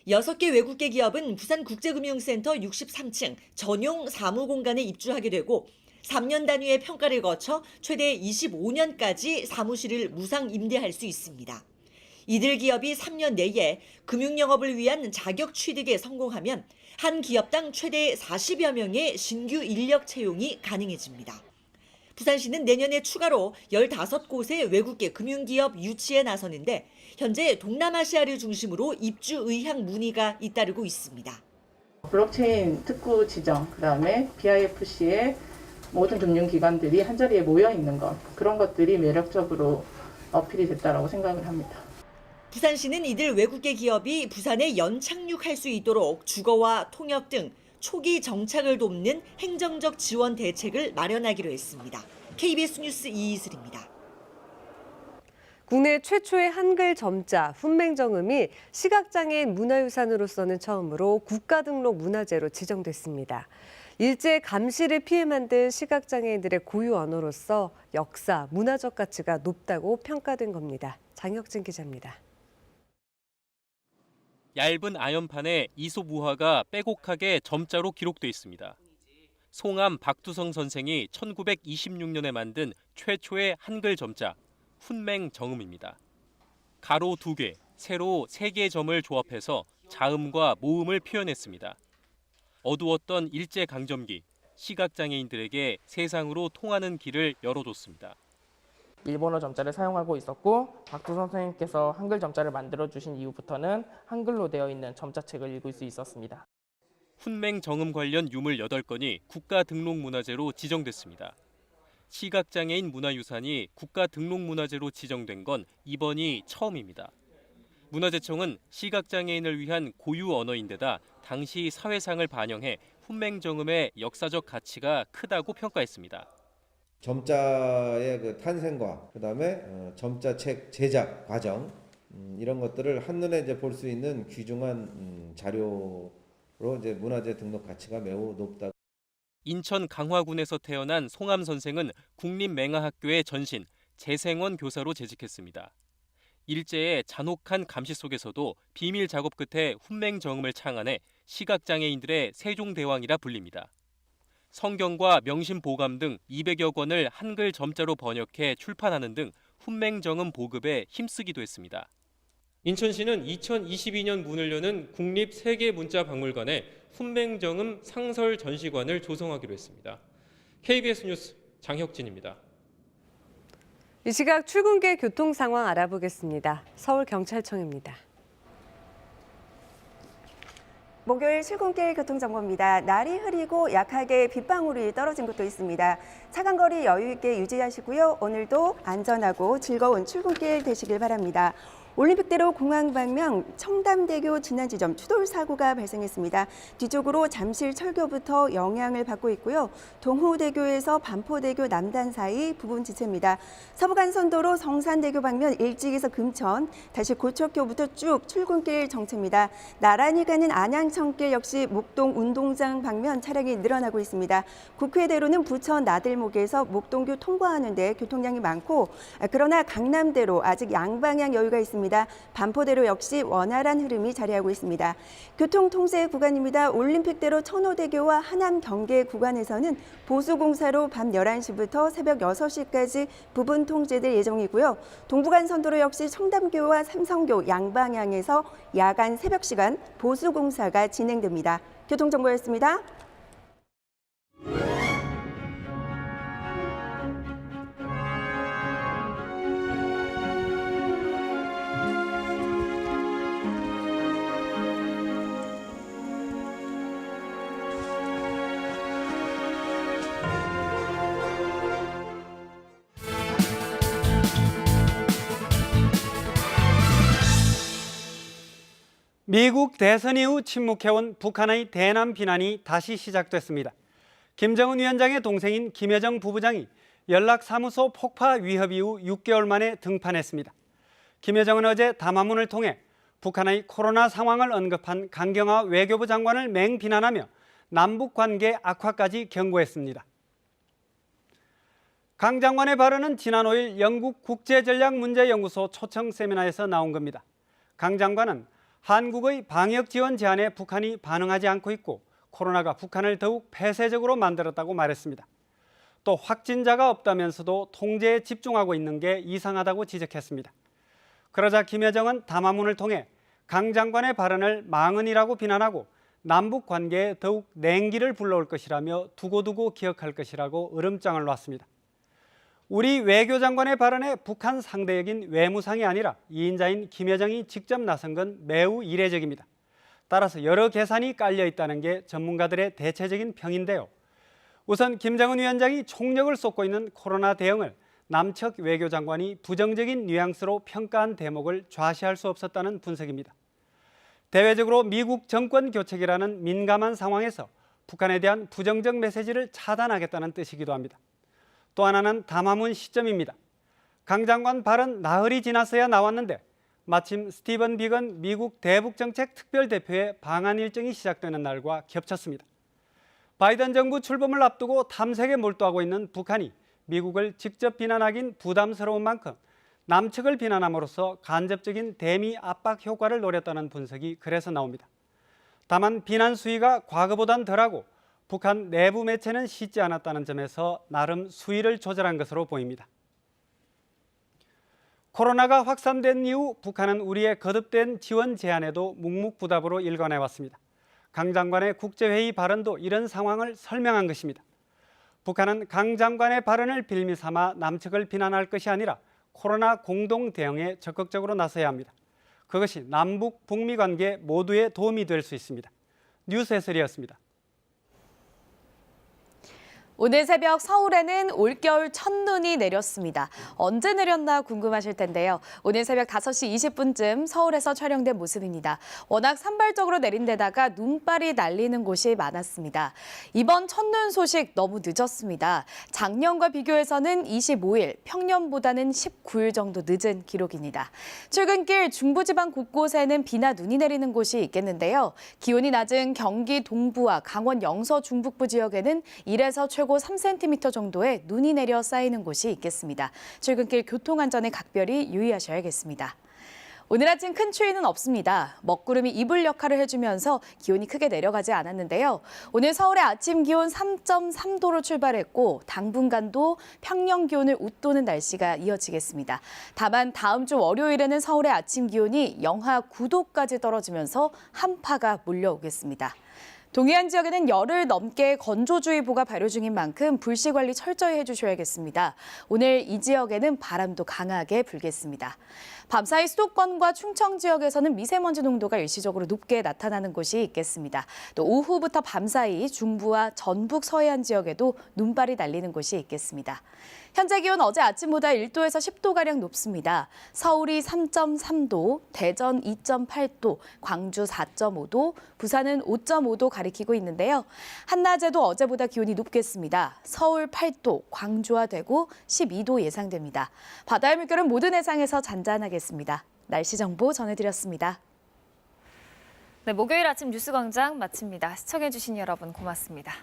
6개 외국계 기업은 부산국제금융센터 63층 전용 사무공간에 입주하게 되고 3년 단위의 평가를 거쳐 최대 25년까지 사무실을 무상 임대할 수 있습니다. 이들 기업이 3년 내에 금융영업을 위한 자격 취득에 성공하면 한 기업당 최대 40여 명의 신규 인력 채용이 가능해집니다. 부산시는 내년에 추가로 15곳의 외국계 금융기업 유치에 나서는데 현재 동남아시아를 중심으로 입주 의향 문의가 잇따르고 있습니다. 블록체인 특구 지정, 그다음에 BIFC의 모든 금융기관들이 한자리에 모여 있는 것, 그런 것들이 매력적으로 어필이 됐다라고 생각을 합니다. 부산시는 이들 외국계 기업이 부산에 연착륙할 수 있도록 주거와 통역 등 초기 정착을 돕는 행정적 지원 대책을 마련하기로 했습니다. KBS 뉴스 이이슬입니다. 국내 최초의 한글 점자 훈맹정음이 시각장애인 문화유산으로서는 처음으로 국가등록 문화재로 지정됐습니다. 일제 감시를 피해 만든 시각장애인들의 고유 언어로서 역사, 문화적 가치가 높다고 평가된 겁니다. 장혁진 기자입니다. 얇은 아연판에 이솝우화가 빼곡하게 점자로 기록돼 있습니다. 송암 박두성 선생이 1926년에 만든 최초의 한글 점자 훈맹정음입니다. 가로 2개, 세로 3개의 점을 조합해서 자음과 모음을 표현했습니다. 어두웠던 일제강점기, 시각장애인들에게 세상으로 통하는 길을 열어줬습니다. 일본어 점자를 사용하고 있었고 박두성 선생님께서 한글 점자를 만들어주신 이후부터는 한글로 되어 있는 점자책을 읽을 수 있었습니다. 훈맹정음 관련 유물 8건이 국가등록문화재로 지정됐습니다. 시각장애인 문화유산이 국가등록문화재로 지정된 건 이번이 처음입니다. 문화재청은 시각장애인을 위한 고유 언어인데다 당시 사회상을 반영해 훈맹정음의 역사적 가치가 크다고 평가했습니다. 점자의 그 탄생과 그다음에 점자책 제작 과정 이런 것들을 한눈에 이제 볼 수 있는 귀중한 자료로 이제 문화재 등록 가치가 매우 높다. 인천 강화군에서 태어난 송암 선생은 국립맹아학교의 전신 재생원 교사로 재직했습니다. 일제의 잔혹한 감시 속에서도 비밀 작업 끝에 훈맹정음을 창안해 시각장애인들의 세종대왕이라 불립니다. 성경과 명심보감 등 200여 권을 한글 점자로 번역해 출판하는 등 훈맹정음 보급에 힘쓰기도 했습니다. 인천시는 2022년 문을 여는 국립세계문자박물관에 훈맹정음 상설 전시관을 조성하기로 했습니다. KBS 뉴스 장혁진입니다. 이 시각 출근길 교통 상황 알아보겠습니다. 서울경찰청입니다. 목요일 출근길 교통정보입니다. 날이 흐리고 약하게 빗방울이 떨어진 곳도 있습니다. 차간거리 여유 있게 유지하시고요. 오늘도 안전하고 즐거운 출근길 되시길 바랍니다. 올림픽대로 공항 방면 청담대교 지난 지점 추돌 사고가 발생했습니다. 뒤쪽으로 잠실 철교부터 영향을 받고 있고요. 동호대교에서 반포대교 남단 사이 부분 지체입니다. 서부간선도로 성산대교 방면 일찍에서 금천, 다시 고척교부터 쭉 출근길 정체입니다. 나란히 가는 안양천길 역시 목동 운동장 방면 차량이 늘어나고 있습니다. 국회대로는 부천 나들목에서 목동교 통과하는 데 교통량이 많고, 그러나 강남대로 아직 양방향 여유가 있습니다. 반포대로 역시 원활한 흐름이 자리하고 있습니다. 교통통제 구간입니다. 올림픽대로 천호대교와 하남 경계 구간에서는 보수공사로 밤 11시부터 새벽 6시까지 부분 통제될 예정이고요. 동부간선도로 역시 청담교와 삼성교 양방향에서 야간 새벽 시간 보수공사가 진행됩니다. 교통정보였습니다. 미국 대선 이후 침묵해온 북한의 대남 비난이 다시 시작됐습니다. 김정은 위원장의 동생인 김여정 부부장이 연락사무소 폭파 위협 이후 6개월 만에 등판했습니다. 김여정은 어제 담화문을 통해 북한의 코로나 상황을 언급한 강경화 외교부 장관을 맹비난하며 남북관계 악화까지 경고했습니다. 강 장관의 발언은 지난 5일 영국 국제전략문제연구소 초청 세미나에서 나온 겁니다. 강 장관은 한국의 방역 지원 제안에 북한이 반응하지 않고 있고 코로나가 북한을 더욱 폐쇄적으로 만들었다고 말했습니다. 또 확진자가 없다면서도 통제에 집중하고 있는 게 이상하다고 지적했습니다. 그러자 김여정은 담화문을 통해 강 장관의 발언을 망언이라고 비난하고 남북 관계에 더욱 냉기를 불러올 것이라며 두고두고 기억할 것이라고 으름장을 놨습니다. 우리 외교장관의 발언에 북한 상대역인 외무상이 아니라 2인자인 김여정이 직접 나선 건 매우 이례적입니다. 따라서 여러 계산이 깔려 있다는 게 전문가들의 대체적인 평인데요. 우선 김정은 위원장이 총력을 쏟고 있는 코로나 대응을 남측 외교장관이 부정적인 뉘앙스로 평가한 대목을 좌시할 수 없었다는 분석입니다. 대외적으로 미국 정권 교체기라는 민감한 상황에서 북한에 대한 부정적 메시지를 차단하겠다는 뜻이기도 합니다. 또 하나는 담화문 시점입니다. 강 장관 발언 나흘이 지났어야 나왔는데 마침 스티븐 비건 미국 대북정책 특별대표의 방한 일정이 시작되는 날과 겹쳤습니다. 바이든 정부 출범을 앞두고 탐색에 몰두하고 있는 북한이 미국을 직접 비난하긴 부담스러운 만큼 남측을 비난함으로써 간접적인 대미 압박 효과를 노렸다는 분석이 그래서 나옵니다. 다만 비난 수위가 과거보단 덜하고 북한 내부 매체는 씻지 않았다는 점에서 나름 수위를 조절한 것으로 보입니다. 코로나가 확산된 이후 북한은 우리의 거듭된 지원 제안에도 묵묵부답으로 일관해왔습니다. 강 장관의 국제회의 발언도 이런 상황을 설명한 것입니다. 북한은 강 장관의 발언을 빌미 삼아 남측을 비난할 것이 아니라 코로나 공동 대응에 적극적으로 나서야 합니다. 그것이 남북 북미 관계 모두에 도움이 될 수 있습니다. 뉴스 해설이었습니다. 오늘 새벽 서울에는 올겨울 첫눈이 내렸습니다. 언제 내렸나 궁금하실 텐데요. 오늘 새벽 5시 20분쯤 서울에서 촬영된 모습입니다. 워낙 산발적으로 내린 데다가 눈발이 날리는 곳이 많았습니다. 이번 첫눈 소식 너무 늦었습니다. 작년과 비교해서는 25일, 평년보다는 19일 정도 늦은 기록입니다. 출근길 중부지방 곳곳에는 비나 눈이 내리는 곳이 있겠는데요. 기온이 낮은 경기 동부와 강원 영서 중북부 지역에는 1에서 최고 3cm 정도의 눈이 내려 쌓이는 곳이 있겠습니다. 출근길 교통안전에 각별히 유의하셔야겠습니다. 오늘 아침 큰 추위는 없습니다. 먹구름이 이불 역할을 해주면서 기온이 크게 내려가지 않았는데요. 오늘 서울의 아침 기온 3.3도로 출발했고 당분간도 평년 기온을 웃도는 날씨가 이어지겠습니다. 다만 다음 주 월요일에는 서울의 아침 기온이 영하 9도까지 떨어지면서 한파가 몰려오겠습니다. 동해안 지역에는 열흘 넘게 건조주의보가 발효 중인 만큼 불씨 관리 철저히 해주셔야겠습니다. 오늘 이 지역에는 바람도 강하게 불겠습니다. 밤사이 수도권과 충청 지역에서는 미세먼지 농도가 일시적으로 높게 나타나는 곳이 있겠습니다. 또 오후부터 밤사이 중부와 전북 서해안 지역에도 눈발이 날리는 곳이 있겠습니다. 현재 기온 어제 아침보다 1도에서 10도가량 높습니다. 서울이 3.3도, 대전 2.8도, 광주 4.5도, 부산은 5.5도 가리키고 있는데요. 한낮에도 어제보다 기온이 높겠습니다. 서울 8도, 광주와 대구 12도 예상됩니다. 바다의 물결은 모든 해상에서 잔잔하겠습니다. 날씨 정보 전해드렸습니다. 네, 목요일 아침 뉴스광장 마칩니다. 시청해주신 여러분 고맙습니다.